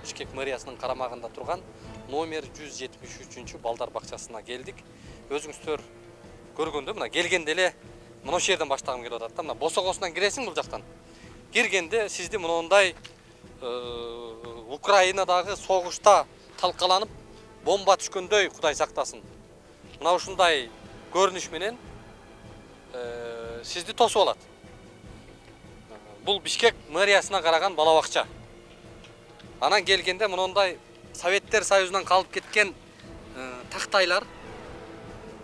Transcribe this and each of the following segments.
Бишкек мэриясынын карамагында турган номер 173 балдар бакчасына келдик. Өзүңүздөр көргөндө мына келгенде эле мына жерден баштагым келип атат да. Мына босогосунан киресиң бул жактан. Киргенде сизди мондай Украинадагы согушта талкаланып бомба түшкөндөй, Кудай сактасын. Мына ушундай көрүнүш менен сизди тосуп алат. Бул Бишкек мэриясына караган бала бакча. Анан келгенде мондай Советтер Союзунан калып кеткен тактайлар.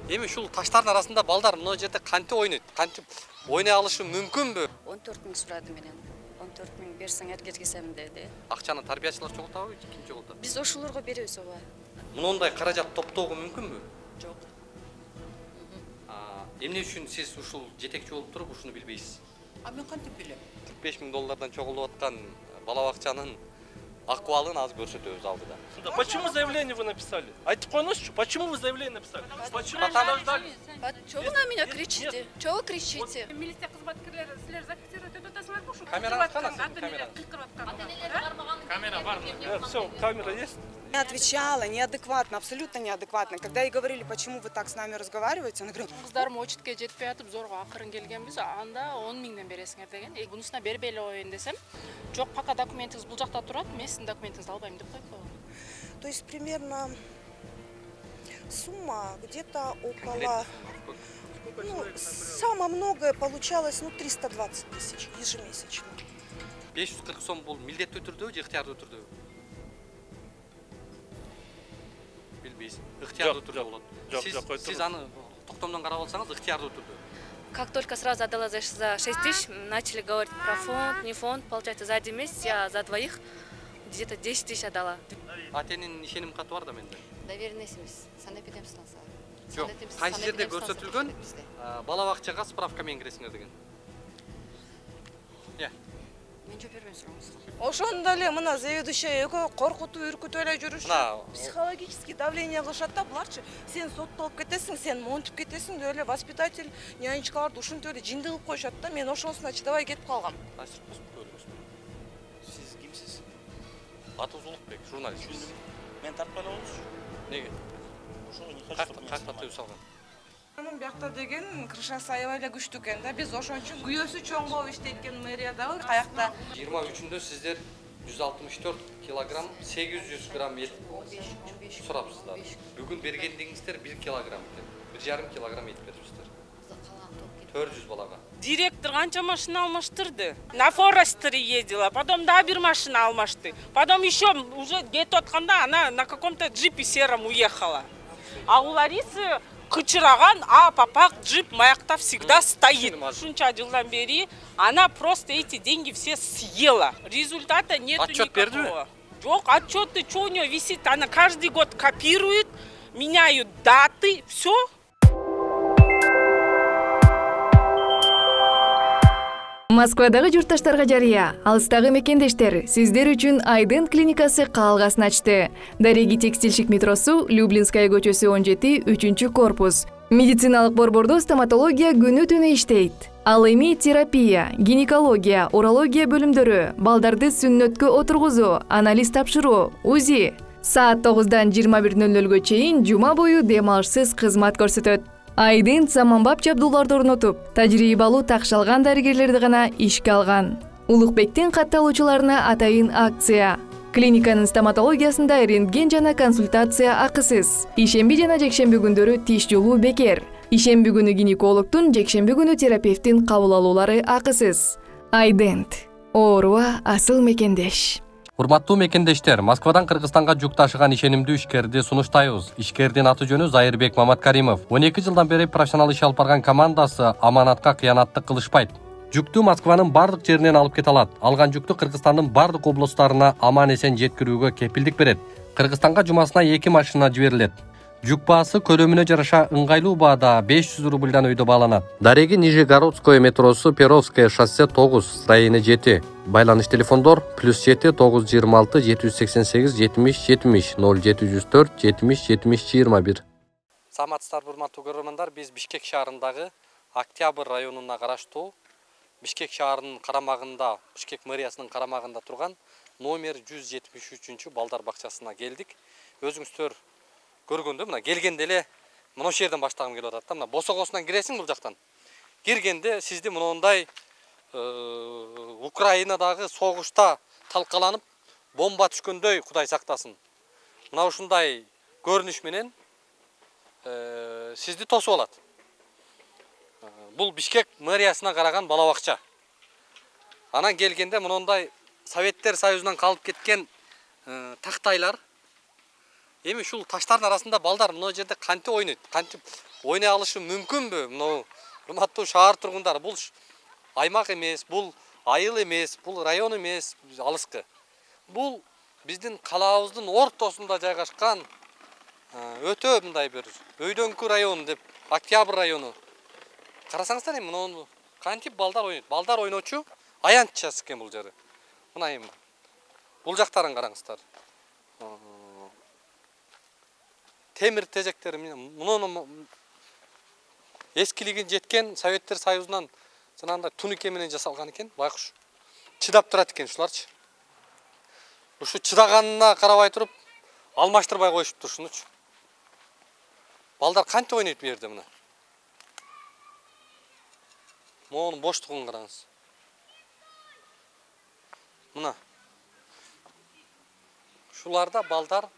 Эми ушул таштардын арасында балдар мына жерде кантип ойнойт? Кантип ойнай алышы мүмкүнбү? 14 миң сурады менен. 14 миң берсең эргергесем деди. Акчаны тарбиячылар чогултабы, ким чогултат? Биз ошолорго беребиз ооба. Мындай каражат топтоого мүмкүнбү? Жок. Эмне үчүн сиз ушул жетекчи болуп туруп ушуну билбейсиз? Мен кантип билем? 45 миң доллардан чогулуп аткан бала бакчанын акыбалын азыр көрсөтөбүз алдыда. Почему заявление вы написали? Айтып коюңузчу, почему вы заявление написали? Почему вы ждали? Чего на меня кричите? Чего вы кричите? Милиция кызматкерлери силер зафиксировать этип атасыңарбы ушу? Камера Камера бар. Все, камера есть. Я отвечала неадекватно, абсолютно неадекватно. Когда ей говорили, почему вы так с нами разговариваете, она говорит: Кыздарым очитке жетпей атып зорго акырын келгенбиз, анда 10 миңден бересиңер деген. Бунусуна бербей эле коеюн десем, жок, пока документиңиз бул жакта турат, мен сиздин документиңизди албайм деп коюп койгон. То есть примерно сумма где-то около, самое многое получалось, 320 тысяч ежемесячно. 540 сом бул милдеттүү түрдө же ыктыярдуу түрдө? Билбейсиз. Ыктыярдуу түрдө болот. Сиз аны токтомдон карап алсаңыз ыктыярдуу түрдө. Как только сразу отдала за 6 тысяч, начали говорить про фонд, не фонд. Получается, за 1 месяц я за двоих где-то 10 тысяч отдала. Атенин ишеним каты бар да менде. Доверенность, санэпидем сынаса. Жок, кайсы жерде көрсөтүлгөн бала бакчага справка менен киресиңер деген. Мен жок бербейм сурооңузга. Ошондо эле мына заведующая экөө коркутуп, үркүтүп эле жүрүшүп, психологический давление кылышат да буларчы. Сен соттолуп кетесиң, сен монтуп кетесиң деп эле воспитатель, нянечкаларды ушинтип эле жинди кылып коюшат да. Мен ошонусуна чыдабай кетип калгам. Сиз кимсиз? Атыбыз Улукбек, журналист. Мен тартпай болчу. Неге? Ошону не хочу. Как тартып салган? Анын биякта деген крышасы аябай эле күчтүү экен да. Биз ошон үчүн күйөөсү чоң болуп иштейт экен мэриядагы каякта. 23-үндө сиздер 164 килограмм 800 грамм эт сурапсыздар. Бүгүн бергендиңиздер 1 килограмм экен. 1,5 килограмм эт берипсиздер. 400 балага. Директор канча машина алмаштырды. На Форестере ездила, потом да бир машина алмашты. Потом еще уже где-то отканда она на каком-то джипе сером уехала. А у Ларисы кычыраган апапак джип маякта всегда стоит. Шунча жылдан бери она просто эти деньги все съела. Результата нету Отчет никакого. Жок, отчеты, что у нее висит, она каждый год копирует, меняют даты, все. Москвадагы журтташтарга жарыя, алыстагы мекендештер, сиздер үчүн Айдын клиникасы каалгасын ачты. Дареги текстильщик метросу, Люблинская көчөсү 17, 3 корпус. Медициналык борбордо стоматология күнү-түнү иштейт. Ал эми терапия, гинекология, урология бөлүмдөрү, балдарды сүннөткө отургузуу, анализ тапшыруу, УЗИ. Саат 9-дан 21:00-гө чейин жума бою дем алышсыз кызмат көрсөтөт. Айдын заманбап жабдууларды орнотуп, тажрыйбалуу такшалган дарыгерлерди гана ишке алган. Улукбектин катталуучуларына атайын акция. Клиниканын стоматологиясында рентген жана консультация акысыз. Ишемби жана жекшемби күндөрү тиш жууу бекер. Ишемби күнү гинекологтун, жекшемби күнү терапевттин кабыл алуулары акысыз. Айдент. Ооруга асыл мекендеш. Урматтуу мекендештер, Москвадан Кыргызстанга жүк ташыган ишенимдүү ишкерди сунуштайбыз. Ишкердин аты жөнү Зайырбек Маматкаримов. 12 жылдан бери профессионал иш алып барган командасы аманатка кыянаттык кылышпайт. Жүктү Москванын бардык жеринен алып кете алат. Алган жүктү Кыргызстандын бардык облустарына аман-эсен жеткирүүгө кепилдик берет. Кыргызстанга жумасына 2 машина жиберилет. Жүк баасы көлөмүнө жараша ыңгайлуу баада 500 рубльдан өйдө бааланат. Дареги Нижегородское метросу, Перовское шоссе 9, строение 7. Байланыш телефондор +7 926 788 70 70 0704 70 70 21. Саламатсыздар, урматтуу көрөрмандар. Биз Бишкек шаарындагы Октябрь районуна караштуу Бишкек шаарынын карамагында, Бишкек мэриясынын карамагында турган номер 173 балдар бакчасына келдик. Өзүңүздөр көргөндө мына келгенде эле мына ошол жерден баштагым келип атат да. Мына босогосунан киресиң бул жактан. Киргенде сизди мындай Украинадагы согушта талкаланып бомба түшкөндөй, Кудай сактасын. Мына ушундай көрүнүш менен сизди тосуп алат. Бул Бишкек мэриясына караган бала бакча. Анан келгенде мындай Советтер Союзунан калып кеткен тактайлар. Эми ушул таштардын арасында балдар мына жерде кантип ойнойт? Кантип ойнай алышы мүмкүнбү? Мына урматтуу шаар тургундары, бул аймак эмес, бул айыл эмес, бул район эмес, алыскы. Бул биздин калаабыздын ортосунда жайгашкан өтө мындай бир өйдөңкү район деп, Октябрь району. Карасаңыздар эми муну кантип балдар ойнойт? Балдар ойночу аянтчасы экен бул жери. Мына эми бул жактарын караңыздар. Темир тежектери муну эскилигин жеткен Советтер Союзунан жанагындай туника менен жасалган экен, байкуш. Чыдап турат экен ушуларчы. Ушу чыдаганына карабай туруп алмаштырбай коюшуптур ушунучу. Балдар кантип ойнойт бу жерде мына? Монун боштугун караңыз. Мына. Ушуларда балдар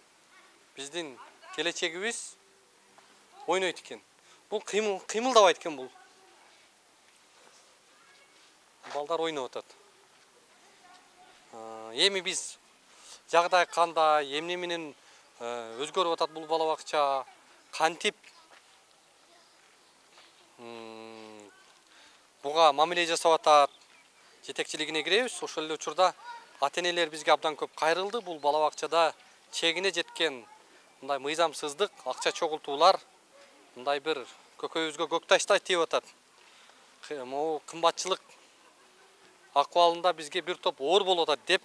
биздин келечегибиз ойнойт экен. Бул кыймылдабайт экен бул. Балдар ойноп атат. Эми биз жагдай кандай, эмне менен өзгөрүп атат бул бала бакча, кантип буга мамиле жасап атат, жетекчилигине киребиз. Ошол эле учурда ата-энелер бизге абдан көп кайрылды. Бул бала бакчада чегине жеткен мындай мыйзамсыздык, акча чогултуулар, мындай бир көкөйүбүзгө көк таштай тийип атат. Могу кымбатчылык акыбалында бизге бир топ оор болуп атат деп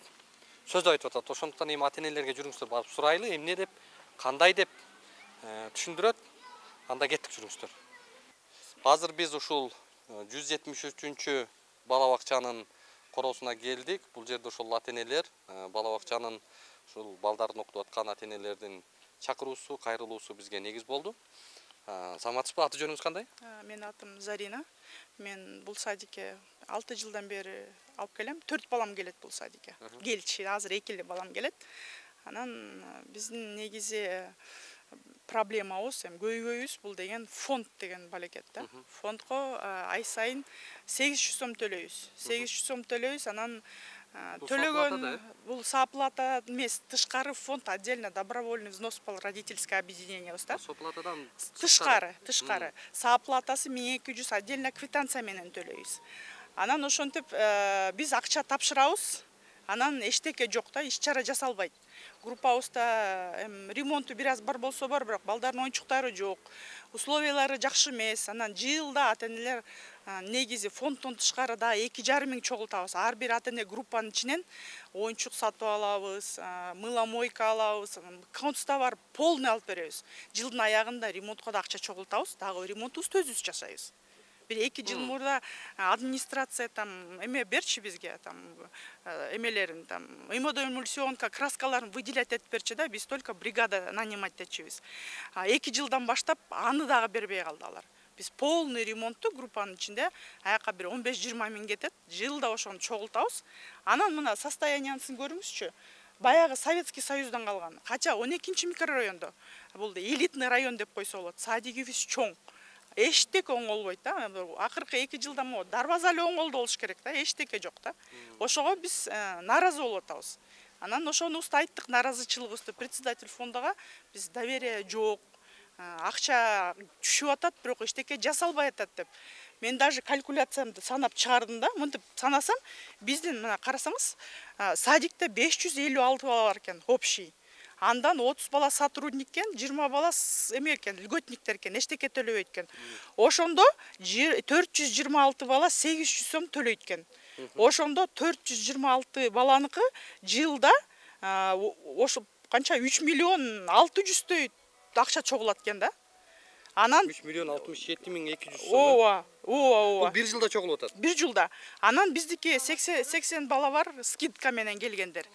сөз айтып атат. Ошондуктан эми ата-энелерге жүрүңүздөр барып сурайлы, эмне деп, кандай деп түшүндүрөт. Анда кеттик, жүрүңүздөр. Азыр биз ушул 173 бала бакчанын короосуна келдик. Бул жерде ошол ата-энелер, бала бакчанын ушул балдарын окутуп аткан ата-энелердин чакыруусу, кайрылуусу бизге негиз болду. Саламатсызбы? Аты жөнүңүз кандай? Менин атым Зарина. Мен бул садикке 6 жылдан бери алып келем. 4 балам келет бул садикке. Келчи, азыр 2 эле балам келет. Анан биздин негизи проблемабыз, көйгөйүбүз бул деген фонд деген балекет да. Фондго ай сайын 800 сом төлөйбүз. 800 сом төлөйбүз, анан төлөгөн бул сооплата эмес, тышкары фонд отдельно добровольный взнос по родительское объединение да. Сооплатадан тышкары. Сооплатасы 1200 отдельно квитанция менен төлөйбүз. Анан ошентип биз акча тапшырабыз. Анан эчтеке жок да, иш чара жасалбайт. Группабызда ремонту бир аз бар болсо бар, бирок балдардын оюнчуктары жок. Условиялары жакшы эмес. Анан жылда ата-энелер негизи фонддон тышкары да 2,5 миң чогултабыз. Ар бир ата-эне группанын ичинен оюнчук сатып алабыз, мыло-мойка алабыз, концда бар полный алып беребиз. Жылдын аягында ремонтко да акча чогултабыз, дагы ремонтубузду өзүбүз жасайбыз. 1-2 жыл мурда администрация эме берчи бизге эмелерин эмодоэмульсионка краскаларын выделять этип берчи да, биз только бригада нанимать этчүбүз. 2 жылдан баштап аны дагы бербей калды алар. Биз полный ремонтту группанын ичинде аяка бир 15-20 миң кетет, жылда ошону чогултабыз. Анан мына состояниясын көрүңүзчү. Баягы Советский Союздан калган. Кача 12-чи микрорайондо. Бул элитный район деп койсо болот. Садигибиз чоң. Эчтеке оңолбойт да. Акыркы 2 жылда дарбаза эле оңолду болуш керек да, эчтеке жок да. Ошого биз наразы болуп атабыз. Анан ошонубузду айттык, наразычылыгыбызды председатель фондага, биз доверие жок, акча түшүп атат, бирок эчтеке жасалбай атат деп. Мен даже калькуляциямды санап чыгардым да, мынтип санасам, биздин мына карасаңыз, садикте 556 бала бар экен, общий. Андан 30 бала сотрудниккен, 20 бала эме экен, льготниктер экен, эчтеке төлөбөйт экен. Ошондо 426 бала 800 сом төлөйт экен. Ошондо 426 баланыкы жылда ошо канча 3 миллион 600 акча чогулат экен да. Анан 3 миллион 67.200 сом. ооба, Бул бир жылда чогулуп атат. Бир жылда. Анан биздики 80 бала бар скидка менен келгендер.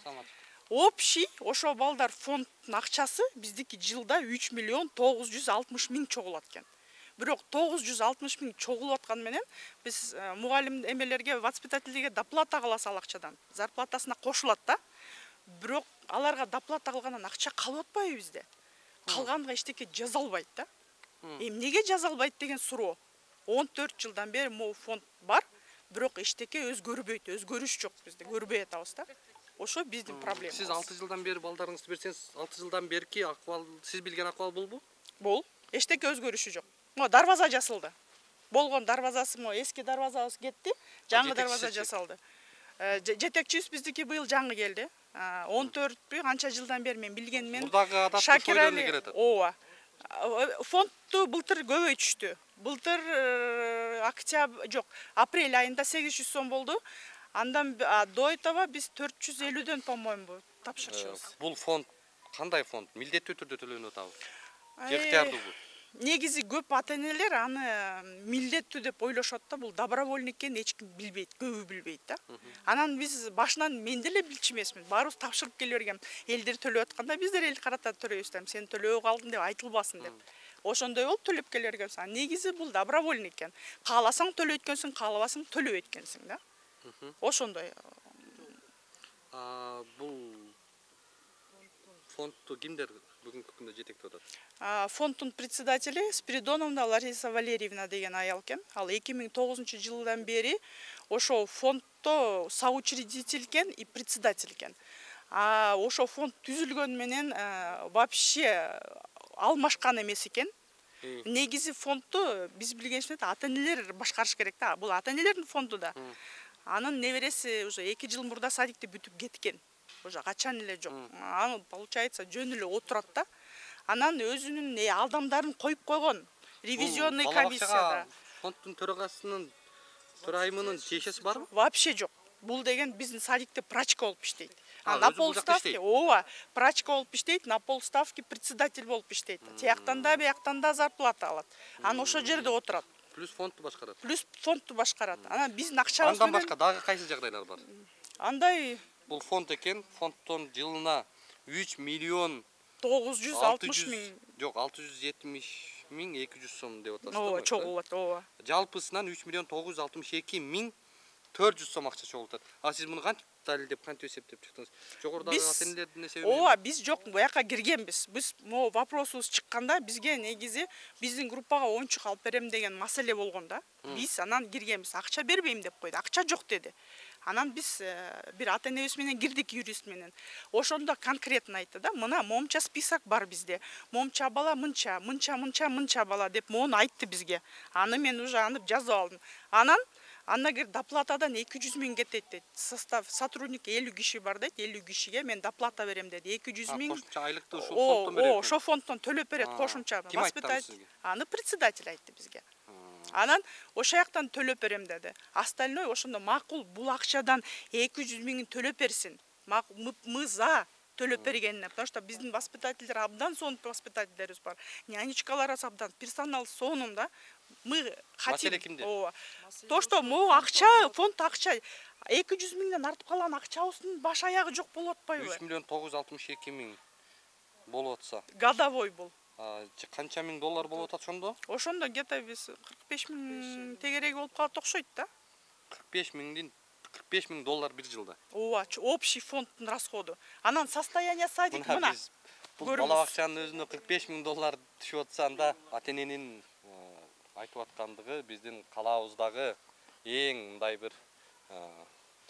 Общий ошо балдар фонддун акчасы биздики жылда 3 миллион 960 миң чогулат экен. Бирок 960 миң чогулуп аткан менен биз мугалим эмелерге, воспитательдерге доплата кыласы ал акчадан. Зарплатасына кошулат да. Бирок аларга доплата кылгандан акча калып атпайбы бизде? Калганга эчтеке жаза албайт да. Эмнеге жаза албайт деген суроо. 14 жылдан бери могу фонд бар, бирок эчтеке өзгөрбөйт, өзгөрүш жок бизде, көрбөй атабыз да. Ошо биздин проблема. Сиз 6 жылдан бери балдарыңызды берсеңиз, 6 жылдан берки акыбал, сиз билген акыбал болбу? Бол. Эчтеке өзгөрүшү жок. Мо дарбаза жасалды. Болгон дарбазасы мо эски дарбазабыз кетти, жаңы дарбаза жасалды. Жетекчибиз биздики быйыл жаңы келди. 14 канча жылдан бери мен билгенмен Мурдагы адатты сойлорун келет. Ооба. Фондду былтыр көбөйтүштү. Былтыр октябрь жок, апрель айында 800 сом болду. Андан до этого биз 450дөн, по-моему, тапшырчубуз. Бул фонд кандай фонд? Милдеттүү түрдө төлөнүп атабы? Же ыктыярдуубу? Негизи көп ата-энелер аны милдеттүү деп ойлошот да, бул добровольный экенин эч ким билбейт, көбү билбейт да. Анан биз башынан мен деле билчү эмесмин. Баарыбыз тапшырып келе бергем. Элдер төлөп атканда биздер эл карата төлөйбүз да, сен төлөбөй калдың деп айтылбасын деп. Ошондой болуп төлөп келе бергем. Негизи бул добровольный экен. Кааласаң төлөйт экенсиң, каалабасаң төлөбөйт экенсиң да. Ошондой. Бул фондду кимдер бүгүнкү күндө жетектеп атат? Фонддун председатели Спиридоновна Лариса Валерьевна деген аял экен. Ал 2009 жылдан бери ошо фонддо соучредитель экен и председатель экен. Ошо фонд түзүлгөн менен вообще алмашкан эмес экен. Негизи фондду биз билгенче ата-энелер башкарыш керек да. Бул ата-энелердин фонду да. Анын небереси уже 2 жыл мурда садикти бүтүп кеткен. Уже качан эле жок. Аны получается жөн эле отурат да. Анан өзүнүн алдамдарын коюп койгон. Ревизионный комиссияда. Фонддун төрагасынын төрайымынын тиешеси барбы? Вообще жок. Бул деген биздин садикте прачка болуп иштейт. На полставки, ооба, прачка болуп иштейт, на полставки председатель болуп иштейт. Тияктан да, бияктан да зарплата алат. Анан ошо жерде отурат. Плюс фондду башкарат. Плюс фондду башкарат. Анан биздин акчабыз менен. Андан башка дагы кайсы жагдайлар бар? Андай бул фонд экен, фонддон жылына 3 миллион 960 миң. Жок, 670 миң 200 сом деп атасыз. Ооба, чогулат, ооба. Жалпысынан 3 миллион 962 миң 400 сом акча чогултат. Сиз муну кантип далилдеп, кантип эсептеп чыктыңыз? Жогорудагы ата-энелердин эсеби. Ооба, биз жок, буяка киргенбиз. Биз могу вопросубуз чыкканда бизге негизи биздин группага оюнчук алып берем деген маселе болгон да. Биз анан киргенбиз. Акча бербейм деп койду. Акча жок деди. Анан биз бир ата-энебиз менен кирдик, юрист менен. Ошондо конкретно айтты да, мына момча список бар бизде. Момча бала мынча бала деп мону айтты бизге. Аны мен уже анып жазып алдым. Анан анагер доплатадан 200 миң кетет дейт. Состав сотрудник 50 киши бар дейт. 50 кишиге мен доплата берем деди. 200 миң. Кошумча айлыкты ушул фонддон берет. Ошо фонддон төлөп берет кошумча. Воспитатель. Аны председатель айтты бизге. Анан ошо жактан төлөп берем деди. Остальной ошондо макул бул акчадан 200 миңин төлөп берсин. Мы за төлөп бергенине, потому что биздин воспитательдер абдан сонун воспитательдерибиз бар. Нянечкалар абдан, персонал сонун да. Мы хотим. То, что могу акча, фонд акча 200 миңден артып калган акчабыздын баш аягы жок болуп атпайбы? 3 миллион 962 миң болуп атса. Годовой бул. Канча миң доллар болуп атат ошондо? Ошондо где-то биз 45 миң тегереги болуп калат окшойт да. 45 миң доллар бир жылда. Ооба, общий фонддун расходу. Анан состояние садик мына. Бул бала бакчанын өзүнө 45 миң доллар түшүп атса, анда ата-эненин айтып аткандыгы биздин калаабыздагы эң мындай бир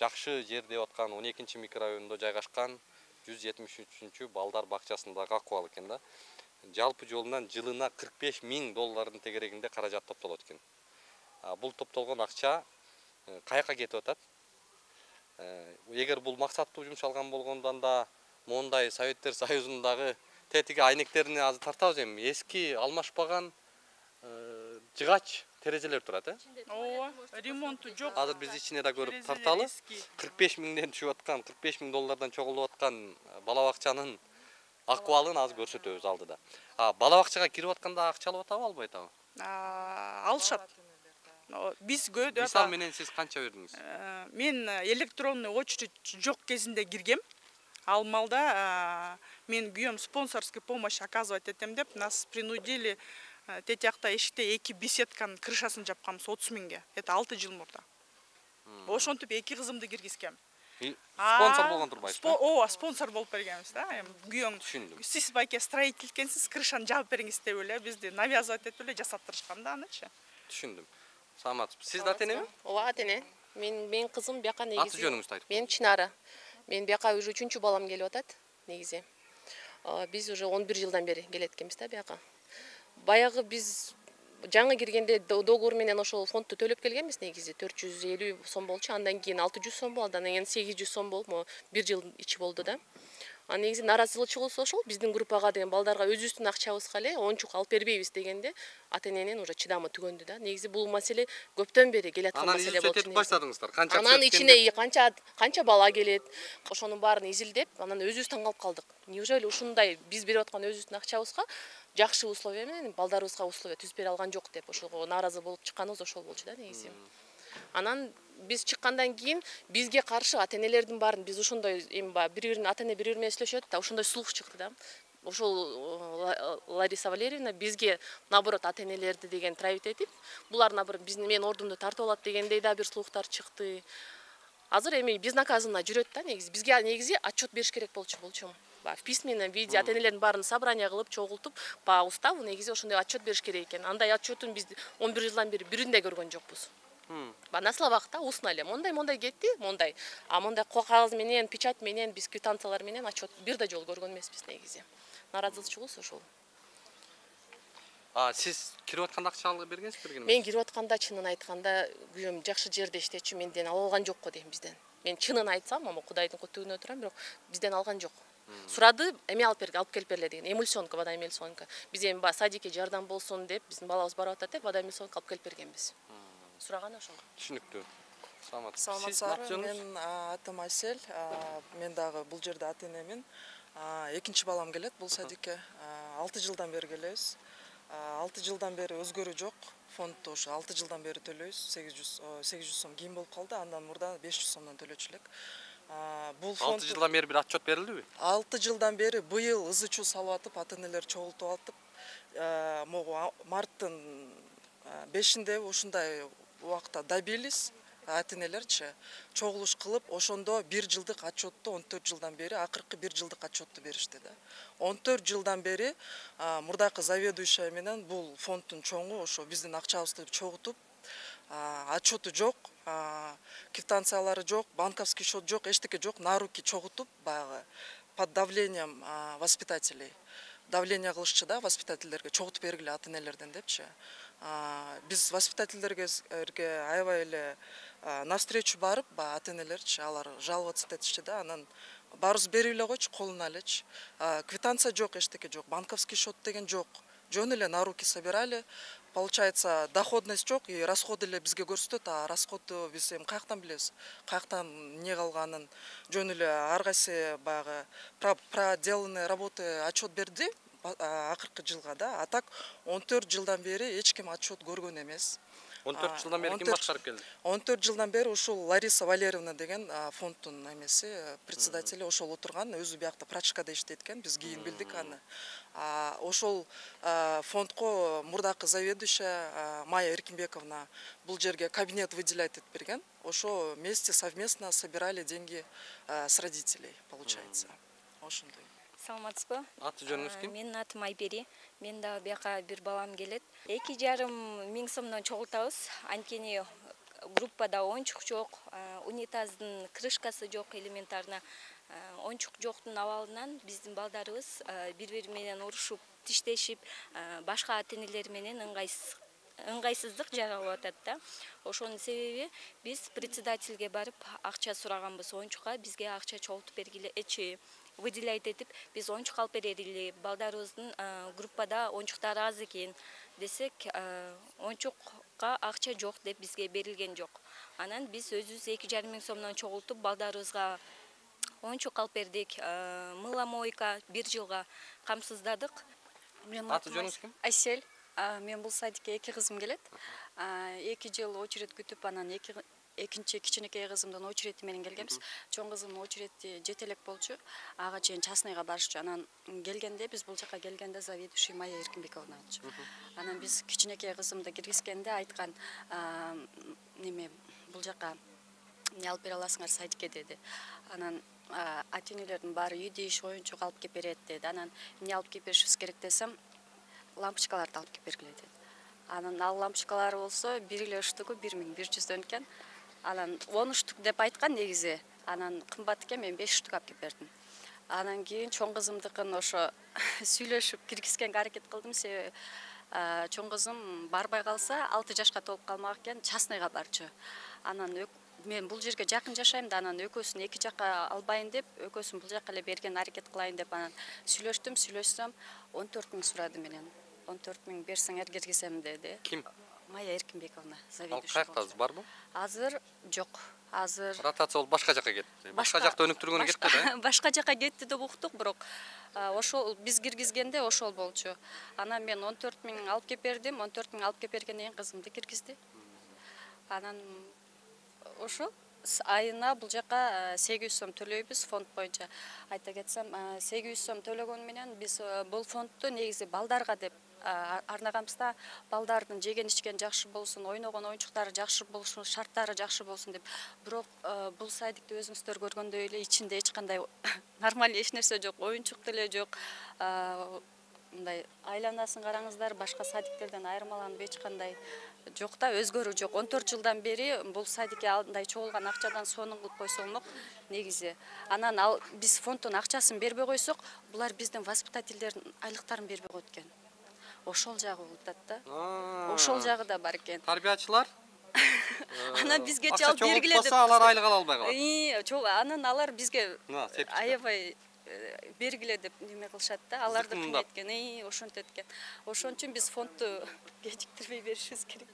жакшы жер деп аткан 12 микрорайондо жайгашкан 173 балдар бакчасындагы акыбал экен да. Жалпы жолунан жылына 45 миң доллардын тегерегинде каражат топтолот экен. Бул топтолгон акча каяка кетип атат? Эгер бул максаттуу жумшалган болгондон да мондай Советтер Союзундагы тетиги айнектерине азыр тартабыз эми. Эски алмашпаган жыгач терезелер турат, Ооба, ремонту жок. Азыр биз ичине да көрүп тарталы. 45 миңден түшүп аткан, 45 миң доллардан чогулуп аткан бала бакчанын акыбалын азыр көрсөтөбүз алдыда. Бала бакчага кирип атканда акча алып атабы, албай атабы? Алышат. Биз Мисал менен сиз канча бердиңиз? Мен электронный очередь жок кезинде киргем. Ал малда мен күйөөм спонсорский помощь оказывать этем деп нас принудили тетиякта эшикте 2 беседканын крышасын жапканбыз 30 миңге. Это 6 жыл мурда. Ошентип 2 кызымды киргизгем. Спонсор болгон турбайсыз? Ооба, спонсор болуп бергенбиз да. Күйөөң сиз байке строителькенсиз, крышаны жаап бериңиз деп эле бизди навязывать этип эле жасаттырышкан да анычы. Түшүндүм. Саламатсыз. Сиз да атенеби? Ооба, атене. Менин кызым бияка негизи. Аты жөнүңүздү айтып. Мен Чынара. Мен бияка уже 3-чү балам келип атат негизи. Биз уже 11 жылдан бери келет экенбиз да бияка. Баягы биз жаңы киргенде договор менен ошол фондду төлөп келгенбиз негизи 450 сом болчу, андан кийин 600 сом болду, андан кийин 800 сом болуп, 1 жыл ичи болду да. Негизи наразылык чыгылса ошол биздин группага деген балдарга өзүбүздүн акчабызга эле ончук алып бербейбиз дегенде ата-эненин уже чыдамы түгөндү да. Негизи бул маселе көптөн бери келаткан маселе болчу. Анан баштадыңыздар. Канча анан ичине канча бала келет, ошонун баарын изилдеп, анан өзүбүз таң калып калдык. Неужели ушундай биз берип аткан өзүбүздүн акчабызга жакшы условия менен балдарыбызга условия түзүп бере алган жок деп ошого нааразы болуп чыкканыбыз ошол болчу да негизи. Анан биз чыккандан кийин бизге каршы ата-энелердин баарын биз ошондой бири-бирин ата-эне бири-бири менен сүйлөшөт да, ошондой слух чыкты да. Ошол Лариса Валерьевна бизге наоборот ата-энелерди деген травить этип, булар наоборот менин ордумду тартып алат дегендей да бир слухтар чыкты. Азыр эми безнаказанно жүрөт да негизи. Бизге негизи отчет бериш керек болчу. В письменном виде ата-энелердин баарын собрание кылып, чогултуп, по уставу негизи ошондой отчет бериш керек экен. Андай отчетун биз 11 жылдан бери биринде көргөн жокпуз. На словах да, устно эле. Мондай кетти, мондай. Мондай кагаз менен, печать менен, биз квитанциялар менен отчет бир да жолу көргөн эмеспиз негизи. Наразылык чыгуусу ошол. Сиз кирип атканда акча алып бергенсизби? Мен кирип атканда чынын айтканда күйөөм жакшы жерде иштечү, менден алган жок го дейм бизден. Мен чынын айтсам, Кудайдын кутугуна турам, бирок бизден алган жок. Сурады, эме алып келип берле деген. Эмульсионка, вода эмульсионка. Биз эми садикке жардам болсун деп, биздин балабыз барып атат деп, вода эмульсионка алып келип бергенбиз. Сураган ошол. Түшүнүктүү. Саламатсыздар. Мен атым Айсель. Мен дагы бул жерде ата-энемин. Экинчи балам келет бул садикке. 6 жылдан бери келебиз. 6 жылдан бери өзгөрүү жок. Фондду ошо 6 жылдан бери төлөйбүз. 800 сом кийин болуп калды. Андан мурда 500 сомдон төлөчү элек. Бул фонд 6 жылдан бери бир отчет берилдиби? 6 жылдан бери быйыл ызы-чуу салып атып, ата-энелер чогултуп атып, могу марттын 5-инде ушундай убакта добились. Ата-энелерчи чогулуш кылып, ошондо 1 жылдык отчетту 14 жылдан бери, акыркы 1 жылдык отчетту беришти да. 14 жылдан бери мурдакы заведующая менен бул фонддун чоңу ошо биздин акчабызды чогултуп, отчету жок, квитанциялары жок, банковский счет жок, эчтеке жок, на руки чогултуп, баягы под давлением воспитателей. Давление кылышчу да, воспитательдерге чогултуп бергиле ата-энелерден депчи. Биз воспитательдерге аябай эле навстречу барып, ата-энелерчи алар жаловаться этишти да, анан барыбыз берип эле койчу, колуна элечи. Квитанция жок, эчтеке жок, банковский счет деген жок. Жөн эле на руки собирали. Получается, доходность жок и расходы эле бизге көрсөтөт, а расходду биз эми каяктан билебиз? Каяктан эмне калганын жөн эле ар кайсы баягы проделанные работы отчет берди акыркы жылга да. А так 14 жылдан бери эч ким отчет көргөн эмес. 14 жылдан бери ким башкарып келди? 14 жылдан бери ушул Лариса Валерьевна деген фонддун эмеси, председатели ошол отурган, өзү биякта прачкада иштейт экен, биз кийин билдик аны. Ошол фондко мурдакы заведующая Майя Эркинбековна бул жерге кабинет выделять этип берген. Ошо вместе совместно собирали деньги с родителей, получается. Ошондой. Саламатсызбы? Аты жөнүңүз ким? Менин атым Айбери. Мен да бияка бир балам келет. 2,5 миң сомдон чогултабыз. Анткени группада оңчук жок, унитаздын крышкасы жок, элементарно оңчук жоктун абалынан биздин балдарыбыз бири-бири менен урушуп, тиштешип, башка ата-энелер менен ыңгайсыздык жаралып атат да. Ошонун себеби биз председательге барып акча сураганбыз оңчукка, бизге акча чогултуп бергиле, выделять этип, биз оңчук алып берели, балдарыбыздын группада оңчуктар аз экен десек, оңчукка акча жок деп бизге берилген жок. Анан биз өзүбүз 2,5 миң сомдон чогултуп, балдарыбызга оюнчук алып бердик. Мыламойка 1 жылга камсыздадык. Аты жөнүңүз ким? Айсель. Мен бул садикке 2 кызым келет. 2 жыл очередь күтүп, анан экинчи кичинекей кызымдын очерети менен келгенбиз. Чоң кызымдын очерети жетелек болчу. Ага чейин частныйга барышчу. Анан келгенде биз бул жака келгенде заведующий Майя Эркинбековна болчу. Анан биз кичинекей кызымды киргизгенде айткан, неме бул жака эмне алып бере аласыңар садикке деди. Анан ата-энелердин баары үйдө иш оюнчук алып кеп берет деди. Анан эмне алып кеп беришибиз керек десем, лампочкаларды алып кеп бергиле деди. Анан ал лампочкалар болсо бир эле штугу 1100 экен. Анан 10 штук деп айткан негизи. Анан кымбат экен, мен 5 штук алып кеп бердим. Анан кийин чоң кызымдыкын ошо сүйлөшүп киргизгенге аракет кылдым. Себеби чоң кызым барбай калса 6 жашка толуп калмак экен, частныйга барчу. Анан мен бул жерге жакын жашайм да, анан экөөсүн эки жакка албайын деп, экөөсүн бул жакка эле берген аракет кылайын деп анан сүйлөшсөм 14 000 сурады менен. 14 000 берсеңер киргизем деди. Ким? Майя Эркинбековна, заведующий. Ал каякта азыр барбы? Азыр жок. Азыр ротация болуп башка жакка кетти. Башка жакта өнүктүргөнү кетти да? Башка жакка кетти деп уктук, бирок ошол биз киргизгенде ошол болчу. Анан мен 14 000 алып кеп бердим. 14 000 алып кеп бергенден кийин кызымды киргизди. Анан ошо айына бул жака 800 сом төлөйбүз фонд боюнча. Айта кетсем, 800 сом төлөгөн менен биз бул фондду негизи балдарга деп арнагамызда, балдардын жеген ичкен жакшы болсун, ойногон оюнчуктары жакшы болсун, шарттары жакшы болсун деп. Бирок бул садикти өзүңүздөр көргөндөй эле ичинде эч кандай нормаль эч нерсе жок, оюнчук деле жок. Мындай айланасын караңыздар, башка садиктерден айырмаланып эч кандай жок да, өзгөрүү жок. 14 жылдан бери бул садикке андай чогулган акчадан сонун кылып койсо болмок негизи. Анан ал биз фонддун акчасын бербей койсок, булар биздин воспитательдердин айлыктарын бербей коет экен. Ошол жагы болуп атат да. Ошол жагы да бар экен. Тарбиячылар анан бизге чалып бергиле деп. Алар айлык ала албай калат. Анан алар бизге аябай бергиле деп неме кылышат да. Аларды ким эткен, ошентет экен. Ошон үчүн биз фондду кечиктирбей беришибиз керек.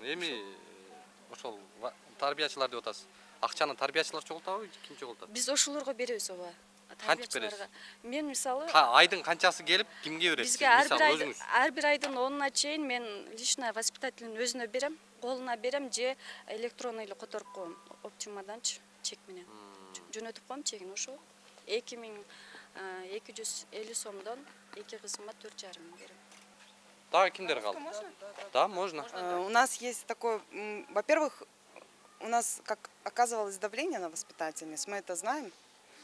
Эми ошол тарбиячылар деп атасыз. Акчаны тарбиячылар чогултабы, ким чогултат? Биз ошолорго беребиз ооба. Кантип бересиз? Мен мисалы айдын канчасы келип кимге бересиз? Бизге ар бир айдын 10-на чейин мен лично воспитательдин өзүнө берем, колуна берем же электронный эле которуп коем. Оптимаданчы чек менен. Жөнөтүп коем чегин ошо. 2250 сомдон 2 кызыма 4,5 мың берем. Да, кимдер калды? Да, можно. У нас есть такое, во-первых, у нас как оказывалось давление на воспитательниц, мы это знаем.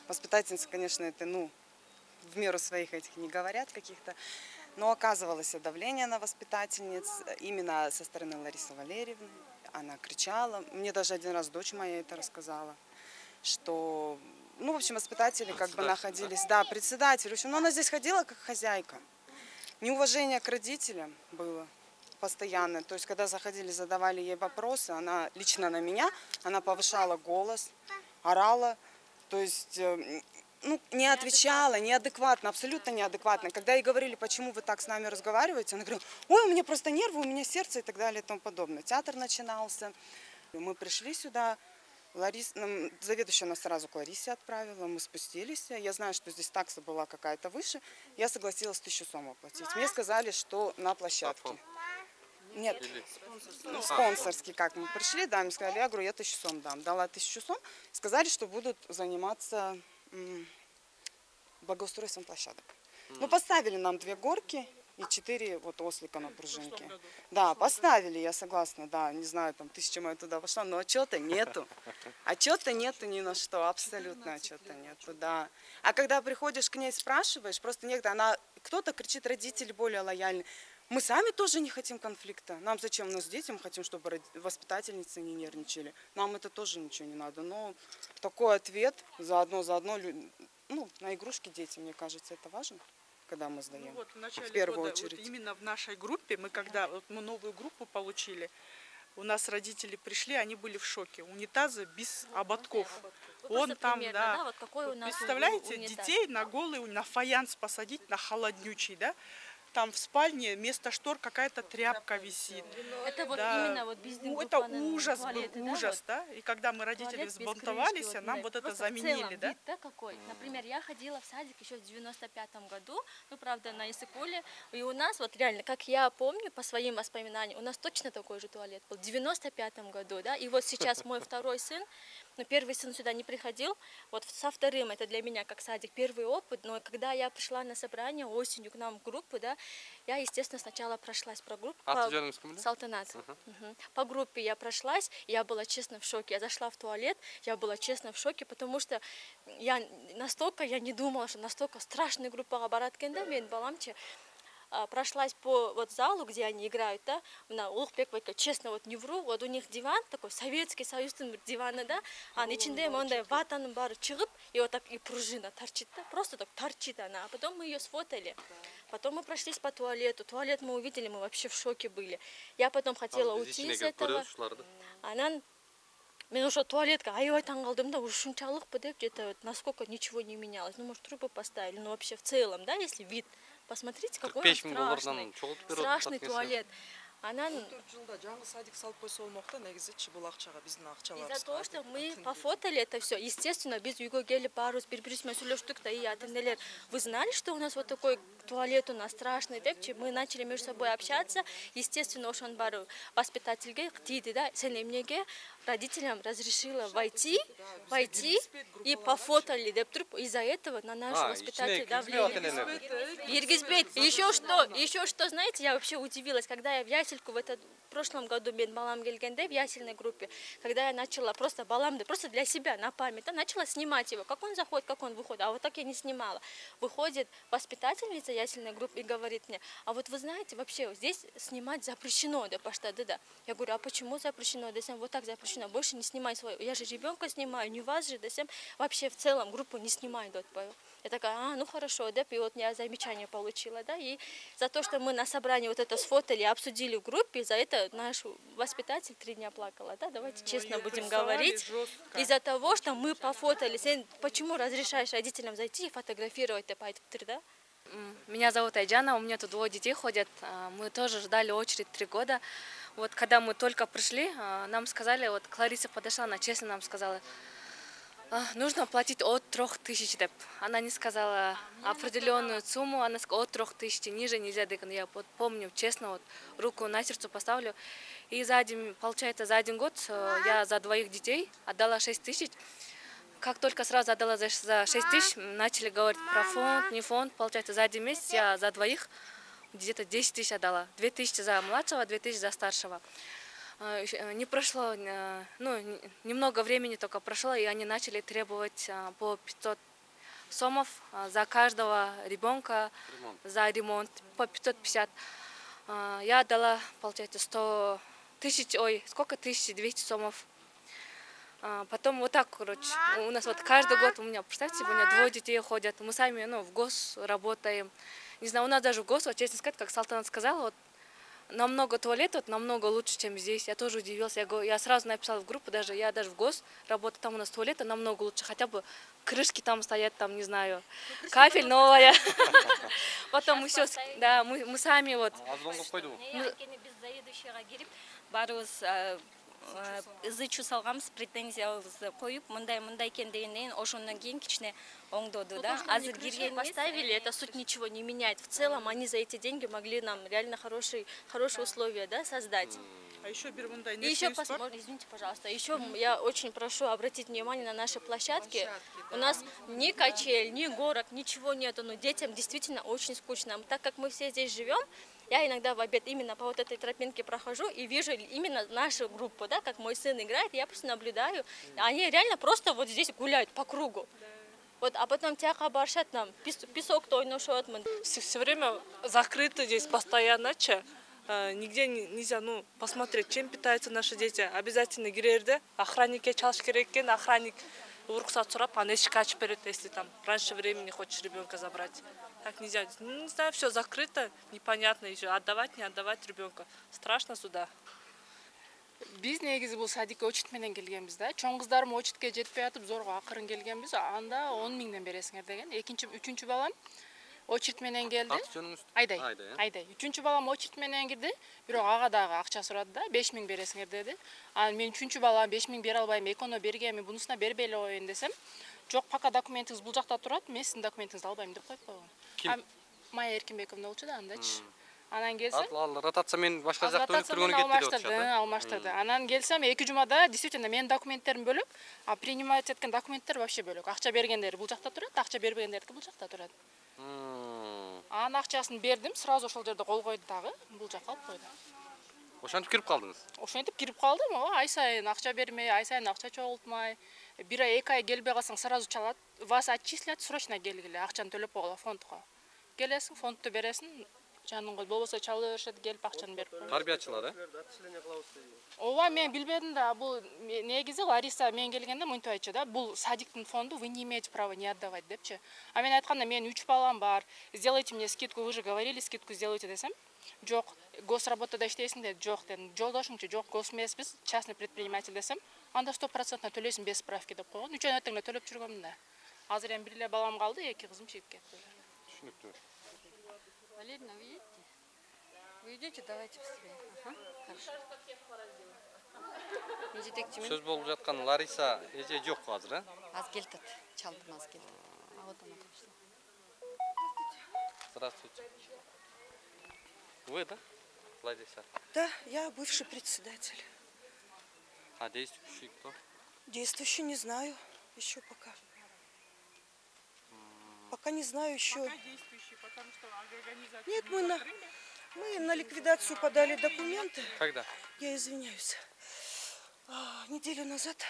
Воспитательницы, конечно, это, в меру своих этих не говорят каких-то, но оказывалось давление на воспитательниц именно со стороны Ларисы Валерьевны. Она кричала, мне даже один раз дочь моя это рассказала, что, в общем, воспитатели как бы находились, да, председатель, в общем, но она здесь ходила как хозяйка. Неуважение к родителям было постоянно, то есть когда заходили, задавали ей вопросы, она лично на меня, она повышала голос, орала. То есть, не отвечала, неадекватно, абсолютно неадекватно. Когда ей говорили, почему вы так с нами разговариваете, она говорила, ой, у меня просто нервы, у меня сердце и так далее и тому подобное. Театр начинался. Мы пришли сюда, заведующая нас сразу к Ларисе отправила, мы спустились. Я знаю, что здесь такса была какая-то выше. Я согласилась 1000 сом оплатить. Мне сказали, что на площадке. Нет, спонсорский, как мы пришли, да, мне сказали, я говорю, я 1000 сом дам. Дала 1000 сом, сказали, что будут заниматься благоустройством площадок. Поставили нам 2 горки и 4 ослика на пружинке. Да, поставили, я согласна, да, не знаю, там 1000 моя туда пошла, но отчета нету. Отчета нету ни на что, абсолютно отчета нету, да. А когда приходишь к ней, спрашиваешь, просто некогда, кто-то кричит, родители более лояльны. Мы сами тоже не хотим конфликта. Нам зачем? У нас дети, мы хотим, чтобы воспитательницы не нервничали. Нам это тоже ничего не надо. Но такой ответ заодно, на игрушки дети, мне кажется, это важно, когда мы сдаем. В начале в первую года, очередь. Именно в нашей группе, мы новую группу получили, у нас родители пришли, они были в шоке. Унитазы без ободков. Он там, да. Вот какой у нас представляете, унитаз? Детей на голый, на фаянс посадить, на холоднючий, да? там в спальне вместо штор какая-то тряпка висит. Это вот Да. именно вот біздің Это группаның ужас был, туалеты, да, ужас, вот. да? И когда мы родители Туалет без взбунтовались, крышки, вот, нам да. вот это Просто в заменили, целом да? вид, да, какой. Например, я ходила в садик еще в 95-м году, ну, правда, на Иссыкуле, и у нас, вот реально, как я помню, по своим воспоминаниям, у нас точно такой же туалет был в 95-м году, да, и вот сейчас мой второй сын, но первый сын сюда не приходил, вот со вторым, это для меня как садик первый опыт, но когда я пришла на собрание осенью к нам в группу, да, я, естественно, сначала прошлась про группу. Салтанат. По группе я прошлась, я была честно в шоке. Я зашла в туалет, я была честно в шоке, потому что я не думала, что настолько страшная группа бараткенда, мен баламче. Прошлась по вот залу, где они играют, да, на Улукбек, честно, вот не вру, вот у них диван такой, Советский Союздың диваны, да, а içinde ондай ватаның бары чыгып, и вот так и пружина торчит, да, просто так торчит она, а потом мы ее сфотали, потом мы прошлись по туалету, туалет мы увидели, мы вообще в шоке были, я потом хотела уйти из этого, анан мен уже туалетка аябай таң калдым да, ушунчалык бы деп, где-то насколько ничего не менялось, ну может трубы поставили, но вообще в целом, да, если вид. Посмотрите, какой он страшный туалет. Анан... Из-за того, что мы пофотали это все, естественно, без үйгө келип барыбыз бири-бирибиз сүйлөштүк да, и ата-энелер, вы знали, что у нас вот такой туалет у нас страшный, депчи, мы начали между собой общаться, естественно, ошон бары воспитательге тиди, да, сен эмнеге родителям разрешила войти и пофотали, деп туруп, из-за этого на нашу воспитатель давление. Еще что, знаете, я вообще удивилась, когда я в ясельку в прошлом году мен балам келгенде в ясельной группе, когда я начала просто баламды, просто для себя, на память, да, начала снимать его, как он заходит, как он выходит, а вот так я не снимала. Выходит воспитательница ясельной группы и говорит мне, а вот вы знаете, вообще здесь снимать запрещено, да, пошта, да. Я говорю, а почему запрещено, да, вот так запрещено, больше не снимай свою, я же ребенка снимаю, не вас же, да, вообще в целом группу не снимай, да, я такая, ну хорошо, да, и вот я замечание получила, да, и за то, что мы на собрании вот это сфотали, обсудили в группе, за это наш воспитатель 3 дня плакала, да, давайте честно будем говорить, из-за того, что мы пофотали, почему разрешаешь родителям зайти и фотографировать, да? Меня зовут Айджана, у меня тут 2 детей ходят, мы тоже ждали очередь 3 года, вот когда мы только пришли, нам сказали, вот Клариса подошла, она честно нам сказала, нужно платить от 3000 деп. Она не сказала определенную сумму, она сказала от 3000, ниже нельзя. Я вот помню, честно, вот руку на сердце поставлю. И получается, за 1 год я за 2 детей отдала 6000. Как только сразу отдала за 6000, начали говорить про фонд, не фонд. Получается, за 1 месяц я за 2 где-то 10 000 отдала. 2000 за младшего, 2000 за старшего. Не прошло, ну, немного времени только прошло, и они начали требовать по 500 сомов за каждого ребенка, за ремонт, по 550. Я отдала, получается, 100 тысяч, сколько, 1200 сомов. Потом вот так, короче, у нас вот каждый год, у меня, представьте, у меня 2 детей ходят, мы сами, ну, в ГОС работаем. Не знаю, у нас даже в ГОС, вот, честно сказать, как Салтанат сказала, вот, намного туалетов, намного лучше, чем здесь. Я тоже удивилась. Я сразу написала в группу, я даже в ГОС работаю, там у нас туалеты намного лучше. Хотя бы крышки там стоят, там, не знаю, кафель новая. Потом мы все, да, мы сами вот. Ызычу салгамыз, претензиябызды коюп, мындай экен дегенден ошондон кийин кичине оңдоду, да. Азыр кирген поставили, это суть ничего не меняет. В целом они за эти деньги могли нам реально хорошие условия, да, создать. А еще бермундай. Еще посмотрите, извините, пожалуйста. Еще я очень прошу обратить внимание на наши площадки. У нас ни качель, ни горок, ничего нету, но детям действительно очень скучно. Так как мы все здесь живем, я иногда в обед именно по вот этой тропинке прохожу и вижу именно нашу группу, да, как мой сын играет, я просто наблюдаю. Они реально просто вот здесь гуляют по кругу. Вот, а потом тяха баршат нам, песок-то ойношот. Все время закрыто здесь постоянно, нигде нельзя, ну, посмотреть, чем питаются наши дети. Обязательно гирерде, охраннике чалыш керек экен, охранник уруксат сурап, аны эшик ачып берет, если там раньше времени хочешь ребенка забрать. Так нельзя. Не знаю, все закрыто, непонятно еще. Отдавать, не отдавать ребенка. Страшно сюда. Биз негизи бул садикке очередь менен келгенбиз да. Чоң кыздарым очередке жетпей атып зорго акырын келгенбиз. Анда 10 миңден бересиңер деген. Экинчи, үчүнчү балам очередь менен келди. Аты жөнүңүз? Айдай. Айдай. 3-чү балам очередь менен кирди. Бирок ага дагы акча сурады да, 5000 бересиңер деди. Анан мен 3-чү балам 5000 бере албайм, эконо бергем, бунусуна бербей эле коеюн десем, жок, пока документиңиз бул жакта турат, мен сиздин документиңизди албайм деп коюп койгон. Ким? Майя Эркинбековна болчу да андачы. Анан келсем, ал ротация мен башка жакта өнүктүргөнү кетти деп атышат. алмаштырды. Анан келсем 2 жумада действительно менин документтерим бөлөк, а принимать эткен документтер вообще бөлөк. Акча бергендер бул жакта турат, акча бербегендердики бул жакта турат. Анын акчасын бердим, сразу ошол жерде кол койду дагы, бул жакка алып койду. Ошентип кирип калдыңыз? Ошентип кирип калдым, ай сайын акча бермей, ай сайын акча чогултмай. Бир ай, 2 ай келбей калсаң сразу чалат. Вас отчислят, срочно келгиле, акчаны төлөп койгула фондко. Келесиң, фондду бересиң, жаныңга болбосо чалып беришет, келип акчаны берип коет. Тарбиячылар, Ооба, мен билбедим да, бул негизи Лариса мен келгенде мынтип айтчу да, бул садиктин фонду, вы не имеете права не отдавать депчи. А мен айтканда, мен 3 балам бар, сделайте мне скидку, вы же говорили, скидку сделайте десем, жок, госработада иштейсиң деди, жок дедим. Жолдошумчу, жок, гос эмеспиз, частный предприниматель десем, анда 100% төлөйсүң без справки деп койгон. 3 ай өтөң төлөп жүргөмүн да. Азыр эми бир эле балам калды, 2 кызым чыгып кетти. Түшүнүктүү. Валерьевна, вы едете? Вы идете, давайте быстрее. Ага, хорошо. Сөз болуп жаткан Лариса эже жок азыр, Аз келтат, чалдым аз келтат. А вот она пришла. Здравствуйте. Вы, да, Лариса? Да, я бывший председатель. А действующий кто? Действующий не знаю еще пока. Пока не знаю еще. Пока действующий, потому что организация... Нет, мы на ликвидацию подали документы. Когда? Я извиняюсь. Неделю назад.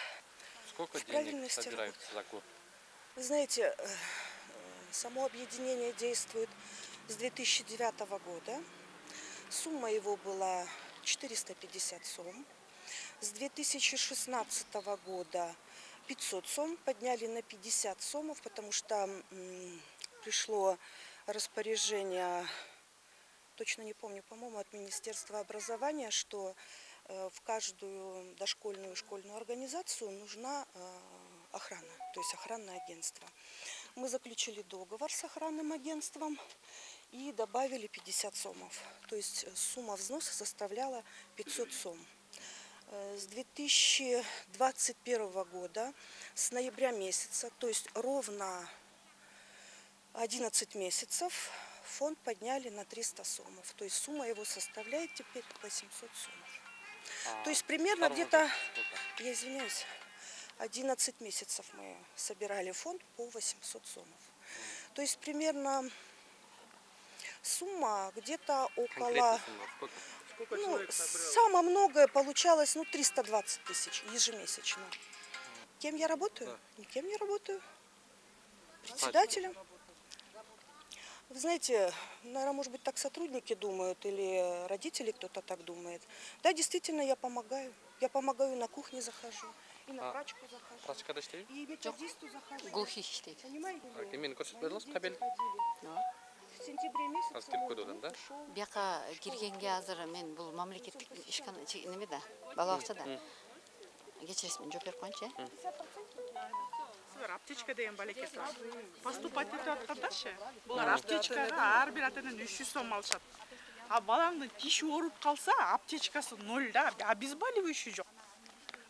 Сколько денег собираются за год? Вы знаете, само объединение действует с 2009 года. Сумма его была 450 сом. С 2016 года 500 сом подняли на 50 сомов, потому что пришло распоряжение, точно не помню, по-моему, от Министерства образования, что в каждую дошкольную и школьную организацию нужна охрана, то есть охранное агентство. Мы заключили договор с охранным агентством и добавили 50 сомов. То есть сумма взноса составляла 500 сом. С 2021 года, с ноября месяца, то есть ровно 11 месяцев, фонд подняли на 300 сомов. То есть сумма его составляет теперь 800 сомов. То есть примерно где-то, я извиняюсь, 11 месяцев мы собирали фонд по 800 сомов. То есть примерно сумма где-то около... самое многое получалось, 320 тысяч ежемесячно. Кем я работаю? Никем не работаю. Председателем. Вы знаете, наверное, может быть, так сотрудники думают или родители кто-то так думает. Да, действительно, я помогаю. Я помогаю, на кухне захожу, и на прачку захожу. Прачкада иштейби? И методисту захожу. Глухих иштейт. Понимаете? Эмени көрсөтүп бере аласыз, кабел? В сентябре месяце. Азыр кирип көрдүм да? Бияка киргенге азыр мен бул мамлекеттик ишкана неме да, бала бакча да. Кечиресиз, мен жооп берип коеюнчу, Силер аптечка деген балекет бар. Поступать этип аткандачы, булар аптечкага ар бир атадан 300 сом алышат. А балаңдын тиши ооруп калса, аптечкасы 0 да, обезболивающий жок.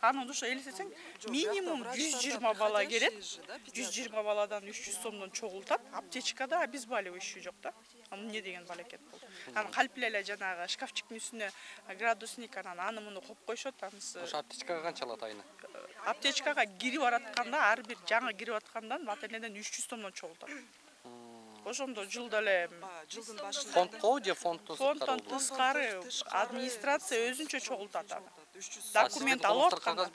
Анан ошо элестетсең, минимум 120 бала келет. 120 баладан 300 сомдон чогултат, аптечкада обезболивающий жок да. Эмне деген балекет бул. Анан калп эле жанагы шкафчиктин үстүнө градусник анан аны муну коюп коюшат, анысы. Ошо аптечкага канча алат айына? Аптечкага кирип баратканда ар бир жаңы кирип аткандан ателеден 300 сомдон чогултат. Ошондо жылда эле жылдын башында фондко же фонддон тышкары администрация өзүнчө чогултат аны. Документ алып атканда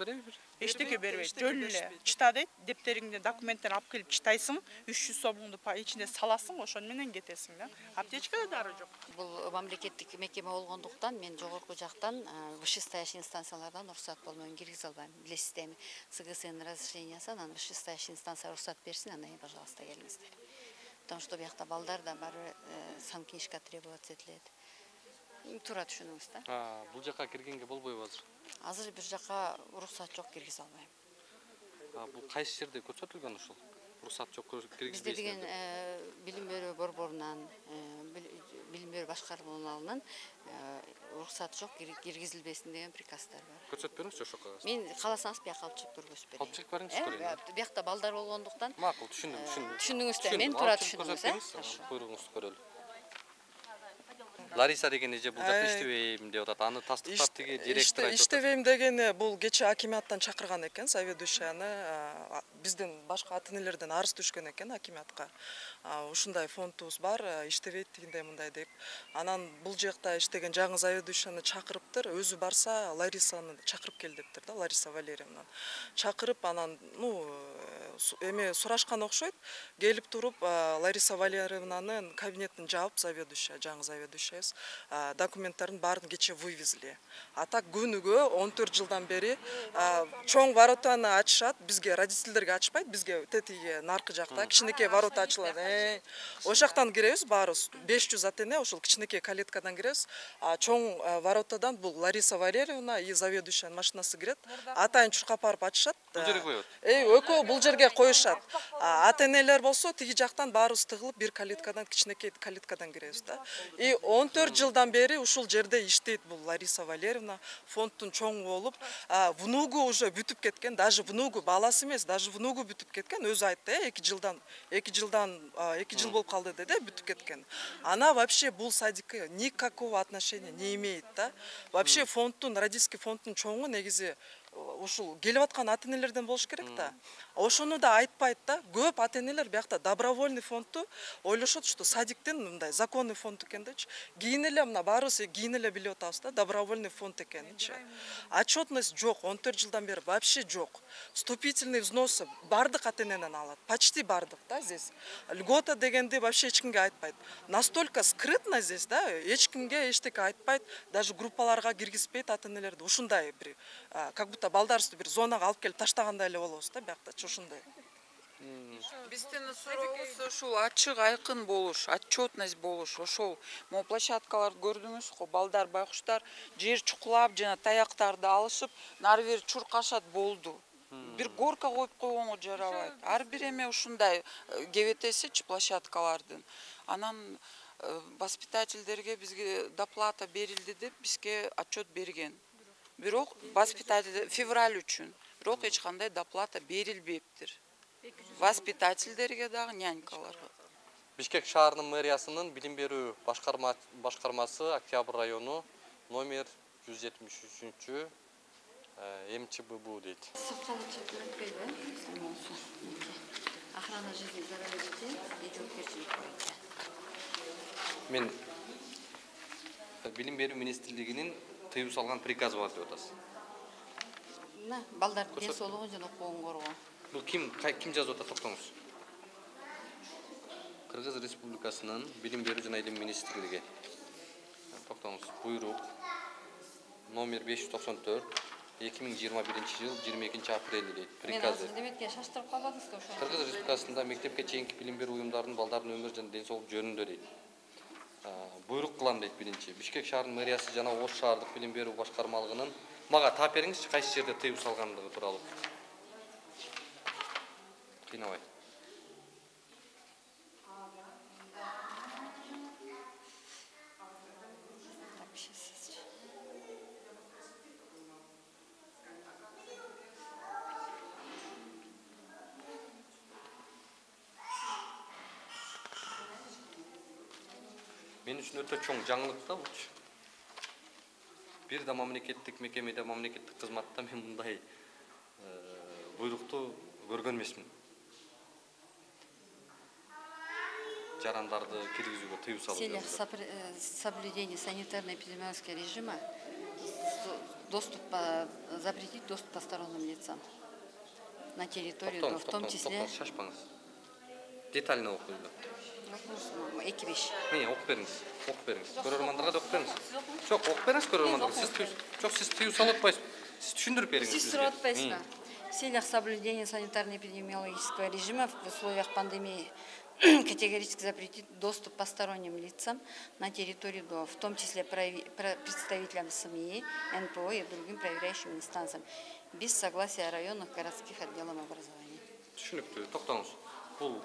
эчтеке бербейт. Жөн эле чыта дейт, дептериңден документтерин алып келип чытайсың, 300 сомуңду ичине саласың, ошону менен кетесиң да. Аптечкада дары жок. Бул мамлекеттик мекеме болгондуктан мен жогорку жактан вышестоящий инстанциялардан уруксат болмойм, киргизе албайм. Билесиз эми СГСН разрешениясы, анан вышестоящий инстанция уруксат берсин, анан пожалуйста келиңиздер. Потому что биякта балдар да бары санкнижка требоваться этилет. Туура түшүнүңүз да. Бул жака киргенге болбойбу азыр? Азыр бир жака уруксат жок, киргизе албайм. Бул кайсы жерде көрсөтүлгөн ушул? Уруксат жок, киргизбейсиз. Бизде деген билим берүү борборунан башкармалыгынан уруксаты жок, киргизилбесин деген приказдар бар. Көрсөтүп бериңизчи ошо кагазды. Мен кааласаңыз бияка алып чыгып көргөзүп берейин. Алып чыгып бериңиз көрөйүн. Биякта балдар болгондуктан. Макул, түшүндүм. Түшүндүңүз да, мен туура түшүндүңүз, Буйругуңузду көрөлү. Лариса деген эже бул жакта иштебейм деп атат. Аны тастыктап тиги директор айтып атат. Иштебейм дегени бул кече акиматтан чакырган экен, заведующияны бизден башка ата-энелерден арыз түшкөн экен акиматка. Ушундай фондубуз бар, иштебейт дегендей мындай деп. Анан бул жакта иштеген жаңы заведующияны чакырыптыр, өзү барса Ларисаны чакырып кел дептир да, Лариса Валерьевна. Чакырып анан, эме сурашкан окшойт. Келип туруп Лариса Валерьевнанын кабинетин жаап заведующая, жаңы заведующая документтарын барын кече вывезли. А так күнүгө 14 жылдан бери чоң воротаны ачышат, бизге родительдерге ачпайт, бизге тетиге наркы жакта кичинекей ворота ачылат. Ошол жактан киребиз баарыбыз 500 ата-эне ошол кичинекей калеткадан киребиз. Чоң воротадан бул Лариса Валерьевна и заведующиянын машинасы кирет. Атайын чуркап барып ачышат. Бул жерге коет. Экөө бул жерге коюшат. Ата-энелер болсо тиги жактан баарыбыз тыгылып бир калеткадан кичинекей калеткадан киребиз да. И 14 жылдан бери ушул жерде иштейт бул Лариса Валерьевна, фондтун чоңу болуп, внугу уже бүтүп кеткен, даже внугу баласы эмес, даже внугу бүтүп кеткен, өзү айтты, 2 жыл болуп калды деди, бүтүп кеткен. Она вообще бул садикке никакого отношения не имеет да. Вообще фондтун, родительский фондтун чоңу негизи ушул келип аткан ата-энелерден болуш керек да. Ошону да айтпайт да. Көп ата-энелер биякта добровольный фондту ойлошот, что садиктен мындай законный фонд экендичи. Кийин эле мына баарыбыз кийин эле билип атабыз да, добровольный фонд экеничи. Отчетность жок, 14 жылдан бери вообще жок. Вступительный взносы бардык ата-энеден алат, почти бардык да здесь. Льгота дегенди вообще эч кимге айтпайт. Настолько скрытно здесь да, эч кимге эчтеке айтпайт, даже группаларга киргизбейт ата-энелерди. Ушундай бир как будто балдарыбызды бир зонага алып келип таштагандай эле болобуз да, биякта ушундай. Биздин сурообуз ушул ачык айкын болуш, отчетность болуш, ошол могу площадкаларды көрдүңүз го, балдар байкуштар жер чукулап жана таяктарды алышып, нары бери чуркашат болду. Бир горка коюп койгонго жарабайт. Ар бир эме ушундай кебетесичи площадкалардын. Анан воспитательдерге бизге доплата берилди деп бизге отчет берген. Бирок воспитатель февраль үчүн, бирок эч кандай доплата берилбептир. Воспитательдерге дагы, нянькаларга. Бишкек шаарынын мэриясынын билим берүү башкармасы Октябрь району номер 173 МЧББ дейт. Охрана жизни здоровья детей и жоопкерчилик боюнча. Мен билим берүү министрлигинин тыюу салган приказы бар деп атасыз. Балдардын ден соолугун жана укугун коргоо. Бул ким жазып атат, токтоңуз. Кыргыз Республикасынын билим берүү жана илим министрлиги. Токтоңуз. Буйрук номер 594 2021 жыл 22 апрель дейт. Приказ. Мен деметке шаштырып калбадыңыз да ошо. Кыргыз Республикасында мектепке чейинки билим берүү уюмдарынын балдардын өмүр жана ден соолук жөнүндө дейт. Буйрук кылам дейт биринчи. Бишкек шаарынын мэриясы жана Ош шаардык билим берүү башкармалыгынын мага таап бериңизчи, кайсы жерде тыюу салгандыгы тууралуу. Кыйнабай. Мен үчүн өтө чоң жаңылык да булчу. Бир да мамлекеттик мекемеде, мамлекеттик кызматта мен мындай буйрукту көргөн эмесмин. Жарандарды киргизүүгө тыюу салуу. В целях соблюдения санитарно-эпидемиологического режима запретить доступ посторонним лицам на территорию, в том числе... Шашпаңыз. Детально окуйду. Эки беш. Окуп бериңиз. Көрөрмандарга да окуп бериңиз. Жок, окуп бериңиз көрөрмандарга. Сиз тыюу салып атпайсыз. Сиз түшүндүрүп бериңиз. Сиз сурап атпайсызбы? В целях соблюдения санитарно-эпидемиологического режима в условиях пандемии категорически запретить доступ посторонним лицам на территорию ДО, в том числе представителям СМИ, НПО и другим проверяющим инстанциям, без согласия районных городских отделов образования. Түшүнүктүү, токтоңуз. Бул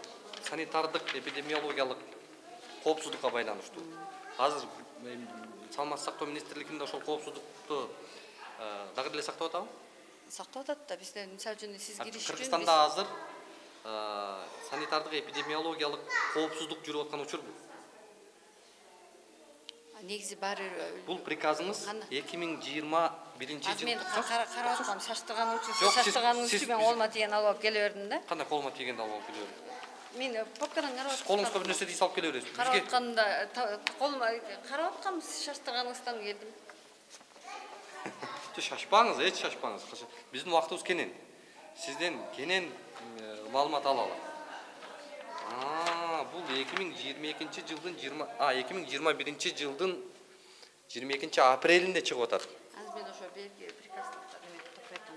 санитардык, эпидемиологиялык коопсуздукка байланыштуу. азыр саламаттык сактоо министрлигинде ошол коопсуздукту дагы деле сактап атабы? Сактап атат да, бизде мисалы үчүн сиз кириш үчүн Кыргызстанда азыр санитардык эпидемиологиялык коопсуздук жүрүп аткан учурбу. негизи баары Бул приказыңыз 2021 жыл. Мен карап аткам, шаштырганыңыз үчүн мен колума тиген алып келе бердим да. Кандай колума тигенди алып келе бердим? Мен папкадан карап аткам. Колуңузга бир нерсе дейсип алып келе бересиз. Карап атканда колума карап аткам, шаштырганыңыздан келдим. Шашпаңыз, эч шашпаңыз. Биздин убактыбыз кенен. Сизден кенен маалымат алалы. Бул 2022 жылдын 2021 жылдын 22 апрелинде чыгып атат. Азыр мен ошо берки приказды эме топайтам.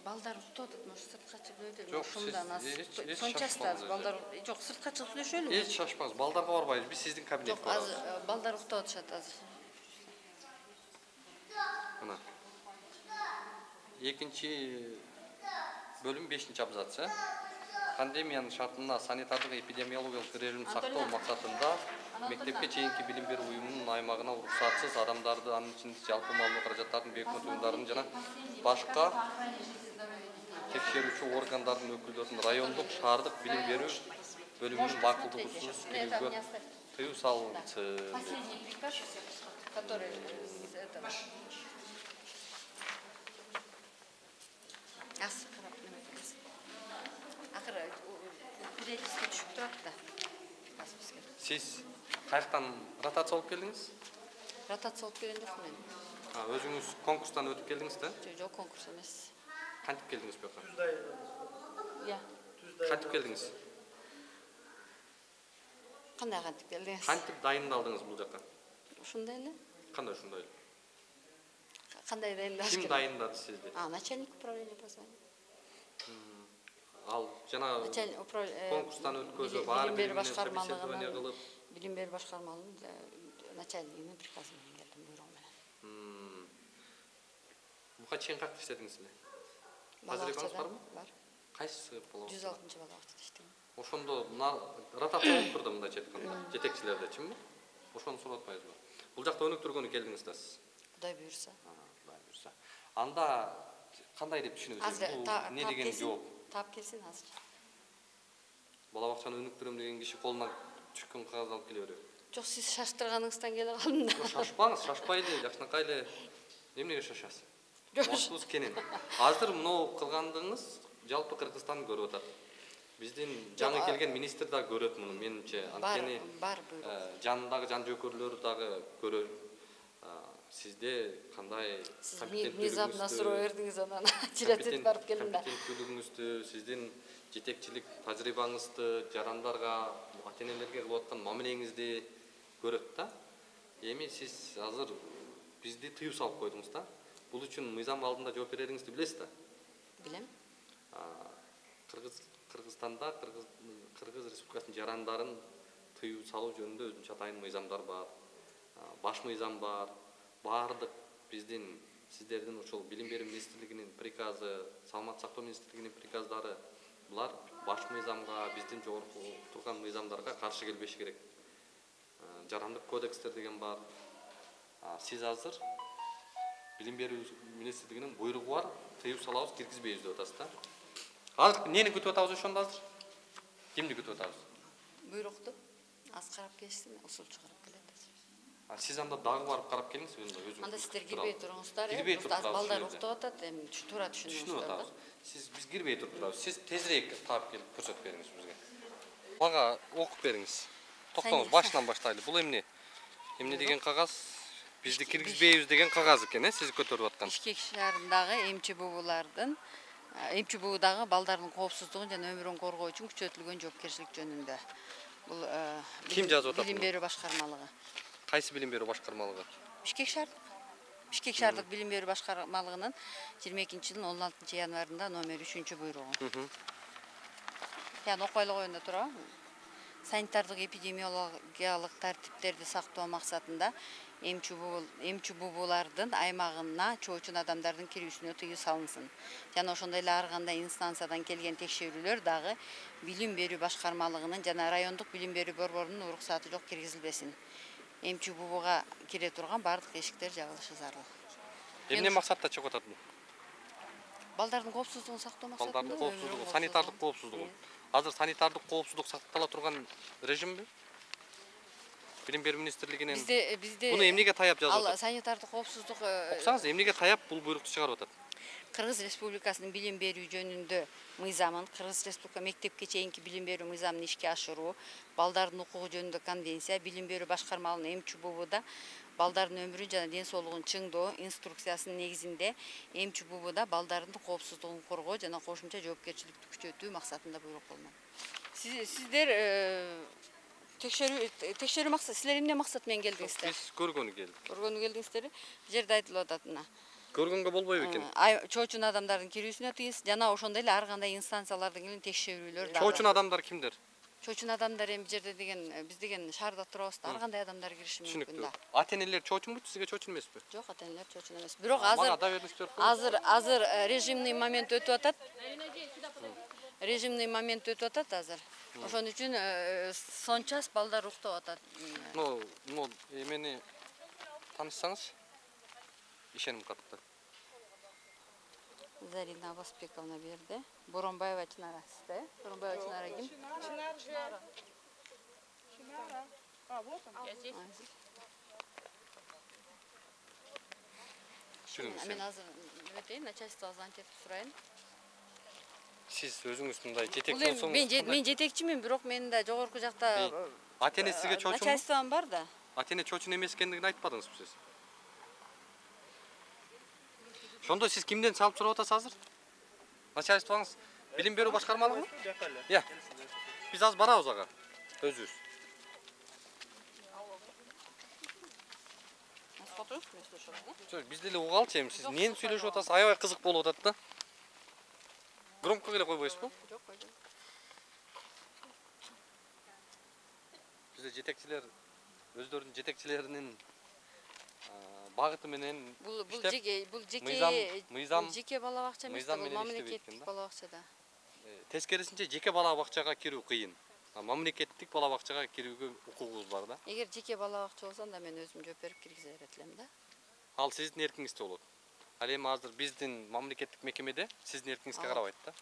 Балдар уктап атат, может сыртка чыгып өйдө. Ошондон сончасы да балдар жок, сыртка чыгып сүйлөшөлү. Эч шашпаңыз, балдарга барбайбыз. Биз сиздин кабинетке барабыз. Жок, азыр балдар уктап атышат азыр. Мына. Экинчи бөлүм 5-чи абзац. Пандемиянын шартына санитардык эпидемиологиялык режимди сактоо максатында мектепке чейинки билим берүү уюмунун аймагына уруксатсыз адамдарды, анын ичинде жалпы маалымат каражаттарын, бек уюмдарын жана башка текшерүүчү органдардын өкүлдөрүн райондук, шаардык билим берүү бөлүмүнүн макулдугусуз кирүүгө тыюу салынсын. Последний приказ, который түшүп турат да. Сиз каяктан ротация болуп келдиңиз? Ротация болуп келген жокмун мен. Өзүңүз конкурстан өтүп келдиңиз да? Жок, конкурс эмес. Кантип келдиңиз бу жака? Иә. Кантип келдиңиз? Кандай кантип келдиңиз? Кантип дайындалдыңыз бул жака? Ушундай эле. Кандай ушундай эле? Кандай дайындалдыңыз? Ким дайындады сизди? Начальник управления образования. Ал жана конкурстан өткөзүп, баары бир собеседование кылып, билим берүү башкармалыгынын начальнигинин приказы менен келдим, буйругу менен. Буга чейин кантип иштедиңиз эле? Тажрыйбаңыз барбы? Бар. Кайсы бала? 106-чы бала бакчада иштегем. Ошондо ротация болуп турду мындайча айтканда, жетекчилерде, чынбы? Ошону сурап атпайсызбы? Бул жакта өнүктүргөнү келдиңиз да сиз. Кудай буйрса. Кудай буйрса. Анда кандай деп түшүнөсүз? Бул эмне деген жооп? Таап келсин азыр. Бала бакчаны өнүктүрөм деген киши колунан түшкөн кагаз алып келе береби? Жок, сиз шаштырганыңыздан келе калдым да. Шашпаңыз, шашпай эле, жакшынакай эле. Эмнеге шашасыз? Убактыбыз кенен. Азыр муну кылгандыгыңыз жалпы Кыргызстан көрүп атат. Биздин жаңы келген министр да көрөт муну, менимче. Анткени жанындагы жан жөкөрлөр дагы көрөр. Сизде кандай компетенттүүлүгүңүздү, внезапно суроо бердиңиз, анан ачылып барып келдим да. Компетенттүүлүгүңүздү, сиздин жетекчилик тажрыйбаңызды, жарандарга, ата-энелерге кылып аткан мамилеңизди көрөт да. Эми сиз азыр бизди тыюу салып койдуңуз да. Бул үчүн мыйзам алдында жооп берериңизди билесиз да? Билем. Кыргызстанда Кыргыз Республикасынын жарандарын тыюу салуу жөнүндө өзүнчө атайын мыйзамдар бар. Баш мыйзам бар. Бардык биздин сиздердин ошол билим берүү министрлигинин приказы, саламаттык сактоо министрлигинин приказдары булар баш мыйзамга, биздин жогорку турган мыйзамдарга каршы келбеши керек. Жарандык кодекстер деген бар. Сиз азыр билим берүү министрлигинин буйругу бар, тыюу салабыз, киргизбейбиз деп атасыз да. Азыр эмнени күтүп атабыз ошондо азыр? Кимди күтүп атабыз? Буйрукту аз карап келишсин, усулчу карап келет. Сиз анда дагы барып карап келиңиз, өзүңүз. Анда сиздер кирбей туруңуздар, балдар уктап атат, эми туура түшүнүңүздөр да. Сиз биз кирбей туруп турабыз. Сиз тезирээк таап келип көрсөтүп бериңиз бизге. Мага окуп бериңиз. Токтоңуз, башынан баштайлы. Бул эмне? Эмне деген кагаз? Бизди киргизбейбиз деген кагаз экен, сиз көтөрүп аткан. Бишкек шаарындагы МЧБУдагы балдардын коопсуздугун жана өмүрүн коргоо үчүн күчөтүлгөн жоопкерчилик жөнүндө. Бул ким жазып атат? Билим берүү башкармалыгы. Кайсы билим берүү башкармалыгы? Бишкек шаардык билим берүү башкармалыгынын 22-жылдын 16-январында номер 3 буйругу. Яны окуп ала коюнда турабы? санитардык эпидемиологиялык тартиптерди сактоо максатында эмчи бубулардын аймагына чоочун адамдардын кирүүсүнө тыюу салынсын. Жана ошондой эле ар кандай инстанциядан келген текшерүүлөр дагы билим берүү башкармалыгынын жана райондук билим берүү борборунун уруксаты жок киргизилбесин. Эмчи бубуга кире турган бардык эшиктер жабылышы зарыл. Эмне максатта чыгып атат бул? Балдардын коопсуздугун сактоо максатында. Балдардын коопсуздугу, санитардык коопсуздугу. Азыр санитардык коопсуздук сактала турган режимби? Билим берүү министрлигинен бизде буну эмнеге таяп жазып атат? Ал санитардык коопсуздук Окусаңыз, эмнеге таяп бул буйрукту чыгарып атат? Кыргыз Республикасынын билим берүү жөнүндө мыйзамын, Кыргыз Республика мектепке чейинки билим берүү мыйзамын ишке ашыруу, балдардын укугу жөнүндө конвенция, билим берүү башкармалыгынын эмчи бубуда балдардын өмүрүн жана ден соолугун чыңдоо инструкциясынын негизинде эмчи бубуда балдардын коопсуздугун коргоо жана кошумча жоопкерчиликти күчөтүү максатында буйрук болмок. Сиздер текшерүү максат, силер эмне максат менен келдиңиздер? Биз көргөнү келдик. Көргөнү келдиңиздер? Бул жерде айтылып атат мына. Көргөнгө болбойбу экен? Чоочун адамдардын кирүүсүнө тыйыз, жана ошондой эле ар кандай инстанциялардын келген текшерүүлөр дагы. Чоочун адамдар кимдер? Чоочун адамдар эми жерде деген биз деген шаарда турабыз да, ар кандай адамдар кириши мүмкүн да. Ата-энелер чоочунбу, сизге чоочун эмеспи? Жок, ата-энелер чоочун эмес. Бирок азыр режимный момент өтүп атат. Режимный момент өтүп атат азыр. Ошон үчүн сон час балдар уктап атат. Эмени таанышсаңыз, ишеним катты. Зарина Абасбековна берди. Боронбаева Чынара сизде? Боронбаева Чынара ким? Чынара. Вот он. Мен азыр өтейин, начальствого звонить этип сурайын. Сиз өзүңүз мындай жетекчи болсоңуз. Мен жетекчимин, бирок менин да жогорку жакта ата-эне сизге чоочунбу? Начальством бар да. Ата-эне чоочун эмес экендигин айтпадыңызбы сиз? Ошондо сиз кимден салып сурап атасыз азыр? Начальствоңуз билим берүү башкармалыгы? Я. Биз азыр барабыз ага. Өзүбүз. Биз деле угалчы эми, сиз эмнени сүйлөшүп атасыз? Аябай кызык болуп атат да. Громко келе койбойсузбу? Жок, койдум. Бизде жетекчилер өздөрүнүн жетекчилеринин багыты менен жеке бала бакча эмес, бул мамлекеттик бала бакчада. Тескерисинче жеке бала бакчага кирүү кыйын. Мамлекеттик бала бакчага кирүүгө укугубуз бар да. Эгер жеке бала бакча болсо анда мен өзүм жооп берип киргизе берет элем да. Ал сиздин эркиңизде болот. Ал эми азыр биздин мамлекеттик мекемеде сиздин эркиңизге карабайт да.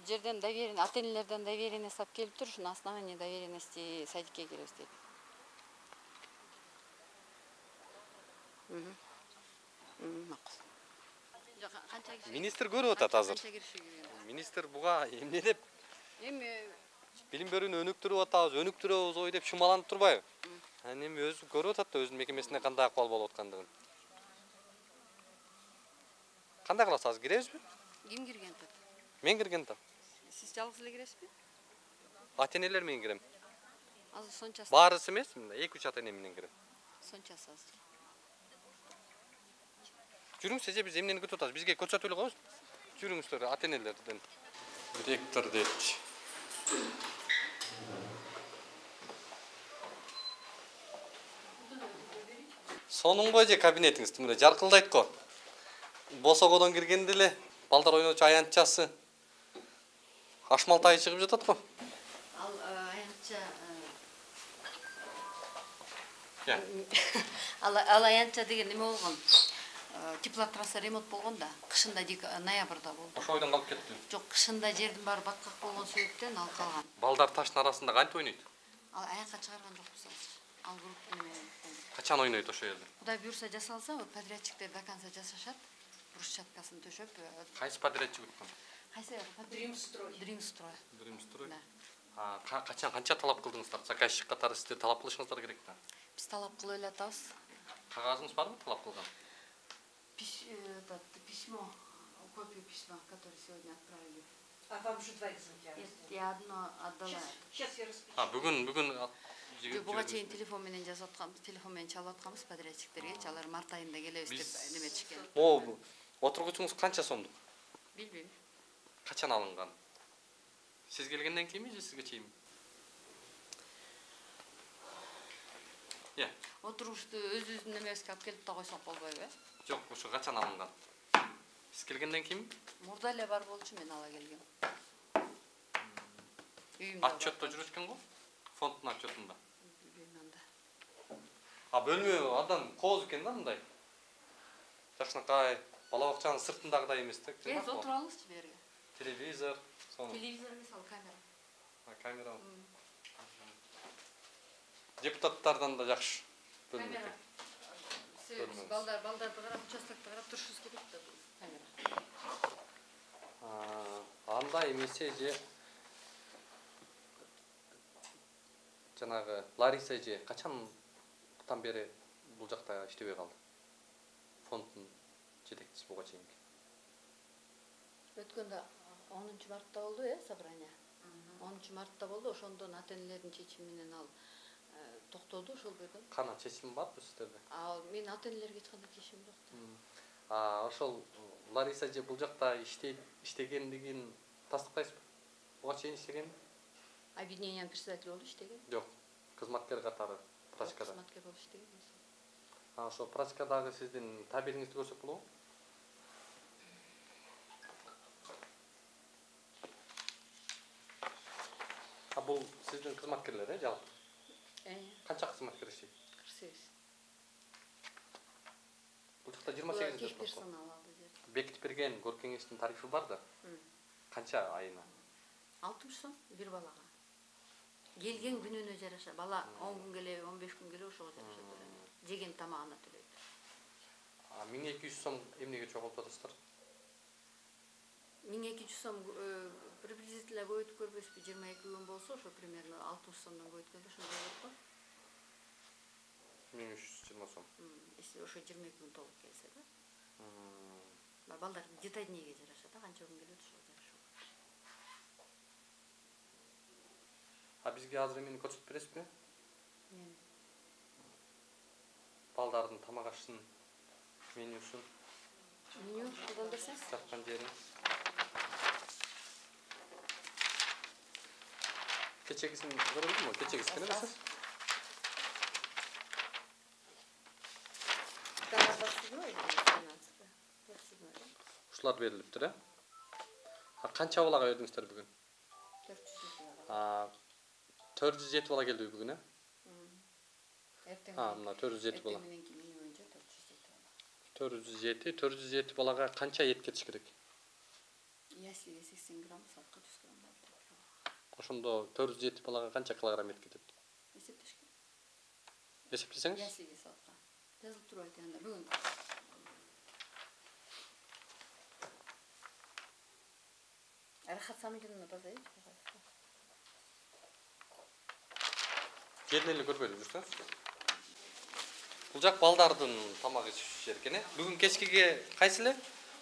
Жерден доверение, ата-энелерден доверение сап келип тур, ушуну основание доверенности садикке киребиз дейт. Министр көрүп атат азыр. Министр буга эмне деп? Эми билим берүүнү өнүктүрөбүз ой деп шумаланып турбайбы? Эми өзү көрүп атат да өзүнүн мекемесинде кандай акыбал болуп аткандыгын. Кандай кыласыз, азыр киребизби? Ким кирген атат? Мен кирген атам. Сиз жалгыз эле киресизби? Ата-энелер менен кирем. Азыр сончасы. Баарысы эмес, 2-3 ата-эне менен кирем. Сончасы азыр. Жүрүңүз, эже биз эмнени күтүп атабыз? Бизге көрсөтүп эле коебуз. Жүрүңүздөр ата-энелерден. Ректор дейт. Сонуңбу эже кабинетиңиз мындай жаркылдайт го. Босогодон киргенде эле балдар ойночу аянтчасы Ашмалтай чыгып жатат го. Ал аянтча Ал аянтча деген неме болгон? Теплотрасса ремонт болгон да. Кышында ноябрда болду. Ошо ойдон калып кетти. Жок, кышында жердин баары баткак болгон себептен ал калган. Балдар таштын арасында кантип ойнойт? Ал аякка чыгарган жокпуз азыр. Ал группа неме. Качан ойнойт ошо жерде? Кудай буйрса жасалса, подрядчиктер до конца жасашат. Брусчаткасын төшөп. Кайсы подрядчик өткөн? Кайсы? Дрим-строй. Дрим-строй. Качан канча талап кылдыңыздар? Заказчик катары сиздер талап кылышыңыздар керек да. Биз талап кылып эле атабыз. Кагазыңыз барбы талап кылган? Письмо, копию письма, которое сегодня отправили. А вам уже 2 экземпляра? Я одно отдала. Сейчас я распишу. Бүгүн буга чейин телефон менен жазып атканбыз, телефон менен чалып атканбыз подрядчиктерге, алар март айында келебиз деп неметишкен. Отургучуңуз канча сомдук? Билбейм. Качан алынган? Siz gelgенден кейін же сизге чейинби? Отурушты өз-өзүнүн эмесине алып келип да койсок болбойбу? Жок, ошо качан алынган? Сиз келгенден кийинби? Мурда эле бар болчу, мен ала келгем. Отчетто жүрөт экен го? Фонддун отчетунда. Бөлмө абдан кооз экен да мындай. Жакшынакай бала бакчанын сыртындагыдай эмес да. Кез отуралычы берге. Телевизор, сону. Телевизор эмес, ал камера. Камера. Депутаттардан да жакшы. Камера. Сиз балдарды карап, участокты карап турушубуз керек да бул камера. Андай эмесе же жанагы Лариса же качантан бери бул жакта иштебей калды? Фонддун жетекчиси буга чейинки. Өткөндө 10-мартта болду, собрание. 10-мартта болду, ошондон ата-энелердин чечими менен ал токтоду ошол жерден. Кана чечим барбы сиздерде? Мен ата-энелерге эч кандай чечим жок. Ошол Лариса же бул жакта иштегендигин тастыктайсызбы? Буга чейин иштеген? Объединениянын председатели болуп иштеген? Жок, кызматкер катары практикада. Кызматкер болуп иштеген. Ошо практикадагы сиздин табелиңизди көрсөк болобу? Бул сиздин кызматкерлер, жалпы? Канча кызматкер иштейт? 48. Бул жакта 28 деп персонал алды деп. Бекитип берген кор кеңештин тарифи бар да. Канча айына? 60 сом бир балага. Келген күнүнө жараша. Бала 10 күн келеби, 15 күн келеби ошого жараша төлөнөт. Жеген тамагына төлөйт. 1200 сом эмнеге чогултуп атасыздар? 1200 сом приблизительно көбөйтүп көрбөйсүзбү? 22 күн болсо, ошо примерно 60 сомдон көбөйткөндө ошондой болот го. 1320 сом. Если ошо 22 күн толуп келсе да. Балдар детальнейге жараша да, канча күн келет ошого жараша. Бизге азыр эмени көрсөтүп бересизби? Балдардын тамак ашынын менюсун. Меню кудан берсеңиз? Саткан жерин. Кечегисин көрдүңүзбү? Кечегисин бересиз? Ушулар берилиптир, Канча балага бердиңиздер бүгүн? 407 бала келди бүгүн, мына 407 бала. 407 балага канча эт кетиш керек? Яслиге 80 грамм, сатка 100 грамм. Ошондо 407 балага канча килограмм эт кетет? Эсептеш керек. Эсептесеңиз? Яслиге сатка. Жазылып турат анда бүгүн. Рахат Самиловна базайчы. Келин эле көрбөйдү жүрсөңүз. Бул жак балдардын тамак ичиш жери экен, Бүгүн кечкиге кайсы эле?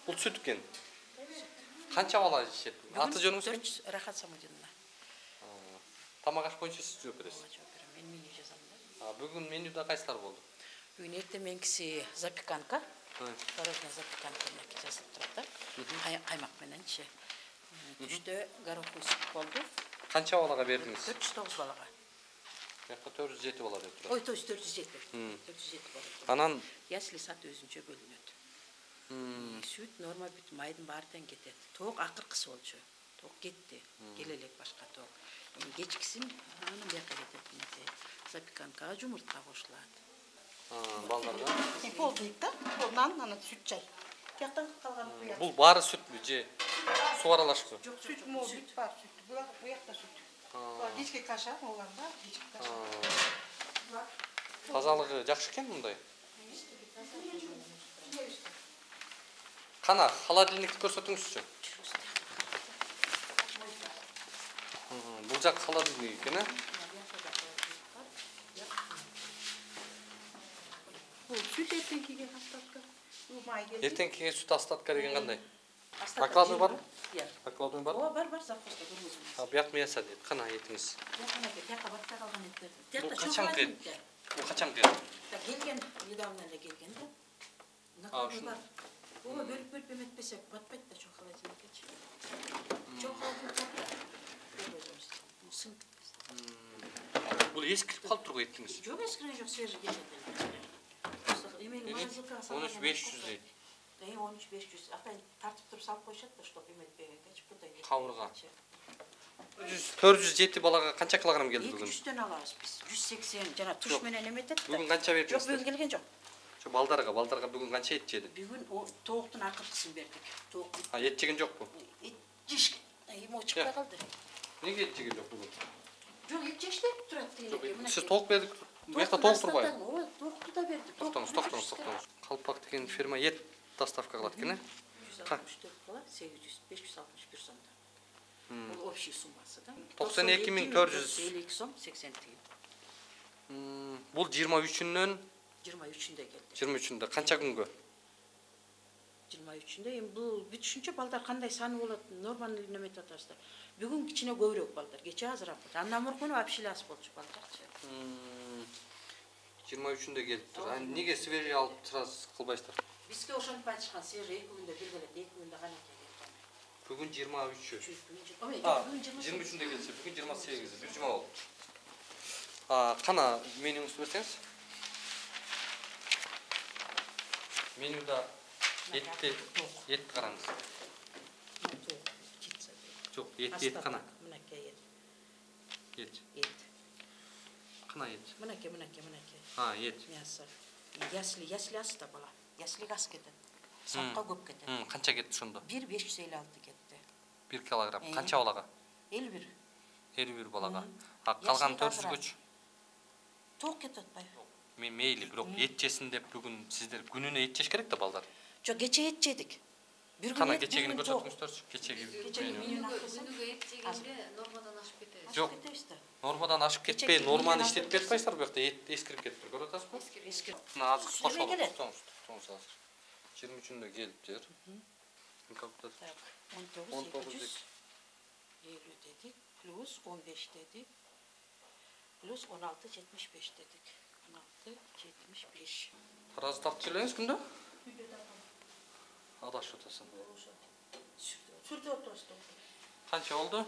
Бул сүт экен. Канча бала ичет? Аты жөнүңүз? Рахат Самиловна. Тамак аш боюнча сиз жооп бересиз. Мен меню жазам да. Бүгүн менюда кайсылар болду? Бүгүн эртеменкиси запеканка. Творожная запеканка жазылып турат да. Каймак мененчи. Түштө гороховый суп болду. Канча балага бердиңиз? 409 балага. 407 бала деп турат. Ой, 407. 407 бала. Анан ясли сат өзүнчө бөлүнөт. Сүт норма бүт майдын баардан кетет. Тоок акыркысы болчу. Тоок кетти. Келелек башка тоок. Кечкисин анын бияка кетет. Запеканкага жумуртка кошулат. Балдарга? Полдник да. Нан, анан сүт чай. Тияктан калган куят. Бул баары сүтпү же суу аралашпы? Жок, сүт мо бүт бар сүт. Буякта сүт. Кечке каша, олар бар, кечке каша. Тазалыгы жакшы экен мындай. Кана, холодильникти көрсөтүңүзчү. Бул жак холодильник экен, Сүт эртеңкиге остатка. Эртеңкиге сүт остатка деген кандай? Накладной барбы? Накладной барбы? Бар, завхозда көргөзүңүз. Буяк мияса дейт. Кана этиңиз. Тияка батта калган эттерди. Бул качанкы? Бул качанкы? Келген, недавно эле келген да. Накладной бар. Ооба бөлүп эметпесек батпайт да чоң холодильникчи. Чоң холодильник. Бул эскирип калып тургу эттиңиз. Жок, эскирген жок, свежий кетет. 13.500 дейт. 13.500. Атайын тартып туруп салып коюшат да, чтоб эметпегенчи, кудай. Кабырга. 407 балага канча килограмм келди бүгүн? 200төн алабыз биз. 180 жана туш менен эметет да. Бүгүн канча бердиңиз? Жок, бүгүн келген жок. Балдарга бүгүн канча эт жеди? Бүгүн тооктун акыркысын бердик. Тооктун. Эт жеген жокпу? Эт жешкен. Эми чыкпай калды. Неге эт жеген жок бүгүн? Жок, эт жештеп турат деген. Сиз тоок бердик. Буякта тоок турбайбы? Ооба, тоокту да бердик. Токтоңуз. Калпак деген фирма эт доставка кылат экен, 164 бала 561 сомдон. Бул общий суммасы да. 92.452 сом 80 тиын. Бул 23-үндөн 23-үндө келди. 23-үндө канча күнгө? 23-үндө эми бул бүтүшүнчө балдар кандай саны болот, норманы неметип атабыздар. Бүгүн кичине көбүрөөк балдар, кече азыраак болду. Андан муркуну вообще аз болчу балдарчы. 23-үндө келиптир. Неге свежий алып сразу кылбайсыздар? Бизге ошентип айтышкан, свежий 2 күндө бир келет, 2 күндө гана келет. Бүгүн 23-ү. 23-үндө келсе, бүгүн 28-и, бир жума болду. Кана менюңузду берсеңиз? Менюда ет караңыз. Жок, ет кана. Мынакей ет. Ет. Кана ет. Мынакей. Ет. Мясо. Ясли аста бала. Яслик аз кетет. Сапка көп кетет. Канча кетти ошондо? 1.556 кетти. 1 килограмм. Канча балага? 51. 51 балага. Калган 400гөчү. Тоок кетип атпайбы? Мейли, бирок ет жесин деп бүгүн сиздер күнүнө ет жеш керек да балдар. Жок, кече ет жедик. Кана кечегини көрсөтүңүздөрчү? Кечеги. Күнүгө эт жегенде нормадан ашып кетебиз. Жок. Нормадан ашып кетпей, норманы иштетип кетпайсыздар, бу жакта эт эскирип кетиптир. Көрүп атасызбы? Эскирип. Мына азыр кошолуп токтоңуз азыр. 23-үндө келиптир. 19 dedik, plus 15 dedik, plus 16.75 dedik. 16.75. Tarazı tap çileğiniz günde? Adaş otasın. Sürde otasın. Kaç oldu?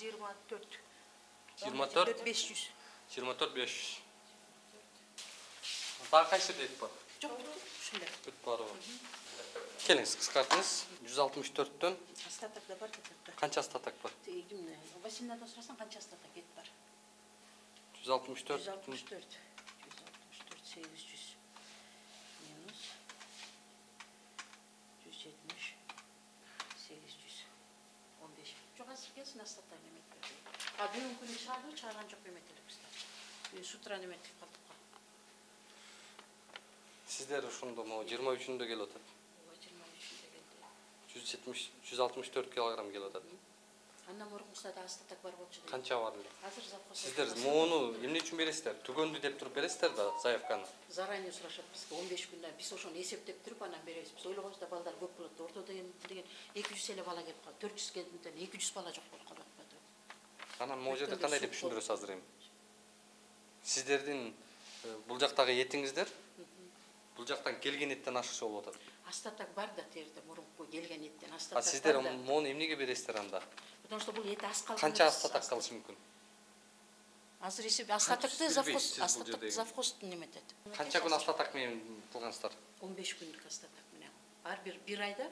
24. 24? 500. 24.500. Daha kaç lira et var? Çok şöyle. Büt var o. Geliniz kıskartınız. 164'tön. Astatak da var ki. Kaç astatak var? Vasilinadan sorarsan kaç astatak et var? 164. 164. 800. Minus 170. 800. 15. Çok az gelsin astatak yemekler. Abi bugün günü çağıran çok yemekler bizler. Sutra yemekler kaldık. Sizler ошондо 23-үндө келип атат. 164 килограмм келип атат. Андан мурункусунда да астатак бар болчу. Канча бар? Азыр завхоз. Сиздер муну эмне үчүн бересиздер? Түгөндү деп туруп бересиздер да заявканы. Заранее сурашат бизге 15 күндөн биз ошону эсептеп туруп анан беребиз. Биз ойлогонбузда балдар көп болот. Ортодо деген 200 эле бала келип калат. 400 келгенден 200 бала жок болуп калат. Анан могу жерде кандай деп түшүндүрөсүз азыр эми? Сиздердин бул жактагы этиңиздер бул жактан келген эттен ашыкча болуп атат. Астатак бар да терде мурунку келген эттен астатак. Сиздер мону эмнеге бересиздер анда? Потому что бул эт аз калган. Канча астатак калышы мүмкүн? Азыр эсеп астатакты завхоздун неметет. Канча күн астатак менен кылгансыздар? 15 күндүк астатак менен. Ар бир айда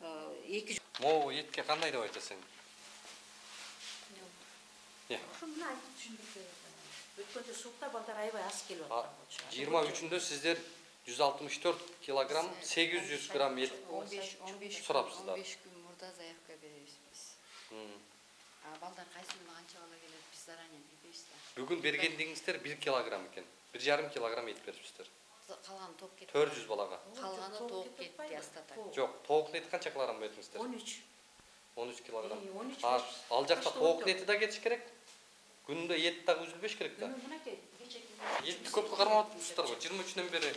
2. Могу этке кандай деп айтасың? Ошону айтып түшүндүрүп берет. Өткөндө сукта балдар аябай аз келип аткан болчу. 23-үндө сиздер 164 килограмм 800 грамм ет 15 сурапсыздар. 15 күн мурда заявка беребиз биз. Балдар кайсы күнү канча бала келет биз заранее билбейбиз да. Бүгүн бергендиңиздер 1 килограмм экен. 1,5 килограмм ет берипсиздер. Калганы тоок кетти. 400 балага. Калганы тоок кетти астатак. Жок, тоок эт канча килограмм бердиңиздер? 13. 13 килограмм. Ал жакта тоок эти да кетиш керек. Күндө ет да үзүлбеш керек да. Етти көп кармап атыптыр го. 23-дөн бери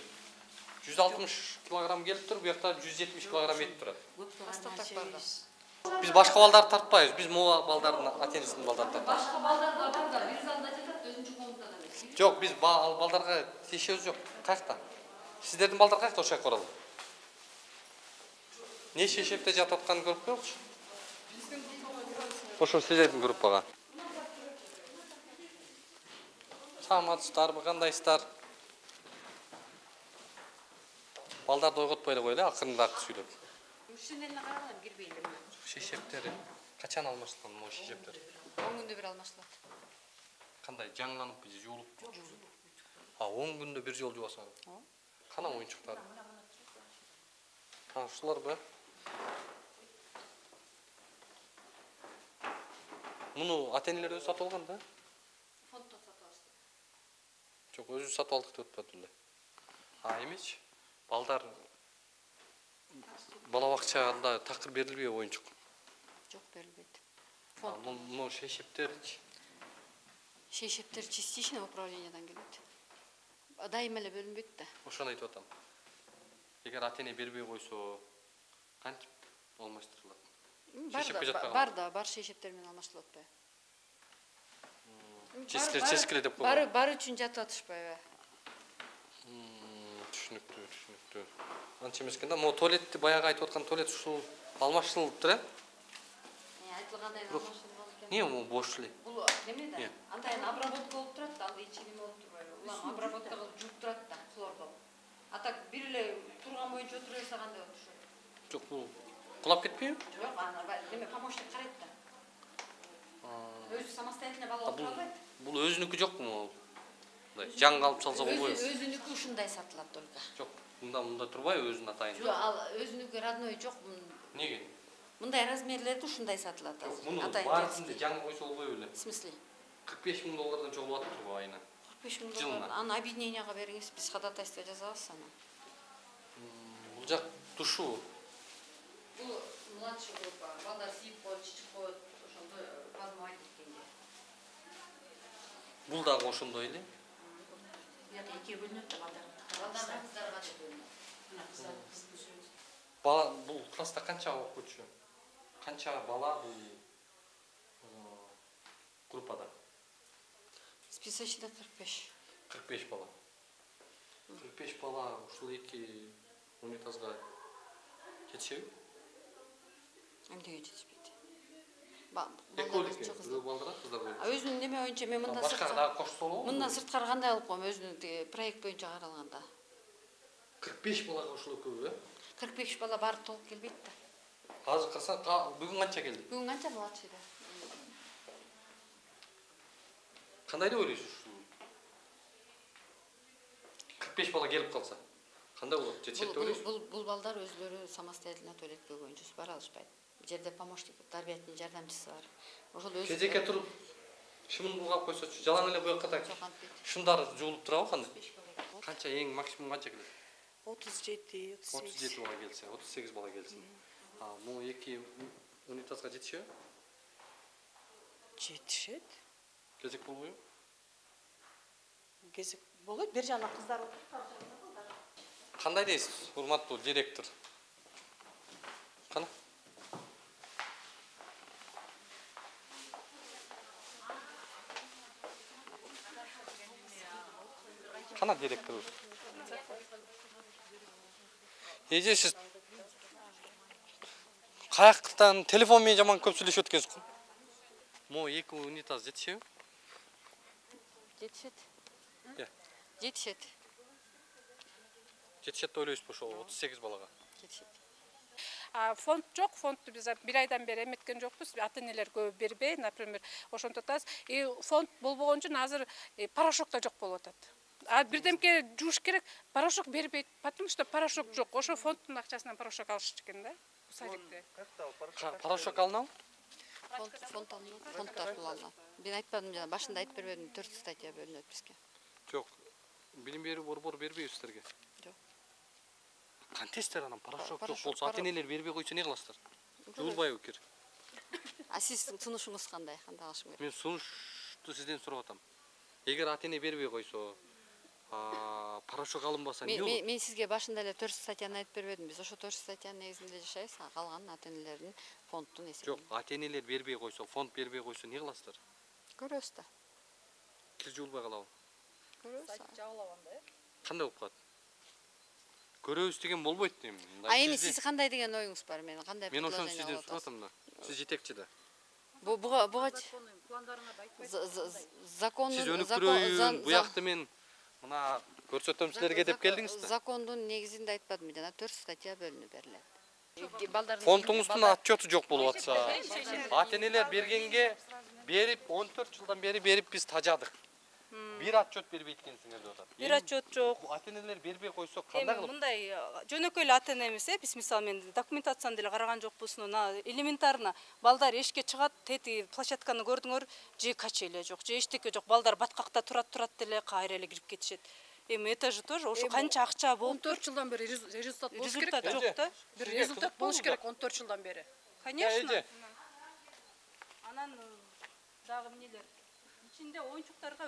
160 килограмм келип туруп, бу жакта 170 килограмм ет турат. Астатак бар да. Биз башка балдарды тартпайбыз. Биз могу балдардын ата-энесинин балдарын тартабыз. Башка балдар бар да, бир залда жатат, өзүнчө комнатада эмес. Жок, биз балдарга тиешебиз жок. Каякта? Сиздердин балдар каякта ошол жака баралы? Не шешепте жатып атканын көрүп коелучу. Ошо сиздердин группага. Саламатсыздарбы, кандайсыздар? Балдарды ойготпой эле коелу, акырындап сүйлөп. Ушунеле караган кирбейли. Шешептери качан алмаштырган могу шешептер? 10 күндө бир алмаштырат. Кандай жаңыланып же жуулуп? 10 күндө бир жолу жуасың. Кана оюнчуктар? Ушуларбы? Муну ата-энелер өзү сатып алган да? Фонддон сатып алышты. Жок, өзү сатып алдык деп атпады эле. Эмечи? Балдар бала бакчада такыр берилбейби оюнчук? Жок, берилбейт. Муну шешептерчи? Шешептер частичный управлениядан келет. Дайыма эле бөлүнбөйт да. Ошону айтып атам. Эгер ата-эне бербей койсо, кантип алмаштырылат? Бар шешептер менен алмаштырылып атпайбы? Ческиле деп койгон. Бар үчүн жатып атышпайбы? Түшүнүктүү. Анча эмес экен да. Могу туалетти баягы айтып аткан туалет ушул алмаштырылыптыр, э? Айтылгандай алмаштырылган экен. Эмне могу бош эле? Бул неме да? Андайын обработка болуп турат да, анда ичи неме болуп турбайбы? Улам обработка кылып жууп турат да, хлордо. А так бир эле турган боюнча отура берсе кандай болот ошо? Жок, бул кулап кетпейби? Жок, аны неме помощник карайт да. Өзү самостоятельно бала отура албайт. Бул өзүнүкү жокпу? Мындай жаң калып салса болбойбу? Өзүнүкү ушундай сатылат только. Жок, мында турбайбы өзүнүн атайын? Жок, ал өзүнүкү родной жок. Неге? Мындай размерлерди ушундай сатылат азыр. Муну баарысында жаң койсо болбойбу беле? В смысле? 45 000 доллардан чогулуп атыптыр айына. 45 000 доллар. Аны объединенияга бериңиз, биз ходатайство жазабыз аны. Бул жак душу. Бул младший группа. Балдар сип коет, чычып коет, ошондой возмовать эткенде. Бул дагы ошондой эле? Бияка экиге бөлүнөт да балдар. Балдар кыздарга деп бөлүнөт. Бул класста канча окуучу? Канча бала бул группада? Списочный 45. 45 бала. 45 бала ушул эки унитазга жетишеби? Эмнеге жетишпейт? Экөө экен, бирөө балдар, кыздар боюнча. Өзүнүн неме боюнча мен мындан башка дагы кошсо болобу? Мындан сырткары кандай алып коем өзүнүн проект боюнча каралганда? 45 балага ушул экөө, э? 45 бала баары толук келбейт да. Азыр карасаң, бүгүн канча келди? Бүгүн канча младшийда? Кандай деп ойлойсуз ушул? 45 бала келип калса, кандай болот? Жетет деп ойлойсуз? Бул балдар өзлөрү самостоятельно туалетке көбүнчөсү бара алышпайт. Бул жерде помощник, тарбиятчынын жардамчысы бар. Ошол өзү кезекке туруп шымын булгап койсочу, жалаң эле буякка так шымдар жуулуп турабы кандай? Канча эң максимум канча келет? 37, 38. 37 бала келсе, 38 бала келсе. Бул эки унитазга жетишеби? Жетишет. Кезек болбойбу? Кезек болот. Бер жагынан кыздар отуруп, кандай дейсиз, урматтуу директор? Кана? Кана директор? Эже сиз каяктан телефон менен жаман көп сүйлөшүп өткөнсүз го? Могу эки унитаз жетишеби? Жетишет. Жетишет деп ойлойсузбу ошол 38 балага? Жетишет. Фонд жок, фондду биз бир айдан бери эметкен жокпуз. Ата-энелер көп бербей, например, ошентип атабыз. Фонд болбогон үчүн азыр порошок да жок болуп атат. Бирдемке жууш керек, порошок бербейт, потому что порошок жок. Ошо фонддун акчасынан порошок алышчу экен да, садикте. Порошок алынабы? Фонд алынат, фонд аркылуу алынат. Мен айтпадым жана, башында айтып бербедим, 4 статья бөлүнөт бизге. Жок, билим берүү борбору бербейби силерге? Жок. Кантесиздер анан порошок жок болсо, ата-энелер бербей койсо не кыласыздар? Жуулбайбы кир? Сиз сунушуңуз кандай? Кандай алышым керек? Мен сунушту сизден сурап атам. Эгер ата-эне бербей койсо, порошок алынбаса эмне болот? Мен сизге башында эле 4 статьяны айтып бербедим. Биз ошо 4 статьянын негизинде жашайбыз, калган ата-энелердин фонддун эсебинен. Жок, ата-энелер бербей койсо, фонд бербей койсо не кыласыздар? Көрөбүз да. Кир жуулбай калабы? Көрөбүз. Кандай болуп калат? Көрөбүз деген болбойт дейм. Эми сиз кандай деген оюңуз бар? Мен кандай Мен ошону сизден сурап атам да. Сиз жетекчи да. буга закондун Сиз өнүктүрөйүн, буякты мен мына көрсөтөм силерге деп келдиңиз да. Закондун негизинде айтпадым, жана 4 статья бөлүнүп берилет. Фондуңуздун отчету жок болуп атса, ата-энелер бергенге берип 14 жылдан бери берип биз тажадык. Бир отчет бербейт экенсиңер деп атат. Бир отчет жок. Ата-энелер бербей койсо кандай кылып? Мындай жөнөкөй эле ата-эне эмес, биз мисалы мен документацияны деле караган жокпуз, элементарно балдар эшикке чыгат, тети площадканы көрдүңөр, же кача эле жок, же эчтеке жок, балдар баткакта турат деле кайра эле кирип кетишет. Этажы тоже ошо канча акча болуп 14 жылдан бери результат болуш керек. Результат жок да. Бир результат болуш керек 14 жылдан бери. Конечно. Анан дагы эмнелер? Ичинде оюнчуктарга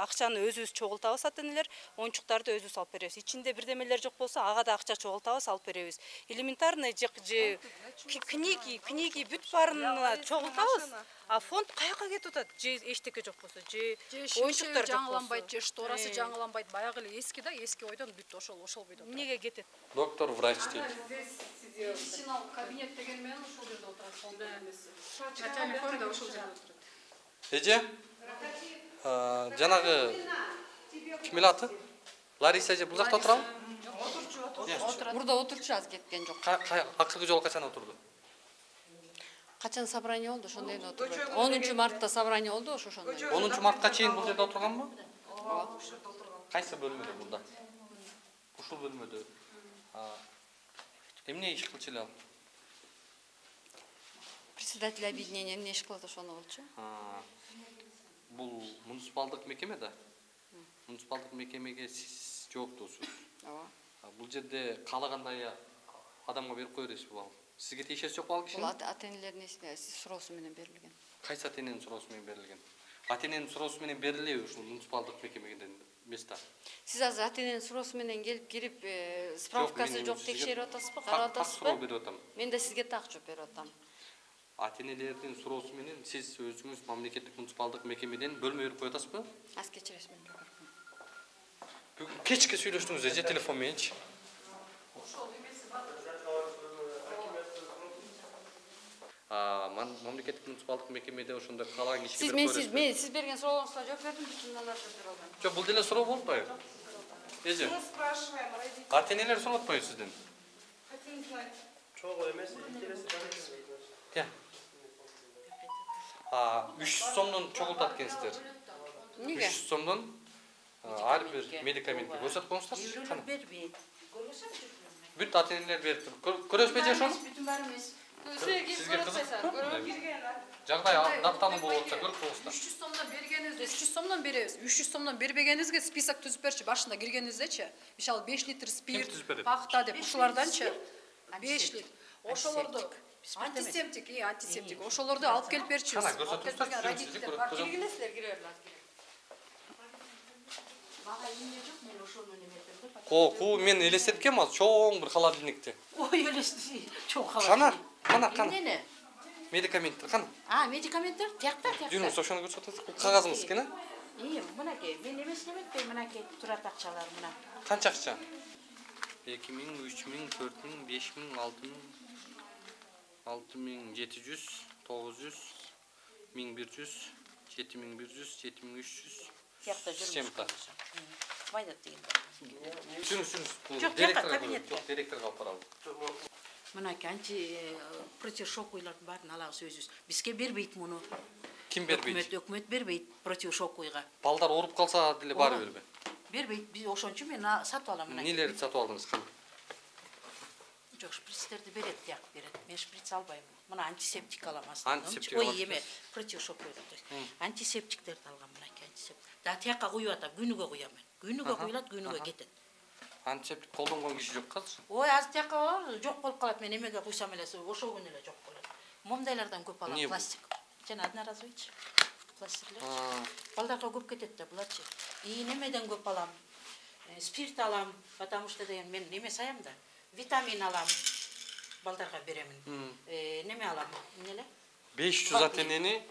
акчаны өзүбүз чогултабыз ата-энелер, оюнчуктарды өзүбүз алып беребиз. Ичинде бирдемелер жок болсо, ага да акча чогултабыз, алып беребиз. Элементарно же книги бүт баарын чогултабыз. А фонд каяка кетип атат? Же эчтеке жок болсо, же оюнчуктар жаңыланбайт, же шторасы жаңыланбайт, баягы эле эски да, эски ойдон бүт ошол бойдон. Эмнеге кетет? Доктор врач дейт. Медициналык кабинет деген менен ошол жерде отурат, фонд эмеси. Начальник да ошол жерде отурат. Эже, жанагы ким эле аты? Лариса эже бул жакта отурабы? Мурда отурчу, аз кеткен жок. Акыркы жолу качан отурду? Качан собрание болду, ошондой эле отурду. 10 мартта собрание болду, ошондой. 10 мартка чейин бул жерде отурганбы? Кайсы бөлмөдө бурда? Ушул бөлмөдө. Эмне иш кылчу эле ал? Председатель объединения эмне иш кылат, ошону кылчу. Бул муниципалдык мекеме да. Муниципалдык мекемеге сиз жооптусуз. Ооба. Бул жерде каалагандай адамга берип кое бересизби ал? Сизге тиешеси жокпу ал кишинин? Бул ата-энелердин суроосу менен берилген. Кайсы ата-эненин суроосу менен берилген? Ата-эненин суроосу менен берилеби ушул муниципалдык мекемеден места? Сиз азыр ата-эненин суроосу менен келип кирип, справкасы жок текшерип атасызбы, карап атасызбы? Суроо берип атам. Мен да сизге так жооп берип атам. Ата-энелердин суроосу менен сиз өзүңүз мамлекеттик муниципалдык мекемеден бөлмө берип кое атасызбы? Аз кечиресиз, мен жок. Бүгүн кечке сүйлөштүңүз же телефон мененчи? Мамлекеттик муниципалдык мекемеде ошондой каалаган кишиге берип көрөсүз. Сиз берген сурооңузга жооп бердим, бүтүн алар жооп бере албайм. Жок, бул деле суроо болуп атпайбы? Эже. Ата-энелер сурап атпайбы сизден? Чогуу эмес, интереси бар. 300 сомдон чогултат экенсиздер. Эмнеге? 300 сомдон ар бир медикаментти көрсөтүп коюңуздарчы. Кана. Бербейт. Бүт ата-энелер берип тур. Көрөсүзбү ошону? Бүтүн бар эмес. Сизге кызык. Жагдай даттануу болуп атса көрүп коюңуздар. 300 сомдон бергенибизде 300 сомдон беребиз. 300 сомдон бербегенибизге список түзүп берчи, башында киргениңиздечи. Мисалы 5 литр спирт, пахта деп ушуларданчы 5 литр. Ошолорду антисептик, антисептик. Ошолорду алып келип берчи. Кана көрсөтүңүздөр. Киргилесиздер, кирерлер. Бага эмне жок, мен ошону неметем да. Ку мен элестеткем азыр чоң бир холодильникти. Ой, элестеси, чоң холодильник. Кана. Эмне? Медикаменттер кана? Медикаменттер тиякта. Жүрүңүз ошону көрсөтөсүз. Кагазыңыз экен, Мынакей, мен эмес неметпейм, мынакей турат акчалар мына. Канча акча? 2000, 3000, 4000, 5000, 6000, 6700, 900, 1100, 7100, 7300. Тиякта жүрүңүз. Майда деген. Жүрүңүз. Директорго алып баралы. Мынакей противошоковыйлардын баарын алабыз өзүбүз. Бизге бербейт муну. Ким бербейт? Өкмөт бербейт противошоковыйга. Балдар ооруп калса деле бары бербейт. Бербейт. Биз ошончу мен сатып алам мына. Нелерди сатып алдыңыз? Жок, шприцтерди берет, тияк берет. Мен шприц албайм. Мына антисептик алам Антисептик. Ой, эме, противошоковый. Антисептиктерди алгам мынакей антисептик. Да тиякка куюп атам, күнүгө куям мен. Күнүгө куюлат, күнүгө кетет. Антисептик колдонгон киши жок азыр. Ой, азыр тиякка жок болуп калат, мен эмеге куйсам эле ошол күнү эле жок болот. Момдайлардан көп алам, пластик. Жана одноразовыйчы. Пластиктер. Балдарга көп кетет да булачы. И немеден көп алам. Спирт алам, потому что деген мен неме саям да. Витамин алам. Балдарга беремин. Неме алам? Эмнеле? 500 ата-энени.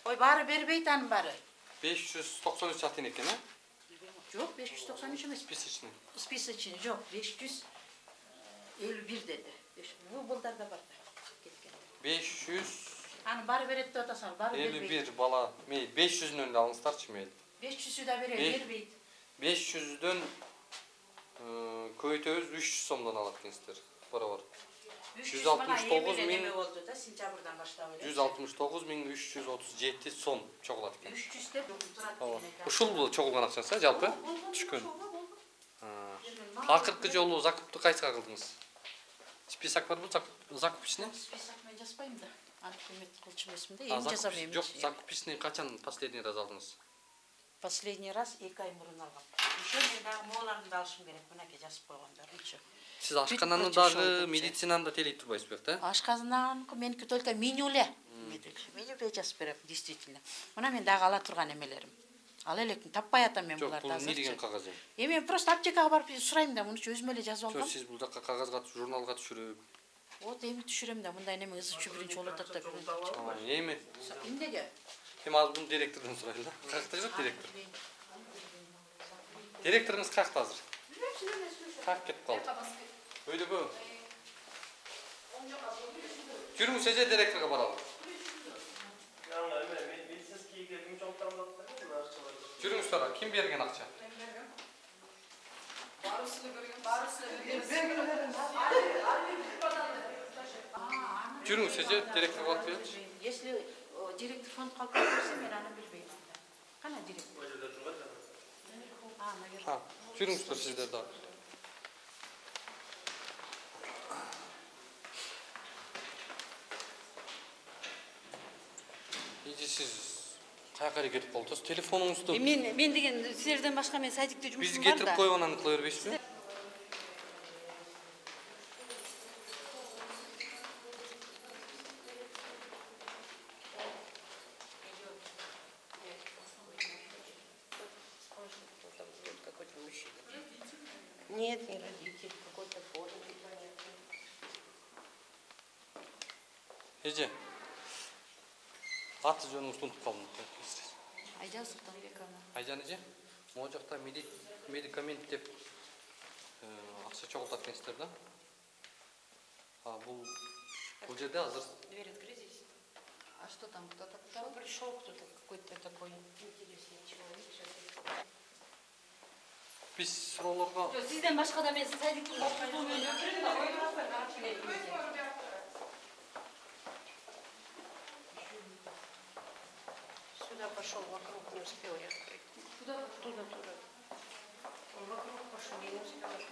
Ой, баары бербейт анын баары. 593 ата-эне экен, Жок, 593 эмес. Списочный. Списочный жок, 551 деди. Бул балдарда бар да. 500 Аны бары берет деп атасың, бары бербейт. Bir bala, 500'ün önüne alыңыздарчы мейли. 500'ü да бербейт. 500'дөн көйтөбүз 300 сомдон алат экенсиздер. Барабар. 169.337 сом чогулат экен. 300 деп турат. Ушул чогулган акчасы жалпы түшкөн. Акыркы жолу закупты кайсыга кылдыңыз? Список барбы закупичне? Список мен жазбайм да. Антимет кылчу эмесмин да, эми жазам эми. Жок, закупичне качан последний раз алдыңыз? Последний раз 2 ай мурун алгам. Ошо мен дагы мооларды да алышым керек, мынакей жазып койгондарымчы. Сиз ашкананы дагы медицинаны да тейлей турбайсызбы, да? Ашкананы меники только менюле. Менюле жазып берем, действительно. Мына мен дагы ала турган эмелерим. Ала элекин таппай атам мен буларды азыр. Жок, бул не деген кагаз эми? Эми мен просто аптекага барып сурайм да, мунучу өзүм эле жазып алгам. Жок, сиз бул жакка кагазга, журналга түшүрүп. Вот эми түшүрөм да, мындай неме ызычу биринчи болуп атат да. Эми? Эмнеге? Эми азыр буну директордон сурайлы да. Каякта жүрөт директор? Директоруңуз каякта азыр? Каяк кетип калды? Өйдөбү? Жүрүңүз эже директорго баралы. Жүрүңүз тора, ким берген акча? Жүрүңүз эже директорго алып берчи. Если директор фонд калып кетсе, мен аны билбейм. Кана директор? Жүрүңүздөр сиздер дагы. Эже сиз каяка кетип калдыңыз? Телефонуңузду Мен деген силерден башка мен садикте биз жумушум бар да. кетирип коюп анан кыла бербейсизби? Нет, не родитель, какой-то фото непонятный. Эже, аты жөнүңүздү унутуп калдым. Айжан Султанбековна. Айжан эже, могу жакта медикамент деп акча чогултат экенсиздер да? Бул жерде азыр Дверь открыть здесь. А что там, кто-то Пришел кто-то какой-то такой интересный человек. биз суроолорго Сизден башка да мен садиктин окуусун өтүрүм да, Сюда пошел, вокруг не успел я открыть. Куда? Туда. Он вокруг пошел, я не успел открыть.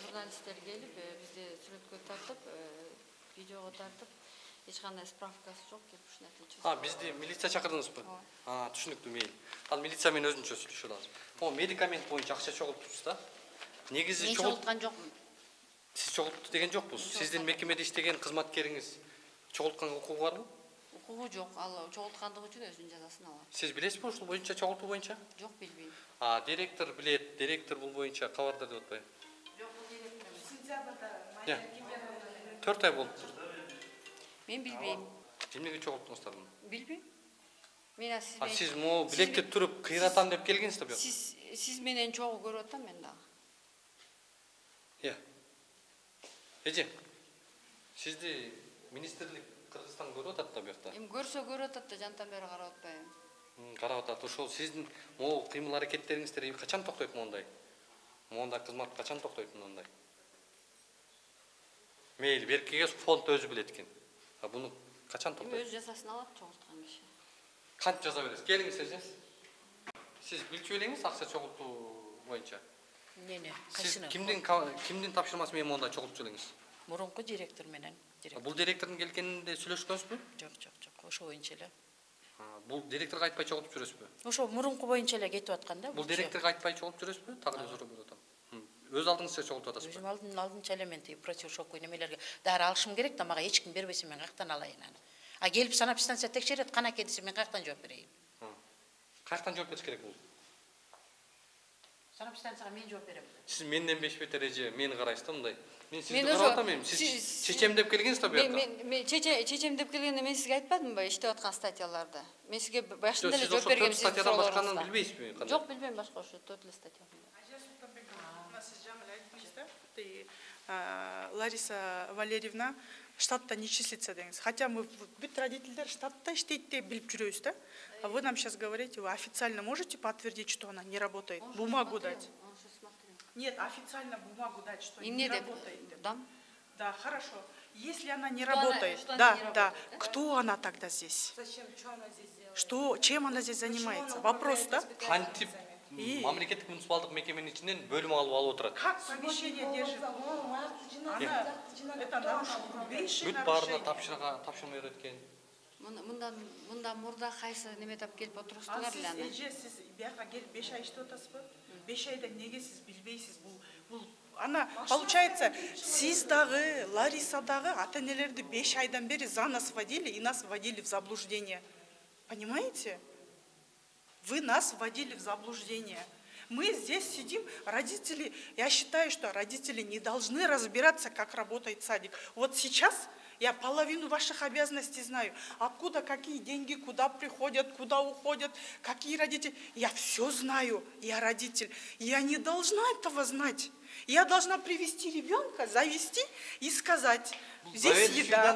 Журналисттер келип, бизди сүрөткө тартып, видеого тартып, эч кандай справкасы жок келип ушундай тынчып. Бизди милиция чакырдыңызбы? Түшүнүктүү, мейли. Ал милиция менен өзүнчө сүйлөшө аласыз. Медикамент боюнча акча чогулттуңуз да? Негизи Мен чогулткан жокмун. Сиз чогултту деген жокпуз. Сиздин мекемеде иштеген кызматкериңиз чогултканга укугу барбы? Укугу жок, ал чогулткандыгы үчүн өзүнүн жазасын алат. Сиз билесизби ушул боюнча, чогултуу боюнча? Жок, билбейм. Директор билет, директор бул боюнча кабардар деп атпайбы? Жок, бул директор. 4 ай болуптур. Мен билбейм. Эмнеге чогулттуңуздар муну? Билбейм. Мен сиз Сиз могу билекке туруп кыйратам деп келгенсиз да? Сиз менен чогуу көрүп атам мен дагы. Эже, сизди министрлик Кыргызстан көрүп атат да буякта? Эми көрсө көрүп атат да, жантан бери карап атпайбы. Карап атат. Ошол сиздин могу кыймыл аракеттериңиздер качан токтойт мондай? Мондай кызмат качан токтойт мондай? Мейли, беркиге фонд өзү билет экен. Буну качан токтойт? Өз жазасын алат чогулткан киши. Канча жаза бересиз? Келиңиз эже. Сиз билчү элеңиз акча чогултуу боюнча? Не, Сиз кимдин тапшырмасы менен мондай чогултчу элеңиз? Мурунку директор менен. Бул директордун келгенинде сүйлөшкөнсүзбү? Жок. Ошо боюнча эле. Бул директорго айтпай чогултуп жүрөсүзбү? Ошо мурунку боюнча эле кетип аткан да. Бул директорго айтпай чогултуп жүрөсүзбү? Тагы суроо берип атам. Өз алдыңызча чогултуп атасызбы? Өзүм алдынча эле мен противошоковый немелерге дары алышым керек да, мага эч ким бербесе мен каяктан алайын аны. Келип санэпидстанция текшерет, канаке десе мен каяктан жооп берейин? Каяктан жооп бериш керек бул? санапстанцияга мен жооп берем. Сиз менден 5 бетер эже, мени карайсыз да мындай. Мен сизди Мен карап уже- атам, сиз чечем деп келгенсиз да буяка. Мен чечем деп келгенде мен сизге айтпадымбы иштеп аткан статьяларды. Мен сизге башында эле Сиз жооп ошо бергем 4 сиздин статьядан башканы суроолоруңузга. билбейсизби кандай? Жок, билбейм башка ошо 4 эле статья. Сиз жаңы айттыңыз да, Лариса Валерьевна штатта не числится деңиз. Хотя мы бүт родительдер штатта иштейт деп билип жүрөбүз да. А вы нам сейчас говорите, вы официально можете подтвердить, что она не работает? Бумагу дать? Нет, официально бумагу дать, что не работает. Дам. Да, хорошо. Если она не Что она- работает, что она да, не да, работает, кто она тогда здесь? Зачем? Что она здесь делает? Что, чем она здесь занимается? Вопрос, да? Кантип мамлекеттик муниципалдык мекеменин ичинен бөлүм алып отурат. Как помещение держит? Она, это нарушено грубейшее Бүт баарына нарушение. тапшырмай берет экен. Мында мурда кайсы неметип келип отурсуңар эле аны. Сиз бияка келип 5 ай иштеп атасызбы? 5 айда неге сиз билбейсиз? Бул она получается, сиз дагы, Лариса дагы ата-энелерди 5 айдан бери за нас вводили и нас вводили в заблуждение. Понимаете? Вы нас вводили в заблуждение. Мы здесь сидим, родители, я считаю, что родители не должны разбираться, как работает садик. Вот сейчас я половину ваших обязанностей знаю. Откуда, какие деньги, куда приходят, куда уходят, какие родители. Я все знаю, я родитель. Я не должна этого знать. Я должна привести ребенка, завести и сказать, здесь еда.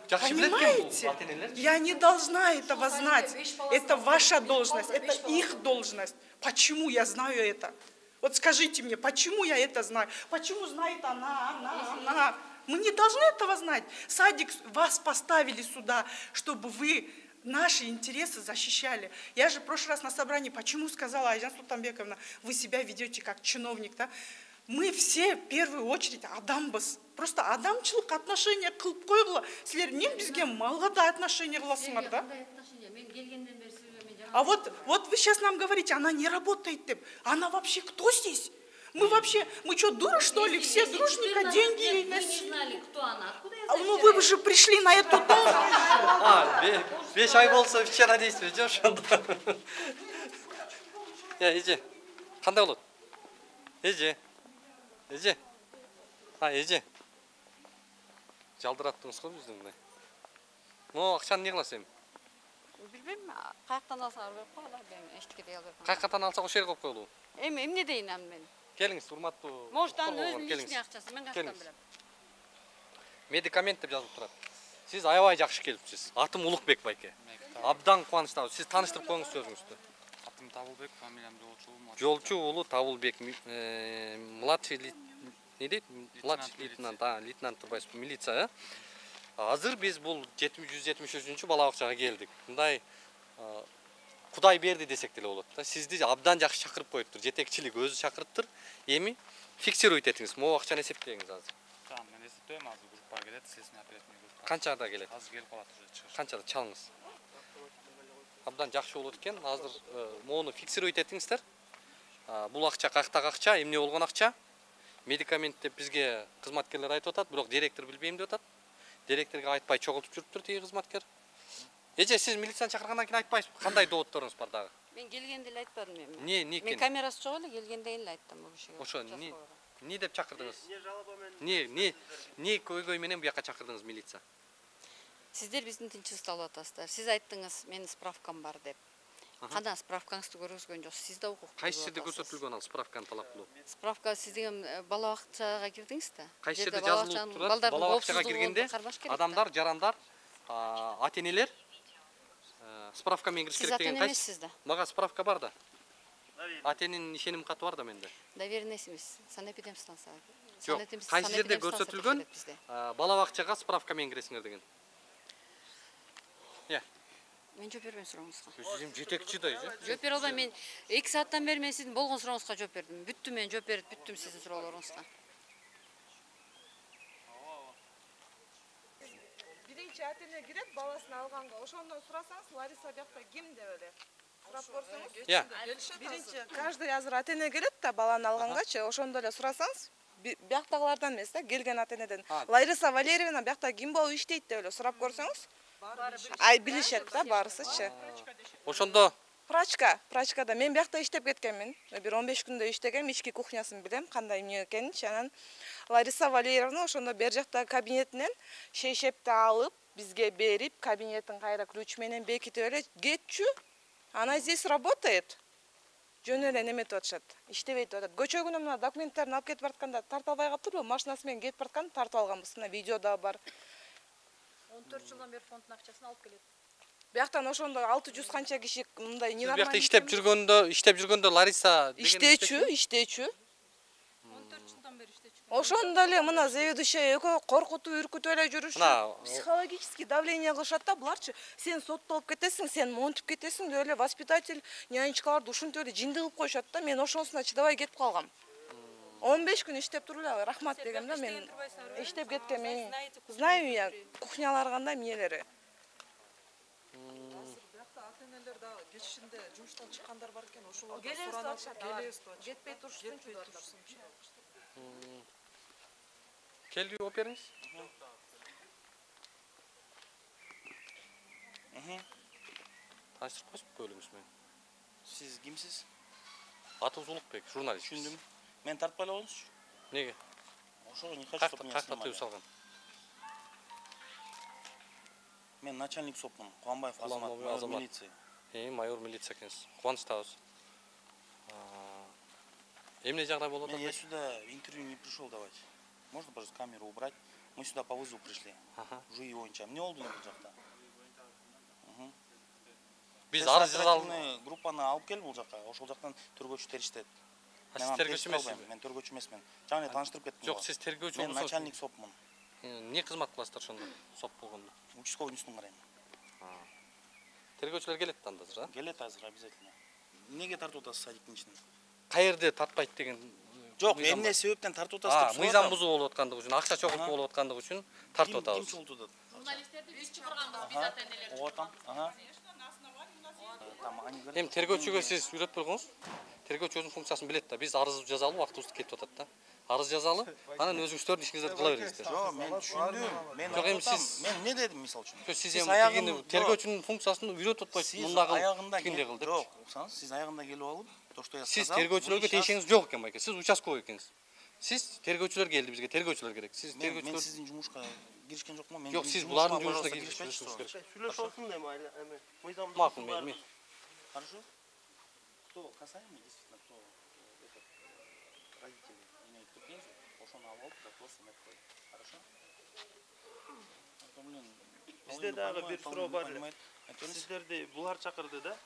Понимаете? Я не должна этого знать. Это ваша должность, это их должность. Почему я знаю это? Вот скажите мне, почему я это знаю? Почему знает она? Мы не должны этого знать. Садик, вас поставили сюда, чтобы вы наши интересы защищали. Я же в прошлый раз на собрании, почему сказала Айжан Султанбековна, вы себя ведете как чиновник, да? Мы все в первую очередь адамбыз. Просто адамчылык отношения кылып койгула. Силер эмне бизге малга да отношение кыласыңар, да? А вот вы сейчас нам говорите, она не работает, деп. Она вообще кто здесь? Мы вообще, мы что, дуры, что ли? Все дружненько деньги ей носили. Не знали, кто она, откуда я Ну вы же пришли на эту должность. 5 ай болсо вчера дейсизби, же ошондо. Эже, кандай болот? Эже. Эже. Жалдыраттыңыз го бизди мындай. Могу акчаны эмне кыласыз эми? Билбейм, каяктан алсаңар берип коела, мен эчтеке дей албайм. Каяктан алсак ошол жерге коюп коелубу? Эми эмне дейин аны мен? Келиңиз, урматтуу. Может, анын өзүнүн личный акчасы, мен каяктан билем. Медикамент деп жазылып турат. Сиз аябай жакшы келипсиз. Атым Улукбек байке. Абдан кубанычтабыз. Сиз тааныштырып коюңуз өзүңүздү. Атым Табылбек, фамилиям Жолчу. Жолчу уулу Табылбек, младший не дейт? Младший лейтенант, лейтенант турбайсызбы, милиция, Азыр биз бул 173-чү бала бакчага келдик. Мындай Кудай берди десек деле болот да. Сизди абдан жакшы чакырып коюптур. Жетекчилик өзү чакырыптыр. Эми фиксируйт этиңиз. Могу акчаны эсептеңиз азыр. Tamam, мен эсептейм, азыр группага келет, сиздин оперативный группа. Канчада келет? Азыр келип калат уже чыгыш. Канчада чалыңыз. Абдан жакшы болот экен. Азыр моуну фиксируйт этиңиздер. Бул акча кактагы акча, эмне болгон акча? Медикамент деп бизге кызматкерлер айтып атат, бирок директор билбейм деп атат. Директорго айтпай чогултуп жүрүптүр тиги кызматкер. Эже сиз милицияны чакыргандан кийин айтпайсызбы? Кандай доотторуңуз бар дагы? Мен келгенде эле айтпадым эми. Не экен? Мен камерасы жок эле келгенде эле айттым бул кишиге. Ошо не деп чакырдыңыз? Не көйгөй менен буяка чакырдыңыз милиция? Сиздер биздин тынчыбызды алып атасыздар. Сиз айттыңыз, менин справкам бар деп. Кана справкаңызды көргөзгөн жоксуз, сиз да укуктуу. Кайсы жерде көрсөтүлгөн ал справканы талап кылуу? Справка сиз деген бала бакчага кирдиңиз да? Кайсы жерде жазылып турат? Бала бакчага киргенде адамдар, жарандар, ата-энелер справка менен кириш керек деген кайсы? Сиз ата-эне эмессиз да. Мага справка бар да. Ата-эненин ишеним каты бар да менде. Доверенность санэпидемстанция. Жок, кайсы жерде көрсөтүлгөн бала бакчага справка менен киресиңер деген. Мен жооп бербейм сурооңузга. Сиз эми жетекчи да, Жооп бере албайм. Мен 2 сааттан бери мен сиздин болгон сурооңузга жооп бердим. Бүттүм, мен жооп берип бүттүм сиздин суроолоруңузга. Биринчи ата-эне кирет баласын алганга, ошондон сурасаңыз, Лариса биякта ким деп эле сурап көрсөңүз. Биринчи каждый азыр ата-эне келет да баланы алгангачы, ошондо эле сурасаңыз, бияктагылардан эмес да, келген ата-энеден. Лариса Валерьевна биякта ким болуп иштейт деп эле сурап көрсөңүз, ай билишет да барысычы. Ошондо Прачкада мен биякта иштеп кеткенмин. Бир 15 күндө иштегем, ички кухнясын билем, кандай эмне экенин. Анан Лариса Валерьевна ошондо бер жакта кабинетинен шейшепти алып, бизге берип, кабинеттин кайра ключ менен бекитип эле кетчү. Она здесь работает. Жөн эле неметип атышат, иштебейт атат. Көчө күнү мына документтарын алып кетип баратканда тартып албай калыптырбы? Машинасы менен кетип бараткан, тартып алганбыз. Мына видеода бар. 14 жылдан бери фонддун акчасын алып келет. Бияктан ошондо 600 канча киши мындай Сиз биякта иштеп жүргөндө Лариса иштечү. 14 жылдан бери иштечү. Ошондо эле мына заведующая экөө коркутуп, үркүтүп эле жүрүшүп, психологический давление кылышат да буларчы. Сен соттолуп кетесиң, сен монтип кетесиң деп эле воспитатель, нянечкаларды ушинтип эле жинди кылып коюшат да. Мен ошонусуна чыдабай кетип калгам. 15 күн иштеп туруп эле рахмат дегем да, мен иштеп кеткем. Знаю я кухнялар кандай эмнелери. Ата-энелер да кечинде жумуштан чыккандар бар экен, ошолордон суранат, кетпей турушсунчу деп атат. Келди жооп бериңиз. Таныштырып коюңуз бөлүңүз менен. Сиз кимсиз? Атыбыз Улукбек, журналист. Түшүндүм. Мен тартпай эле коюңузчу. Неге? Ошого не хочу, чтобы меня Кайда снимали. тыюу салган? Мен начальник сопмун, Кубанбаев Азамат, майор милиция. Майор милиция экенсиз. Кубанычтабыз. Эмне жагдай болуп атат? Я сюда интервью не пришел давать. Можно, пожалуйста, камеру убрать? Мы сюда по вызову пришли. ЖИИ боюнча. Эмне болду бул жакта? Биз арыз жазалып, группаны алып келип бул жакка. Ошол жактан тергөөчү териштет. Сиз тергөөчү эмессизби? Мен тергөөчү эмесмин. Жаңы эле тааныштырып кеттим. Жок, сиз тергөөчү болсоңуз. Мен начальник сопмун. Эмне кызмат кыласыздар ошондо? Соп болгондо. Участковый үстүн карайм. Тергөөчүлөр келет да анда азыр, а? Келет азыр обязательно. Эмнеге тартып атасыз садиктин ичинен? Каерде тартпайт деген. Жок, эмне себептен тартып атасыз деп мыйзам бузуу болуп аткандыгы үчүн, акча чогултуу болуп аткандыгы үчүн тартып атабыз. Ким чогултуп атат? Журналисттерди биз чыгарганбыз, биз ата-энелер. Эми тергөөчүгө сиз үйрөтпөй койгуңуз. Тергөөчү өзүнүн функциясын билет да. Биз арыз жазалы, убактыбыз кетип атат да. Арыз жазалы, анан өзүңүздөрдүн ишиңиздерди кыла бериңиздер. Жок, мен түшүндүм. Мен жок, эми сиз мен эмне дедим мисалы үчүн? Сиз эми тергөөчүнүн функциясын үйрөтүп атпайсыз. Мундагы тигиндей кыл деп. Жок, уксаңыз, сиз аягында келип алып, то что я сказал. Сиз тергөөчүлөргө тиешиңиз жок экен байке. Сиз участковый экенсиз. Сиз тергөөчүлөр келди бизге, тергөөчүлөр керек. Сиз тергөөчүлөр. Мен сиздин жумушка киришкен жокмун. Мен жок, сиз булардын жумушуна киришпейсиз керек. Сүйлөшөсүң эми мыйзам. Макул, мен. Хорошо? Кто касаемый, действительно, кто родители имеют претензии, ошону алып допрос эметип коет. Хорошо? Бизде дагы бир суроо бар. Сиздерди булар чакырды да?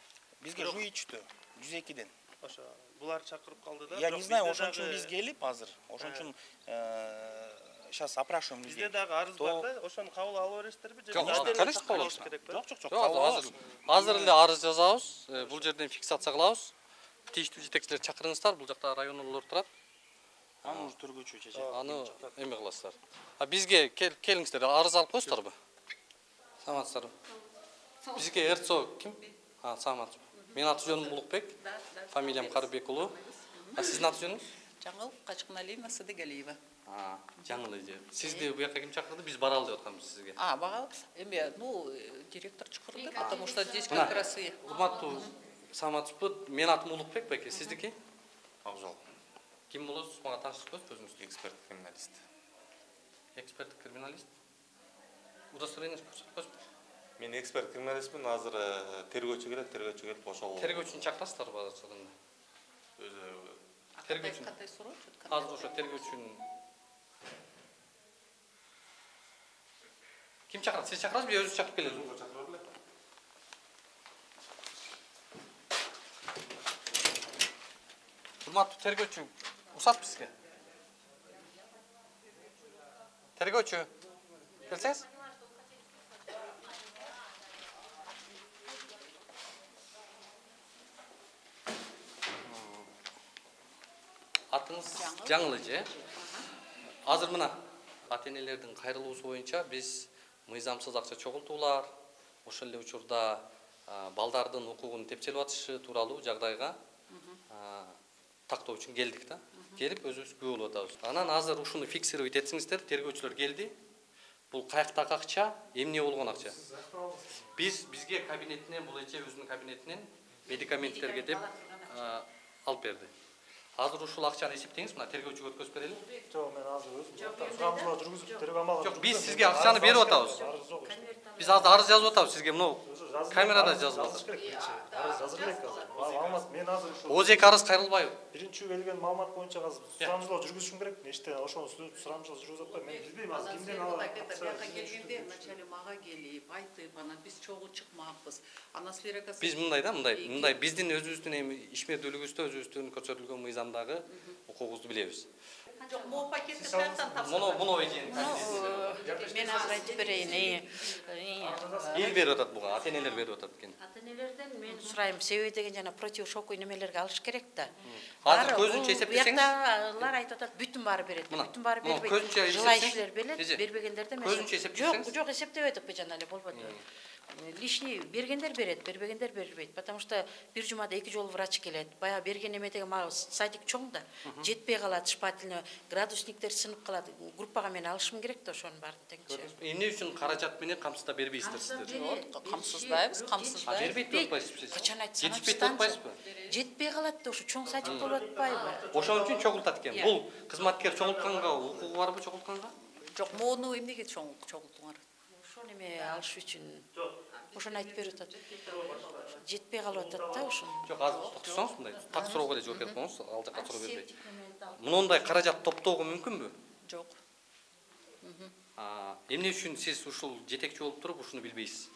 Бизге ЖИИ түштү 102ден. Ошо булар чакырып калды да. Я не знаю, ошон үчүн биз келип азыр, ошон үчүн сейчас опрашиваем людей. Бизде дагы арыз бар да, ошону кабыл ала бересиздерби? Жок, конечно, кабыл алабыз. Жок, азыр эле арыз жазабыз, бул жерден фиксация кылабыз. Тийиштүү жетекчилер чакырыңыздар, бул жакта районулор турат. Аны уже тергөөчү чечет. Аны эме кыласыздар. Бизге келиңиздер, арыз алып коесуздарбы? Саламатсыздарбы? Бизге РЦО ким? Саламатсызбы. Менин аты жөнүм Улукбек, фамилиям Карыбек уулу. Сиздин аты жөнүңүз? Жаңыл Качкыналиева Садыгалиева. Жаңыл эже. Сизди буяка ким чакырды? Биз баралы деп атканбыз сизге. Багалы эме, директор чакырды, потому что здесь как раз и. Урматтуу саламатсызбы? Менин атым Улукбек байке, сиздики? Акжол. Ким болосуз? Мага тааныштырып коесузбу өзүңүздү? Эксперт криминалист. Эксперт криминалист? Удостоверение көрсөтүп коесузбу? Мен эксперт криминалистмин, азыр тергөөчү келип ошол. Тергөөчүнү чакырасыздарбы азыр чыгында? Өзү тергөөчүнү. Азыр ошо тергөөчүнү. Ким чакырат? Сиз чакырасызбы, өзүңүз чакырып келесизби? Чакыра белем. Урматтуу тергөөчү, уруксат бизге. Тергөөчү, келсеңиз? Атыңыз Жаңыл эже. Азыр мына ата-энелердин кайрылуусу боюнча биз мыйзамсыз акча чогултуулар, ошол эле учурда балдардын укугун тепчелеп атышы тууралуу жагдайга тактоо үчүн келдик да. Келип өзүбүз күбө болуп атабыз. Анан азыр ушуну фиксировать этсиңиздер, тергөөчүлөр келди. Бул каяктагы акча, эмне болгон акча? Бизге кабинетинен, бул эже өзүнүн кабинетинен медикаменттерге деп алып берди. Азыр ушул акчаны эсептеңиз, мына тергөөчүгө өткөзүп берели. Жок, мен азыр өзүм сурамчылар жүргүзүп тергөө амалын. Жок, биз сизге акчаны берип атабыз. Биз азыр арыз жазып атабыз сизге, мына камерада жазып атабыз. Арыз жазып элек азыр. Алмаз, мен азыр ошо Озек арыз кайрылбайбы? Биринчи келген маалымат боюнча азыр сурамчылоо жүргүзүшүм керек. Эчте ошону сурамчылоо жүргүзүп атпайм. Мен билбейм азыр кимден алып. Бияка келгенде вначале мага келип, айтып, анан биз чогуу чыкмакпыз. Анан сферага Биз мындай биздин өзүбүздүн эми ишмердүүлүгүбүздө өзүбүздүн көрсөтүлгөн мыйзамдагы укугубузду билебиз. Жок, могу пакетти каяктан тапсырдыңыз? Муну эжен. Мен азыр айтып берейин. Эл берип атат буга, ата-энелер берип атат экен. Ата-энелерден мен сурайм, себеби деген жана противошоковый немелерге алыш керек да. Азыр көзүнчө эсептесеңиз, Буяктагылар айтып атат, бүтүн баары берет. Бүтүн баары бербейт. Желающийлер берет, бербегендерде мен. Көзүнчө эсептесеңиз? Жок, эсептебедик жана эле болбоду. Лишний бергендер берет, бербегендер бербейт. Потому что бир жумада 2 жолу врач келет. Баягы берген эмедеги садик чоң да, жетпей калат, шпательный градусниктер сынып калат. Группага мен алышым керек да ошонун баарын теңче. Эмне үчүн каражат менен камсызда бербейсиздер сиздер? Камсыздайбыз. Бербейт деп атпайсызбы сиз? Качан айтсаң Жетишпейт деп атпайсызбы? Жетпей калат да, ошо чоң садик болуп атпайбы? Ошон үчүн чогултат экен. Бул кызматкер чогултканга укугу барбы чогултканга? Жок, моуну эмнеге чогултуңар? Ошону эме алыш үчүн. Ошону айтып берип атат. Жетпей калып атат да ошону. Жок, азыр токтосоңуз мындай так суроого эле жооп берип коюңуз, ал жакка суроо бербей. Мындай каражат топтоого мүмкүнбү? Жок. Эмне үчүн сиз ушул жетекчи болуп туруп ушуну билбейсиз?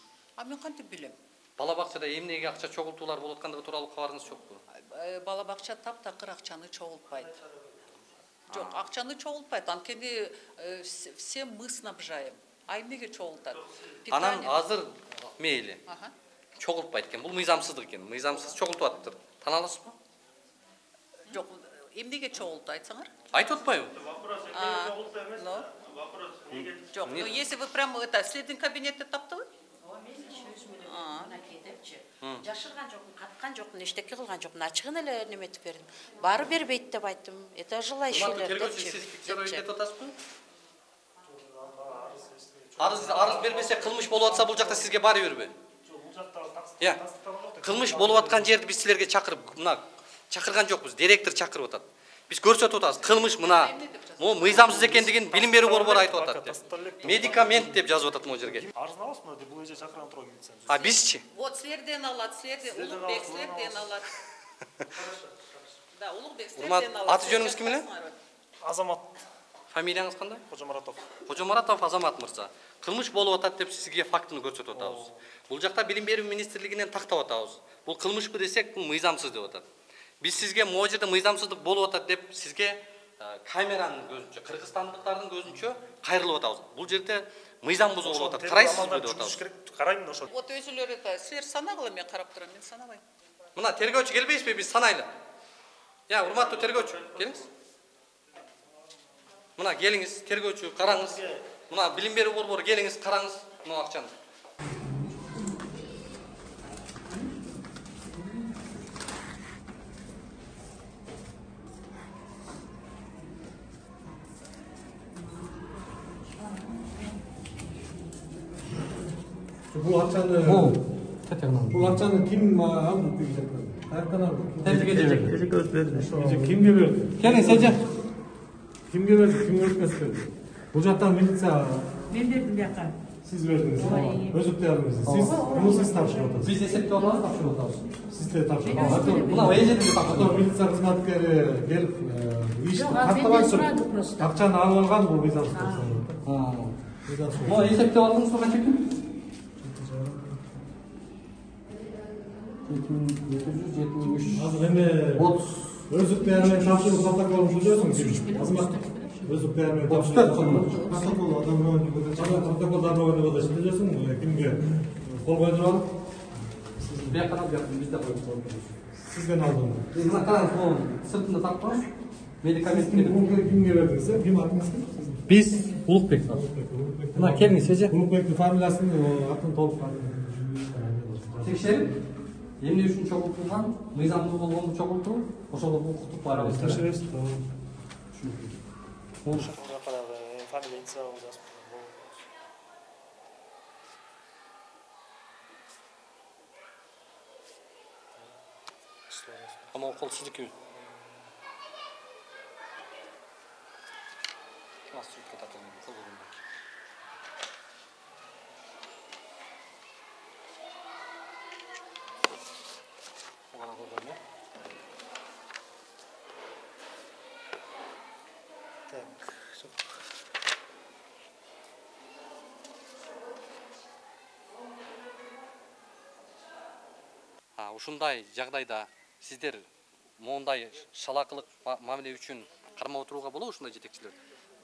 Мен кантип билем? Бала бакчада эмнеге акча чогултуулар болуп аткандыгы тууралуу кабарыңыз жокпу? Бала бакча таптакыр акчаны чогултпайт. Жок, акчаны чогултпайт. Анткени всем мы снабжаем. А эмнеге чогултат? Анан азыр мейли. Чогултпайт экен. Бул мыйзамсыздык экен. Мыйзамсыз чогултуп атыптыр. Тана аласызбы? Жок, эмнеге чогулту айтсаңар? Айтып атпайбы? Жок, но если вы прямо следин кабинетте таптыбы? Жашырган жокмун, каткан жокмун, эчтеке кылган жокмун, ачыгын эле неметип бердим. Баары бербейт деп айттым. Это желающийлер депчи. Сиз текшерүүгө атасызбы? Арыз бербесе кылмыш болуп атса бул жакта сизге баары берби? Кылмыш болуп аткан жерди биз силерге чакырып, мына чакырган жокпуз, директор чакырып атат. Биз көрсөтүп атабыз, кылмыш мына. Могу мыйзамсыз экендигин билим берүү борбору айтып атат. Медикамент деп жазып атат могу жерге. Арызын аласызбы, бул эже чакырган турган милиция. Бизчи? Вот силерден алат, Улукбек силерден алат. Да, Улукбек силерден алат. Аты жөнүңүз ким эле? Азамат. Фамилияңыз кандай? Кожомаратов. Кожомаратов Азамат мырза. Кылмыш болуп атат деп сизге фактыны көрсөтүп атабыз. Бул жакта билим берүү министрлигинен тактап атабыз. Бул кылмышпы десек, бул мыйзамсыз деп атат. Биз сизге могу жерде мыйзамсыздык болуп атат деп сизге камеранын көзүнчө, кыргызстандыктардын көзүнчө кайрылып атабыз. Бул жерде мыйзам бузуу болуп атат. Карайсызбы деп атабыз. Карайм ошо. Вот өзүлөрү силер санагыла, мен карап турам, мен санабайм. Мына тергөөчү келбейсизби, биз санайлы. Урматтуу тергөөчү, келиңиз. Мына келиңиз, тергөөчү, караңыз. Мына билим берүү борбору келиңиз, караңыз мына акчаны. Бул акчаны ким алды дейт? Каяктан алды? Эжеке өз берди. Кимге берди? Келиңиз, эже. Кимге берди? Ким өткөздү? Бул жактан милиция. Мен бердим бияка. Сиз бердиңиз. Өзүктү алдыңыз. Сиз муну сиз тапшырып атасыз. Биз эсептеп алабыз, тапшырып атабыз. Сиз де тапшырып атасыз. Мына эжеде тапшырып. Милиция кызматкери келип, иш каттабай туруп акчаны алып алган бул мыйзамсыз. Мына эсептеп алдыңызбы канча экен? 2273. Азыр эме 30 өзүктү менен тапшыруу протоколун түзөсүң. Азамат өзүктү менен тапшыруу протокол адамдын протоколдордун ордуна түзөсүң. Кимге кол койдуруп алып сиз бияка бизде коюп. Сизден алдым. Мына караңыз, бул сыртында тапкан медикамент кимге бердиңиз? Ким атыңыз ким? Биз Улукбек. Мына келиңиз, эже. Улукбектин фамилиясын, атын толук текшерип, эмне үчүн чогултулган, мыйзамдуу болгонду чогултуу, ошол укуктук бар. Текшересиз. Фамилия инициал жазып. Ama kol sizdeki. Nasıl tutup atalım kol bulunmak. Oğlan koyalım ya. Так, Ушундай жагдайда сиздер моундай шалакылык мамиле үчүн кармап отурууга болобу ушундай жетекчилер?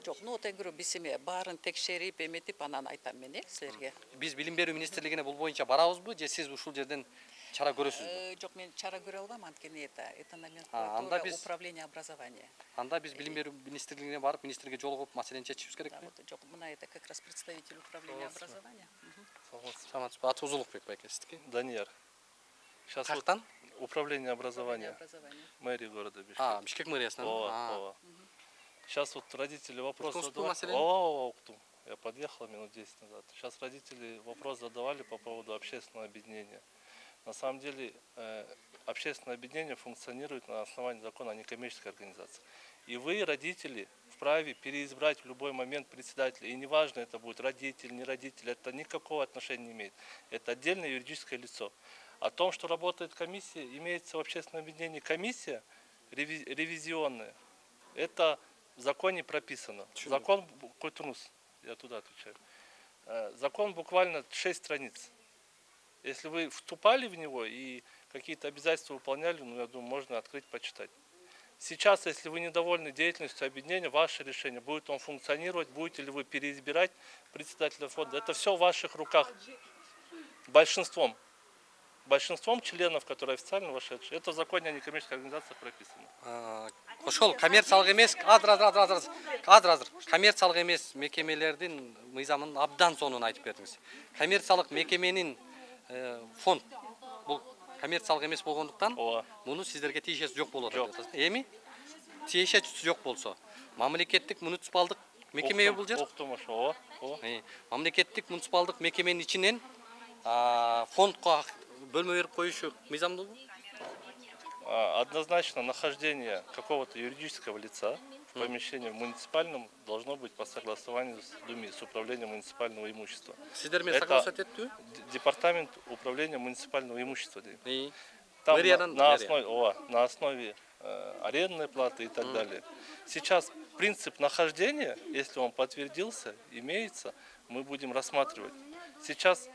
Жок, тенгирүү биз эме баарын текшерип, эметип анан айтам мен силерге. Биз билим берүү министрлигине бул боюнча барабызбы же сиз ушул жерден чара көрөсүзбү? Жок, мен чара көрө албайм, анткени это анда биз управление образования. Анда биз билим берүү министрлигине барып, министрге жолугуп маселени чечишибиз керекпи? Жок, мына это как раз представитель управления образования. Саламатсызбы. Аты Узулукбек байке сиздики? Данияр. Сейчас Каяктан? Управление образования. Мэрии города Бишкек. Бишкек мэриясынан. Сейчас вот родители вопрос задавали. Я подъехал минут 10 назад. Сейчас родители вопрос задавали по поводу общественного объединения. На самом деле общественное объединение функционирует на основании закона о некоммерческой организации. И вы, родители, вправе переизбрать в любой момент председателя. И неважно, это будет родитель, не родитель, это никакого отношения не имеет. Это отдельное юридическое лицо. О том, что работает комиссия, имеется в общественном объединении комиссия ревизионная. Это в законе прописано. Закон, я туда отвечаю. Закон буквально 6 страниц. Если вы вступали в него и какие-то обязательства выполняли, я думаю, можно открыть, почитать. Сейчас, если вы недовольны деятельностью объединения, ваше решение, будет он функционировать, будете ли вы переизбирать председателя фонда, это все в ваших руках. Большинством членов, которые официально вошедшие, это в законе о некоммерческих организациях прописано. Ошол коммерциялык эмес, азыр. Коммерциялык эмес мекемелердин мыйзамын абдан сонун айтып бердиңиз. Коммерциялык мекеменин фонд бул коммерциялык эмес болгондуктан муну сиздерге тиешеси жок болот. Эми тиешеси жок болсо, мамлекеттик муниципалдык мекеме бул жер. Мамлекеттик муниципалдык мекеменин ичинен фондко бөлмө берип коюшу мыйзамдуулбу? Однозначно нахождение какого-то юридического лица в помещении муниципальном должно быть по согласованию с Думой, с управлением муниципального имущества. Это департамент управления муниципального имущества. Там на основе арендной платы и так далее. Сейчас принцип нахождения, если он подтвердился, имеется, мы будем рассматривать. Сейчас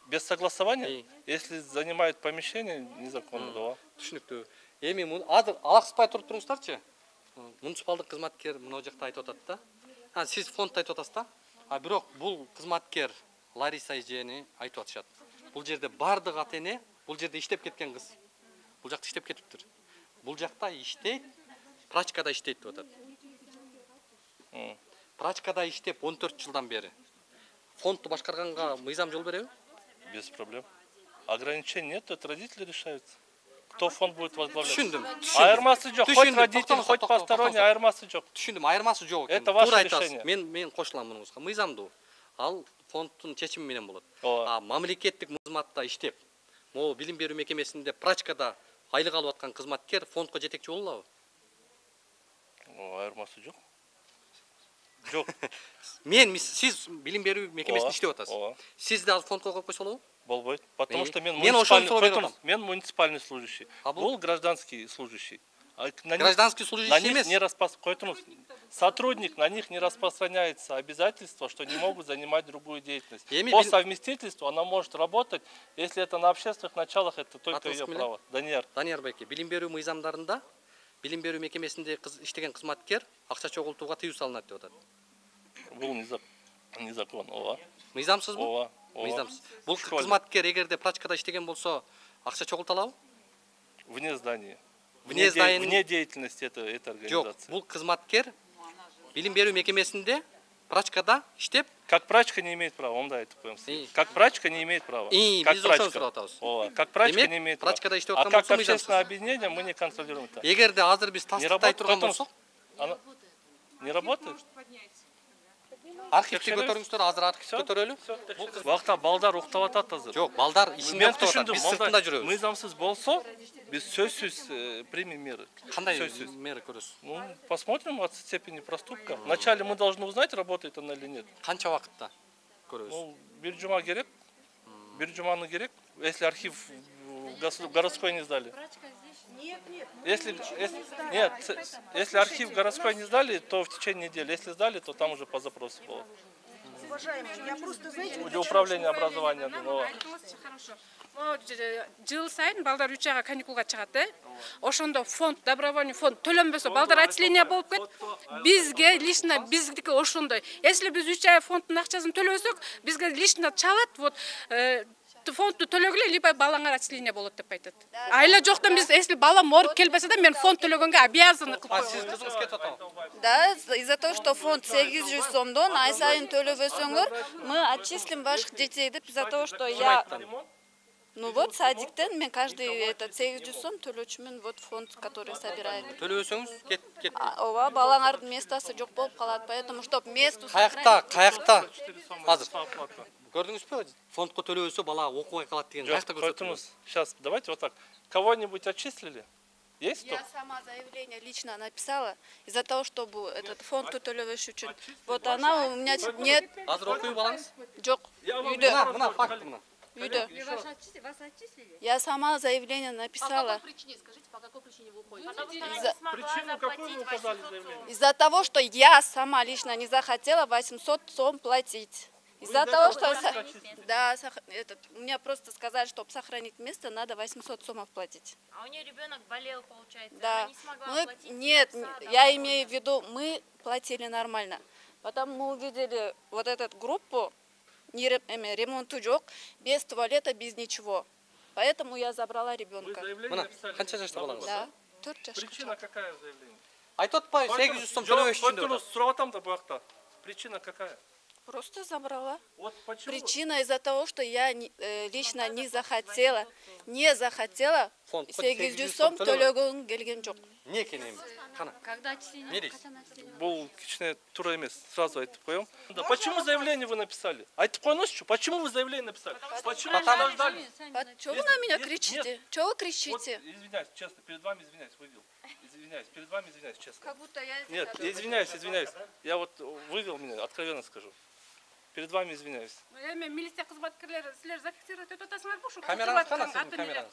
без согласования, если занимают помещение, незаконно. Түшүнүктүү. Эми азыр алаксызбай туруп туруңуздарчы. Муниципалдык кызматкер мына жакта айтып атат да. Сиз фондду айтып атасыз да. Бирок бул кызматкер Лариса эжени айтып атышат. Бул жерде бардык ата эне бул жерде иштеп кеткен кыз. Бул жакта иштеп кетиптир. Бул жакта иштейт, прачкада иштейт деп атат. Прачкада иштеп 14 жылдан бери. Фондду башкарганга мыйзам жол береби? Без проблем. Ограничений нет, это родители решаются. Кто фонд будет возглавлять? Айырмасы жок, хоть родитель, хоть посторонний, айырмасы жок. Түшүндүм, айырмасы жок. Это ваше решение. Мен кошулам мунуңузга. Мыйзамдуу. Ал фонддун чечими менен болот. Мамлекеттик мызматта иштеп, могу билим берүү мекемесинде прачкада айлык алып аткан кызматкер фондко жетекчи боло алабы? Айырмасы жок. Жок. Сиз билим берүү мекемесинде иштеп атасыз. Сиз да фондко коюп койсо болобу? Болбойт. Потому что мен муниципальный служащий. Был гражданский служащий. Гражданский служащий эмес. Сотрудник, на них не распространяется обязательство, что не могут занимать другую деятельность. По совместительству она может работать, если это на общественных началах, это только ее право. Данияр байке, билим берүү мыйзамдарында билим берүү мекемесинде иштеген кызматкер акча чогултууга тыюу салынат деп атат. Бул незакон. Мыйзамсызбы? Мыйзамсыз. Бул кызматкер эгерде прачкада иштеген болсо, акча чогулта алабы? Вне здания. Вне деятельности этой организации. Жок, бул кызматкер билим берүү мекемесинде прачкада иштеп, как прачка не имеет права, онда айтып коем. Как прачка не имеет права. Как прачка не имеет права. А как общественное объединение мы не контролируем это. Эгерде азыр биз тастыктай турган болсок, не работает? Архивти көтөрүңүздөр, азыр архив көтөрөлү. Вакытта балдар уктап атат азыр. Жок, балдар ишинде уктап атат. Биз сыртында жүрөбүз. Мыйзамсыз болсо, биз сөзсүз примем меры. Кандай меры көрөсүз? Ну, посмотрим от степени проступка. Вначале мы должны узнать, работает она или нет. Канча вакытта көрөбүз? Ну, бир жума керек. Бир жуманы керек. Если архив городской не сдали. Если архив городской не сдали, то в течение недели. Если сдали, то там уже по запросу было. Уважаемый, я просто, знаете, Для управления образованием. Жыл сайын балдар 3 айга каникулга чыгат, ошондо фонд, добровольный фонд төлөнбөсө балдар отчисление болуп кетет. Бизге лично биздики ошондой. Если биз 3 ай фонддун акчасын төлөсөк, бизге лично чалат, вот фондду төлөгүлө, либо балаңар отчисление болот деп айтат. Айла жоктон биз, если балам ооруп келбесе да, мен фонд төлөгөнгө обязаны кылып коём. Сиз кызыңыз кетип атабы? Да, из-за того, что фонд 800 сомдон ай сайын төлөбөсөңөр, мы отчислим ваших детей деп, из-за того, что я... Ну вот, садиктен мен каждый этот 800 сом төлөчүмүн, вот фонд, который собирает. Төлөбөсөңүз кет. Ооба, балаңардын местосы жок болуп калат, поэтому чтоб месту Каякта? Азыр. Көрдүңүзбү? Фондко төлөбөсө бала окубай калат деген каякта көрсөтүлөт? Сейчас, давайте вот так. Кого-нибудь отчислили? Есть кто? Я сама заявление лично написала, из-за того, чтобы этот фонд төлөбөш үчүн. Вот она у меня нет. Азыр окуй балаңыз? Жок. Мына факт мына. Вас отчислили? Я сама заявление написала. По какой причине? Скажите, по какой причине вы уходите? Причину какую вы указали заявление? Из-за того, что я сама лично не захотела 800 сом платить. Из-за того, что... Да, у меня просто сказали, чтобы сохранить место, надо 800 сомов платить. А у нее ребенок болел, получается? Да. Она не смогла платить? Нет, я имею в виду, мы платили нормально. Потом мы увидели вот эту группу, ремонту жок, без туалета, без ничего. Поэтому я забрала ребенка. Вы заявление написали? Канча жашта балаңыз? Да, 4 жашка. Причина какая в заявлении? Айтып атпайбы, 800 сом төлөбөш үчүн деп атат. Сурап атам да буякта. Причина какая? Просто забрала. Вот почему? Причина из-за того, что я лично не захотела 800 сом төлөгөн келген жок. Не экенин? Когда отчисление? Бул кичине туура эмес, сразу айтып коем. Почему заявление вы написали? Айтып коюңузчу, почему вы заявление написали? Почему вы ждали? Чего вы на меня кричите? Чего вы кричите? Извиняюсь, честно, перед вами извиняюсь, вывел. Извиняюсь, перед вами извиняюсь, честно. Как будто я... Нет, извиняюсь. Я вот вывел меня, откровенно скажу. Перед вами извиняюсь. Милиция кызматкерлери, силер зафиксировать этип атасыңарбы ушу? Камераңыз кана сиздин камераңыз?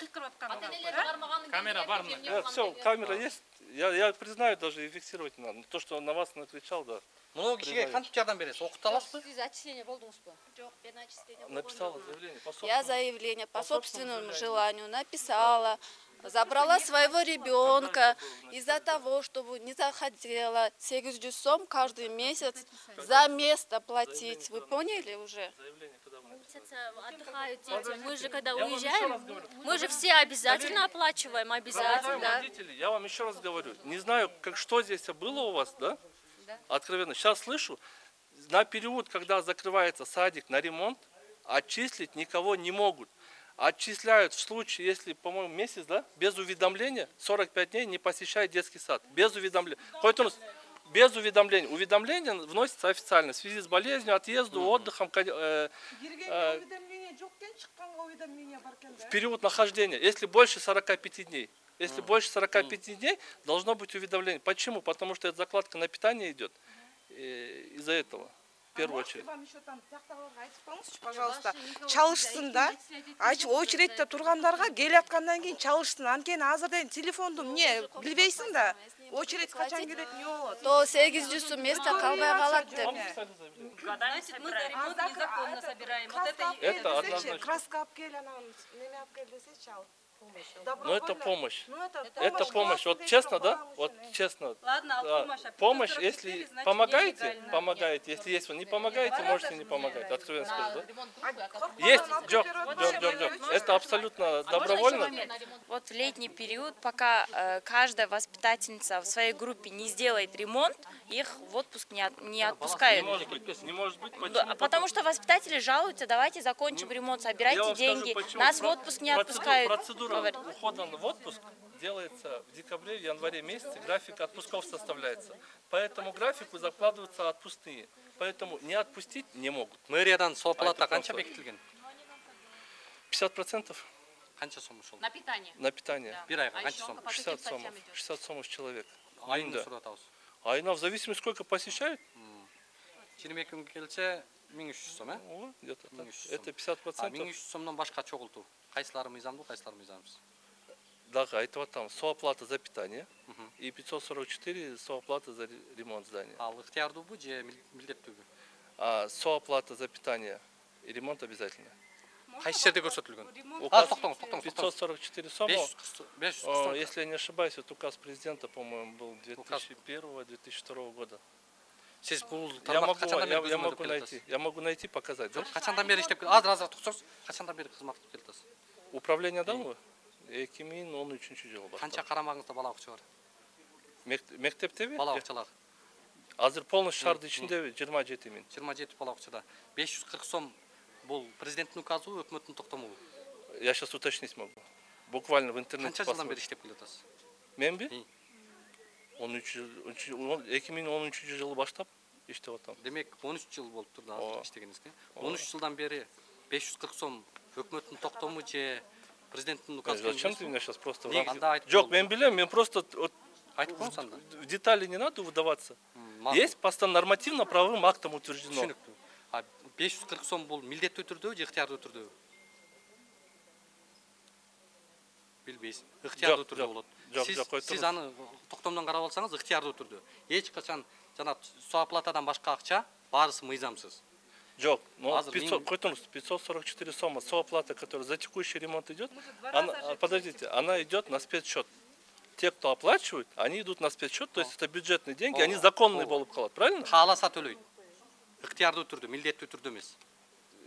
Камера бармы? Все, камера есть. Я признаю, даже и фиксировать не надо. То, что на вас накричал, да. Мына кишиге кантип жардам бересиз? Окута аласызбы? Сиз отчисление болдуңузбу? Жок, мен отчисление Написала заявление по собственному. Я заявление по собственному желанию написала. Забрала своего ребенка из-за того, чтобы не захотела 800 сом каждый месяц за место платить. Вы поняли уже? Отдыхают дети. Мы же когда уезжаем, мы же все обязательно оплачиваем, обязательно. Родители, я вам еще раз говорю, не знаю, что здесь было у вас, да? Откровенно. Сейчас слышу, на период, когда закрывается садик на ремонт, отчислить никого не могут. Отчисляют в случае, если, по-моему, месяц, да, без уведомления, 45 дней не посещает детский сад. Без уведомления. Без уведомления. Уведомление вносится официально в связи с болезнью, отъездом, отдыхом, в период нахождения. Если больше 45 дней. Если больше 45 дней, должно быть уведомление. Почему? Потому что эта закладка на питание идет. Из-за этого. В первую очередь. Пожалуйста, чалышсын да, очередьте тургандарга келаткандан кийин чалышсын. Анткени азырден телефонду эмне билбейсиң да, очередь качан келет, эмне болот. То 800 сом место калбай калат деп. Значит, мы за ремонт незаконно собираем. Это однозначно. Краска алып кел, анан неме алып кел десе чал. Но это помощь. Это помощь. Вот честно, да? Вот честно. Ладно, помощь, если помогаете, помогаете. Если есть, вы не помогаете, можете не помогать. Откровенно скажу, да? Есть, Джок. Это абсолютно добровольно. Вот в летний период, пока каждая воспитательница в своей группе не сделает ремонт, их в отпуск не отпускают. Не может быть. Почему? Потому что воспитатели жалуются, давайте закончим ремонт, собирайте деньги. Нас в отпуск не отпускают. Процедура ухода в отпуск делается в декабре, в январе месяце, график отпусков составляется. По этому графику закладываются отпускные. Поэтому не отпустить не могут. Мэриядан соплата канча бекитилген? 50%. Канча сом ушул? На питание. На питание. Бир айга канча сом? 60 сомов. 60 сомов человек. Айына сурат ауыз. Айына в зависимости сколько посещают. 22 күнгө келсе 1300 сом, где-то так. Это 50%. 1300 сомдон башка чогултуу. Кайсылары мыйзамдуу, кайсылары мыйзамсыз? Дагы айтып атам, сооплата за питание и 544 сооплата за ремонт здания. Ал ыктыярдуубу же милдеттүүбү? Сооплата за питание и ремонт обязательно. Кайсы жерде көрсөтүлгөн? Токтоңуз. 544 сома. Если я не ошибаюсь, это указ президента, по-моему, был 2001-2002 года. Сиз бул я могу найти, показать, да? Качандан бери иштеп келет? Азыр туксоңуз. Качандан бери кызмат кылып келатсыз? Управление адамбы? 2013 жылы баштап. Канча карамагыңызда бала бакча бар? Мектептеби? Бала бакчалар. Азыр полностью шаардын ичинде 27 миң. 27 бала бакчада. 540 сом бул президенттин указы, өкмөттүн токтомубу? Я сейчас уточнить могу. Буквально в интернете. Канча жылдан бери иштеп келатасыз? Менби? 2013 жылы баштап иштеп атам. Демек 13 жыл болуптур да азыр иштегениңизге. 13 жылдан бери 540 сом өкмөттүн токтому же президенттин указы? Зачем ты меня сейчас просто... Жок, мен билем, мен просто... Айтып коңуз анда. В детали не надо выдаваться. Есть нормативно-правовым актом утверждено. Түшүнүктүү. 540 сом бул милдеттүү түрдө же ыктыярдуу түрдө? Билбейсиз. Ыктыярдуу түрдө болот. Сиз аны токтомдон карап алсаңыз ыктыярдуу түрдө. Эч качан жана сооплатадан башка акча баарысы мыйзамсыз. Жок, но 544 сома сооплата, которая за текущий ремонт идет, подождите, она идет на спецсчет. Те, кто оплачивают, они идут на спецсчет, то есть это бюджетные деньги, они законные болуп калат, правильно? Кааласа төлөйт. Ыктыярдуу түрдө, милдеттүү түрдө эмес.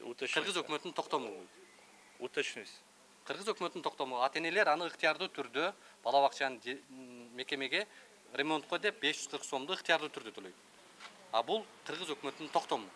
Кыргыз өкмөтүнүн токтому. Уточнюсь. Кыргыз өкмөтүнүн токтому. Ата-энелер аны ыктыярдуу түрдө бала бакчанын мекемеге ремонтко деп 540 сомду ыктыярдуу түрдө төлөйт. А бул кыргыз өкмөтүнүн токтому.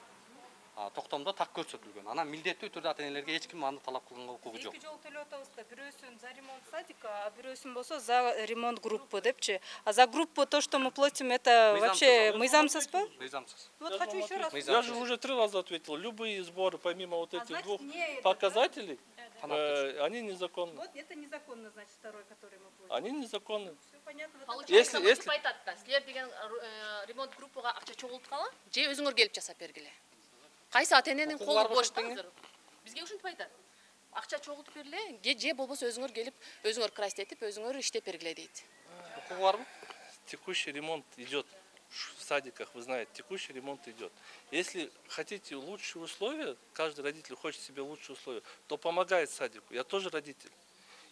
Токтомдо так көрсөтүлгөн. Анан милдеттүү түрдө ата-энелерге эч ким аны талап кылганга укугу жок. Эки жолу төлөп атабыз да, бирөөсүн за ремонт садика, а бирөөсүн болсо за ремонт группы депчи. А за группу то, что мы платим, это вообще мыйзамсыз ба? Мыйзамсыз. Вот хочу еще раз. Я же уже 3 раза ответил, любые сборы, помимо вот этих двух показателей, они незаконны. Вот это незаконно, значит, второй, который мы платим. Они незаконны. Все понятно. Получается, мынтип айтат да, силер деген ремонт группага акча чогулткала, же өзүңөр келип жасап бергиле. Кайсы ата-эненин колу бош да азыр? Бизге ушинтип айтат. Акча чогултуп бергиле, же болбосо өзүңөр келип, өзүңөр крастетип, өзүңөр иштеп бергиле дейт. Укугу барбы? Текущий ремонт идет в садиках, вы знаете, текущий ремонт идет. Если хотите лучшие условия, каждый родитель хочет себе лучшие условия, то помогает садику. Я тоже родитель.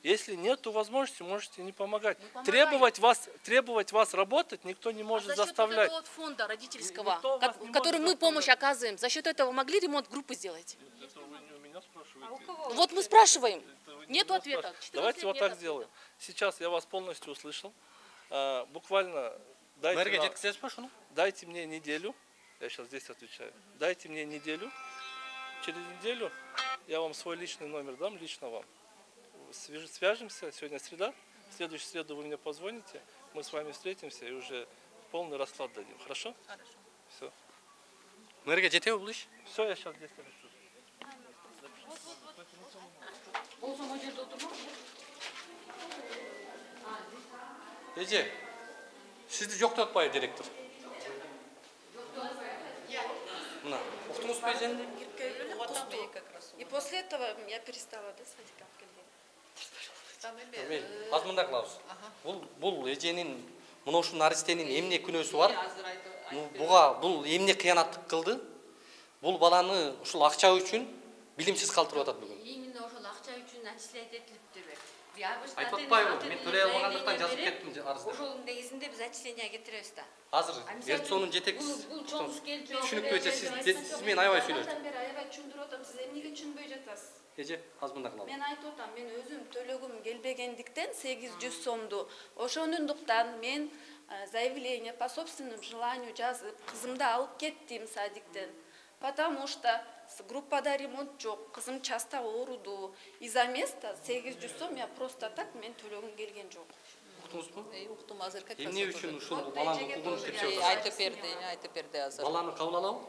Если нет возможности, можете не помогать. Требовать вас работать никто не может заставлять. За счет этого фонда родительского, который мы помощь оказываем, за счет этого могли ремонт группы сделать? Это вы не у меня спрашиваете. Вот мы спрашиваем. Нету ответа. Давайте вот так сделаем. Сейчас я вас полностью услышал. Буквально дайте мне неделю. Я сейчас здесь отвечаю. Дайте мне неделю. Через неделю я вам свой личный номер дам, лично вам. Свяжемся, сегодня среда, в следующую среду вы мне позвоните, мы с вами встретимся и уже полный расклад дадим, хорошо? Хорошо. Все. Мэрге жетеби бул иш? Все, я сейчас здесь решу. Эже, сизди жоктоп атпайбы директор? Мына, уктуңуз эжени? И после этого я перестала, да, садикам келген. Азыр мындай кылабыз. Бул эженин мына ушул наристенин эмне күнөөсү бар? Бул эмне кыянаттык кылды? Бул баланы ушул акча үчүн билимсиз калтырып атат бүгүн. Именно ошол акча үчүн отчислять этилиптирби? Айтып атпайбы? Мен төлөй албагандыктан жазып кеттим арызда. Ошол негизинде биз отчисление кетиребиз да. Азыр Эрцонун жетекчиси түшүнүктүү эже, сиз мени аябай сүйлөдүңүз. Аябай түшүндүрүп атам, сиз эмнеге түшүнбөй жатасыз? Эже, азыр мындай кылалы. Мен айтып атам, мен өзүм төлөгүм келбегендиктен 800 сомду. Ошондуктан мен заявление по собственному желанию жазып, кызымды алып кеттим садиктен. Потому что группада ремонт жок, кызым часто ооруду. Из-за места 800 сом я просто так мен төлөгүм келген жок. уктуңузбу? Уктум азыр как раз. Эмне үчүн ушул баланын укугун текшерип Айтып берди азыр. Баланы кабыл алабы?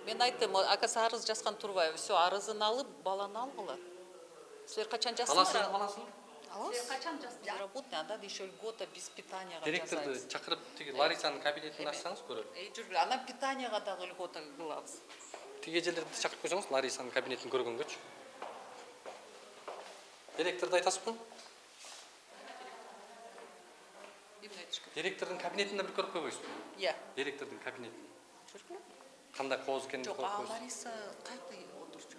Мен айттым, акасы арыз жазган турбайбы? Все, арызын алып, баланы алгыла. Силер качан жазсыңар? Аласыз баласын? Силер качан жаздыңар? Безработный, анда еще льгота без питания. Директорду чакырып тиги Ларисанын кабинетин ачсаңыз көрөлү. Жүргүлө, ана питанияга дагы льгота кылабыз. Тиги жерлерди чакырып койсоңуз, Ларисанын кабинетин көргөнгөчү. Директорду айтасызбы? Директордун кабинетинде бир көрүп койбойсузбу? Иә. Директордун кабинетин. Кандай кооз экенин көрүп көрүп койсуз. койсуз. Лариса кайякта отурчу?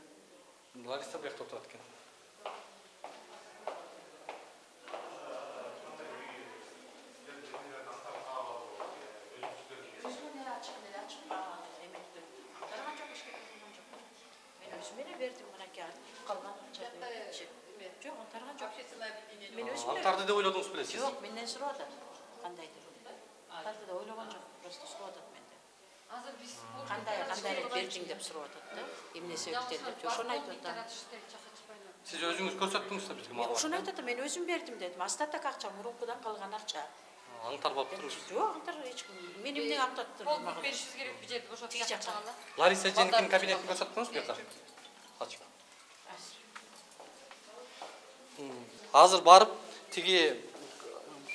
Лариса бу жакта отурат экен. Аңтарды деп ойлодуңуз белесиз? Жок, менден сурап атат. Кандайдыр? Аңтарды да ойлогон жок, просто сурап атат менден. Азыр биз кандайлык бердиң деп сурап атат да. Эмне себептен деп ошону айтып атам. Сиз өзүңүз көрсөттүңүз да бизге маалымат. Ошону айтып атам, мен өзүм бердим дедим. Остаток акча мурункудан калган акча. Аңтар болуп турбуз. Жок, аңтар эч ким. Мен эмне актаттыр деп мага. Беришиз керек бу жерде ошо чакчаганда. Лариса Женикинин кабинетин көрсөттүңүз бу жака? Ачып. Азыр барып тиги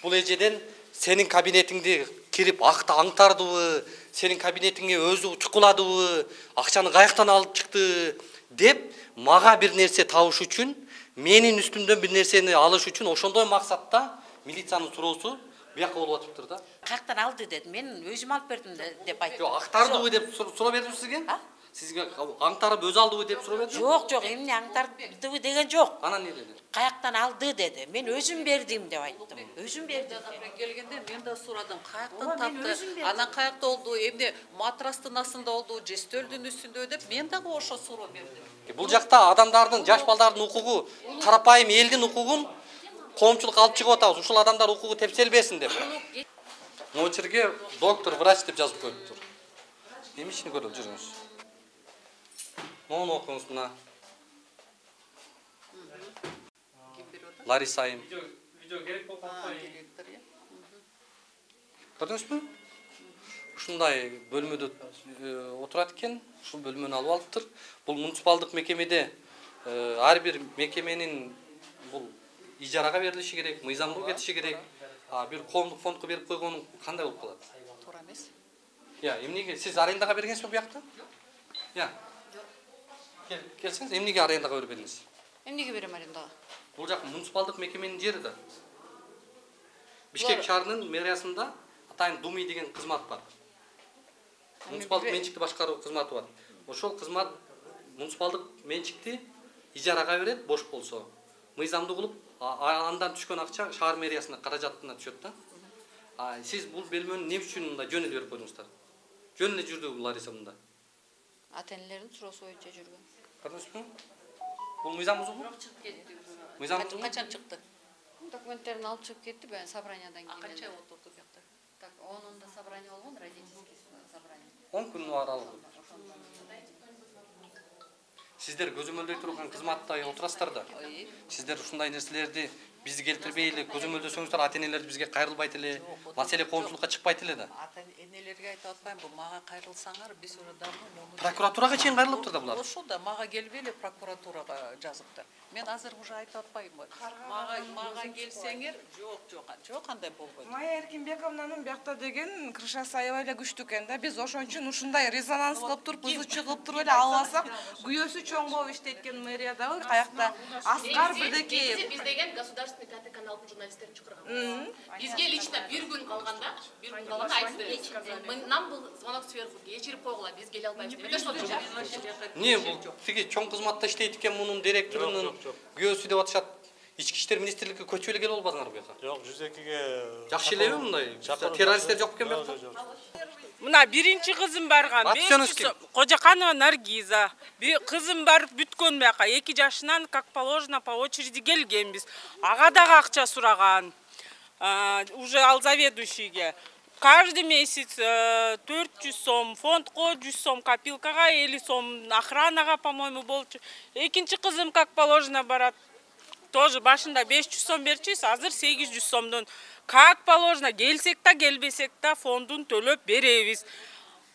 бул эжеден сенин кабинетиңди кирип аңтардыбы, сенин кабинетиңе өзү чукуладыбы, акчаны каяктан алып чыкты деп мага бир нерсе табыш үчүн, менин үстүмдөн бир нерсени алыш үчүн ошондой максатта милициянын суроосу бияка болуп атыптыр да. Каяктан алды деди. Мен өзүм алып бердим деп айттым. Жок, актардыбы деп сурап бердим сизге? Сизге аңтарып өзү алдыбы деп сурап бердим? Жок, эмне аңтардыбы деген жок. Анан эмне деди? Каяктан алды деди. Мен өзүм бердим деп айттым. Өзүм бердим. Келгенде мен да сурадым, каяктан тапты, анан каякта болду, эмне матрастын астында болду, же стөлдүн үстүндө деп мен дагы ошо суроо бердим. Бул жакта адамдардын, жаш балдардын укугу, карапайым элдин укугун коомчулукка алып чыгып атабыз. Ушул адамдар укугу тепселбесин деп. Могу жерге доктор, врач деп жазып коюптур. Эмне көрүп жүрүңүз? Мону окуңуз мына. Лариса айым. Видео керек болуп калпайбы? Көрдүңүзбү? Ушундай бөлмөдө отурат экен. Ушул бөлмөнү алып алыптыр. Бул муниципалдык мекемеде ар бир мекеменин бул ижарага берилиши керек, мыйзамдуу кетиши керек. Бир коомдук фондко берип койгон кандай болуп калат? Туура эмес. Эмнеге сиз арендага бергенсизби буякта? Келсеңиз, эмнеге арендага бербедиңиз? Эмнеге берем арендага? Бул жак муниципалдык мекеменин жери да. Бишкек шаарынын мэриясында атайын Думи деген кызмат бар. Муниципалдык менчикти башкаруу кызматы бар. Ошол кызмат муниципалдык менчикти ижарага берет, бош болсо. Мыйзамдуу кылып, андан түшкөн акча шаар мэриясына каражатына түшөт да. Сиз бул бөлмөнү эмне үчүн мындай жөн эле берип койдуңуздар? Жөн эле жүрдү Лариса мында. Ата-энелердин суроосу боюнча жүргөн. Көрдүңүзбү? Бул мыйзам бузулбу? Мыйзам бузулбу? Качан чыкты? Документтерин алып чыгып кетти, баягы собраниядан кийин. Канча отурду буякта? Так, 10-нда собрание болгон, родительский собрание. 10 күн аралыгы. Сиздер көзөмөлдөй турган кызматта отурасыздар да. Сиздер ушундай нерселерди биз келтирбей эле көзөмөлдөсөңүздөр, ата-энелер бизге кайрылбайт эле, маселе коомчулукка чыкпайт эле да. Ата-энелерге айтып атпаймынбы, мага кайрылсаңар, биз уже давно Прокуратурага чейин кайрылыптыр да булар. Ошо да мага келбей эле прокуратурага жазыптыр. Мен азыр уже айтып атпаймынбы? Мага келсеңер, жок кандай болбойт. Майя Эркинбековнанын биякта деген крышасы аябай эле күчтүү экен да. Биз ошон үчүн ушундай резонанс кылып туруп, ызычы кылып туруп эле албасак, күйөөсү чоң болуп иштейт экен мэриядагы каякта Аскар бирдеки Биз деген государственный пятый каналдын журналисттерин чакырган. Бизге лично бир күн калганда, айтты. Нам был звонок сверху, кечирип койгула, биз келе албайбыз деп. Не, бул тиги чоң кызматта иштейт экен мунун директорунун күйөөсү деп атышат. Ички иштер министрликке көчүп эле келип албадыңар буяка? Жок, 102ге. Жакшы элеби мындай? Террористтер жок экен буякта? Мына биринчи кызым барган. Кожоканова Наргиза. Кызым барып бүткөн буяка 2 жашынан как положено по очереди келгенбиз. Ага дагы акча сураган. Уже ал заведующийге. Каждый месяц 400 сом, фондко 100 сом, копилкага 50 сом, охранага, по-моему, болчу. Экинчи кызым как положено барат. Тоже башында 500 сом берчүбүз, азыр 800 сомдон Как положено, келсек та келбесек та фондун төлөп беребиз.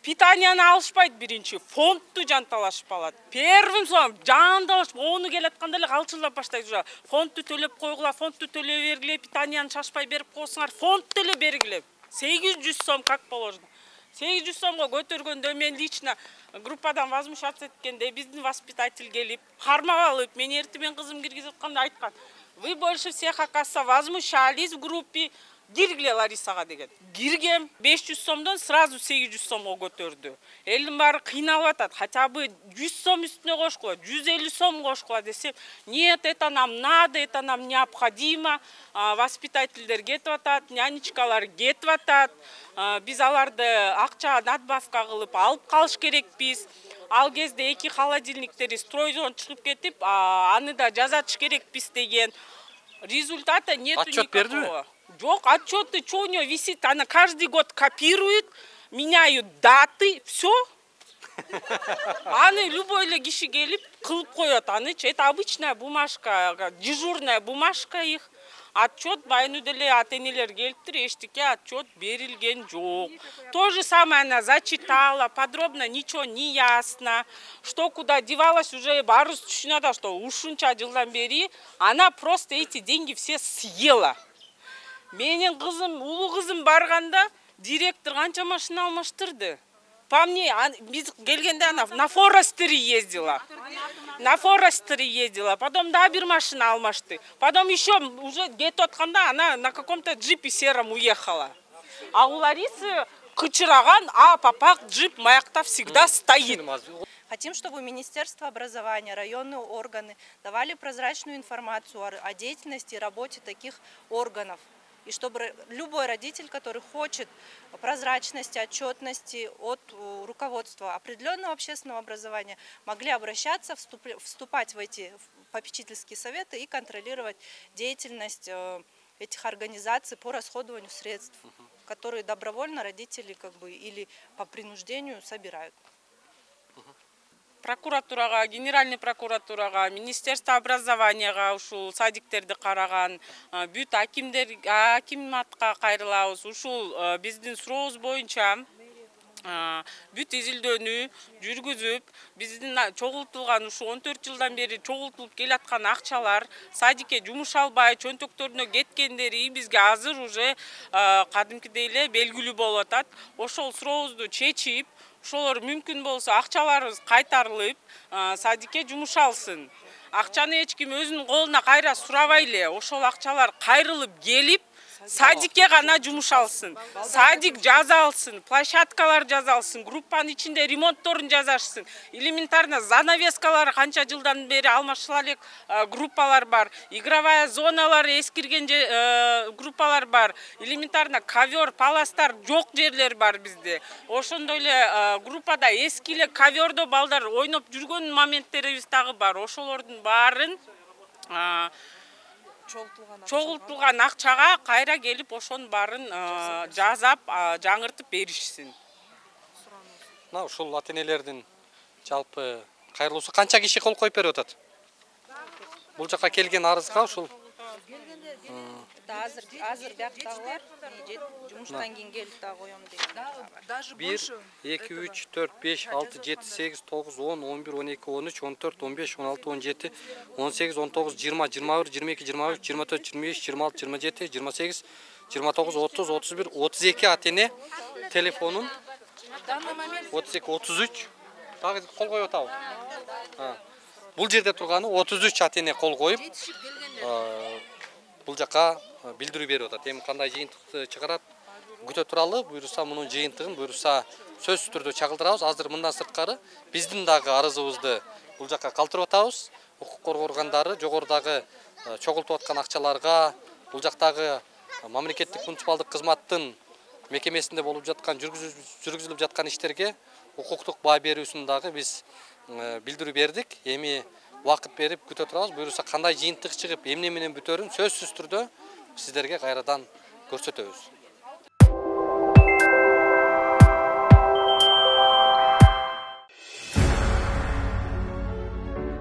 Питанияны алышпайт биринчи, фондту жанталашып алат. Первым словом, жанталашып, оны келатканда эле калчылдап баштайт уже. Фондту төлөп койгула, фондту төлөп бергиле, питанияны шашпай берип койсуңар, фондту эле бергиле. 800 сом как положено. 800 сомго көтөргөндө мен лично группадан возмущаться эткенде биздин воспитатель келип, кармап алып, мен эртемен кызым киргизип атканда айткан: "Вы больше всех, оказывается, возмущались в группе, киргиле Ларисага" деген. Киргем 500 сомдон сразу 800 сомго көтөрдү. Элдин баары кыйналып атат. Хотя бы 100 сом үстүнө кошкула, 150 сом кошкула десем, нет, это нам надо, это нам необходимо. Воспитательдер кетип атат, нянечкалар кетип атат. Биз аларды акча надбавка кылып алып калыш керекпиз. Ал кезде эки холодильниктери стройдон чыгып кетип, аны да жазатыш керекпиз деген. Результата нету никакого. Отчет бердиби? Жоқ, отчеты, что у нее висит, она каждый год копирует, меняют даты, все. Аны любой эле киши келип кылып коет, аны это обычная бумажка, дежурная бумажка их. Отчет байыны деле ата-энелер келиптир, эчтеке отчет берилген жок. То же самое она зачитала, подробно ничего не ясно. Что куда девалась, уже барыз түшүнөт, что ушунча жылдан бери она просто эти деньги все съела. Менин кызым, улуу кызым барганда директор канча машина алмаштырды. По мне, биз келгенде она на Форестери ездила. Потом да бир машина алмашты. Потом еще уже кетип атканда она на каком-то джипе сером уехала. А у Ларисы кычыраган папак джип маякта всегда стоит. Хотим, чтобы Министерство образования, районные органы давали прозрачную информацию о деятельности и работе таких органов. И чтобы любой родитель, который хочет прозрачности, отчетности от руководства определенного общественного образования, могли обращаться, вступать в эти попечительские советы и контролировать деятельность этих организаций по расходованию средств, которые добровольно родители или по принуждению собирают. Прокуратурага, генеральный прокуратурага, Министерство образованияга ушул садиктерди караган, бүт акиматка кайрылабыз. Ушул биздин сурообуз боюнча бүт изилдөөнү жүргүзүп, биздин чогултулган ушу 14 жылдан бери чогултулуп келаткан акчалар садикке жумуш албай чөнтөктөрүнө кеткендери бизге азыр уже кадимкидей эле белгилүү болуп атат. Ошол сурообузду чечип, ошолор мүмкүн болсо акчаларыбыз кайтарылып, садикке жумуш алсын. Акчаны эч ким өзүнүн колуна кайра сурабай эле, ошол акчалар кайрылып келип, садикке гана жумуш алсын. Садик жаза алсын, площадкалар жаза алсын, группанын ичинде ремонтторун жазашсын. Элементарно занавескалар канча жылдан бери алмашыла элек группалар бар. Игровая зоналар эскирген группалар бар. Элементарно ковер, паластар жок жерлер бар бизде. Ошондой эле группада эски эле ковердо балдар ойноп жүргөн моменттерибиз дагы бар. Ошолордун баарын чогултулган акчага кайра келип ошонун баарын жазап, жаңыртып беришсин. Ушул ата-энелердин жалпы кайрылуусу канча киши кол коюп берип атат? Бул жака келген арызга ушул азыр бияктагылар жумуштан кийин келип да коем деген. 1, 2, 3, 4, 5, 6, 7, 8, 9, 10, 11, 12, 13, 14, 15, 16, 17, 18, 19, 20, 21, 22, 23, 24, 25, 26, 27, 28, 29, 30, 31, 32 ата-эне телефонун 32, 33 дагы кол коюп атабы? Бул жерде турганы 33 ата-эне кол коюп бул жака билдирүү берип атат. Эми кандай жыйынтыкты чыгарат күтө туралы, буюрса мунун жыйынтыгын буюрса сөзсүз түрдө чагылдырабыз. Азыр мындан сырткары биздин дагы арызыбызды бул жака калтырып атабыз. Укук коргоо органдары жогорудагы чогултуп аткан акчаларга, бул жактагы мамлекеттик муниципалдык кызматтын мекемесинде болуп жаткан жүргүзүлүп жаткан иштерге укуктук баа берүүсүн дагы биз билдирүү бердик. Эми убакыт берип күтө турабыз. Буюрса кандай жыйынтык чыгып, эмне менен бүтөрүн сөзсүз түрдө сиздерге кайрадан көрсөтөбүз.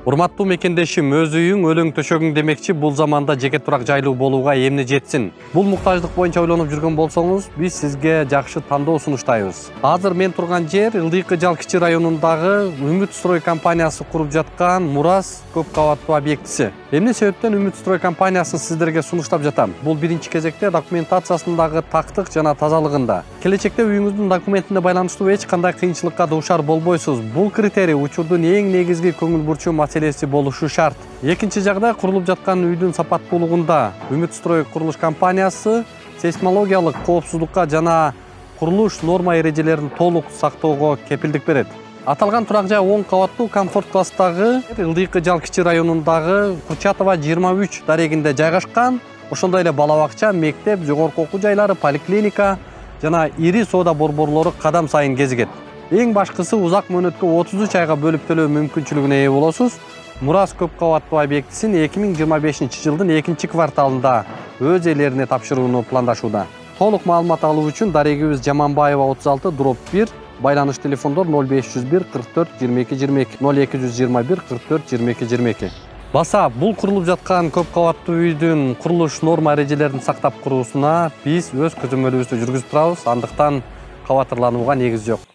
Урматтуу мекендешим, өз үйүң, өлөң төшөгүң демекчи, бул заманда жеке турак жайлуу болууга эмне жетсин? Бул муктаждык боюнча ойлонуп жүргөн болсоңуз, биз сизге жакшы тандоо сунуштайбыз. Азыр мен турган жер Ылдыйкы Жал кичи районундагы Үмүт строй компаниясы куруп жаткан Мурас көп кабаттуу объектиси. Эмне себептен Үмүт строй компаниясын сиздерге сунуштап жатам? Бул биринчи кезекте документациясындагы тактык жана тазалыгында. Келечекте үйүңүздүн документине байланыштуу эч кандай кыйынчылыкка дуушар болбойсуз. Бул критерий учурдун эң негизги көңүл бурчу маселеси болушу шарт. Экинчи жагдай, курулуп жаткан үйдүн сапаттуулугунда Үмүт строй курулуш компаниясы сейсмологиялык коопсуздукка жана курулуш норма эрежелерин толук сактоого кепилдик берет. Аталган турак жай 10 кабаттуу комфорт класстагы Ылдыйкы Жал кичи районундагы Курчатова 23 дарегинде жайгашкан. Ошондой эле бала бакча, мектеп, жогорку окуу жайлары, поликлиника жана ири соода борборлору кадам сайын кезигет. Эң башкысы, узак мөөнөткө 33 айга бөлүп төлөө мүмкүнчүлүгүнө ээ болосуз. Мурас көп кабаттуу объектисин 2025 жылдын 2 кварталында өз ээлерине тапшырууну пландашууда. Толук маалымат алуу үчүн дарегибиз Жаманбаева 36/1, байланыш телефондор 0501 44 22 22, 0221 44 22 22. Баса, бул курулуп жаткан көп кабаттуу үйдүн курулуш норма эрежелерин сактап куруусуна биз өз көзөмөлүбүздү жүргүзүп турабыз, андыктан кабатырланууга негиз жок.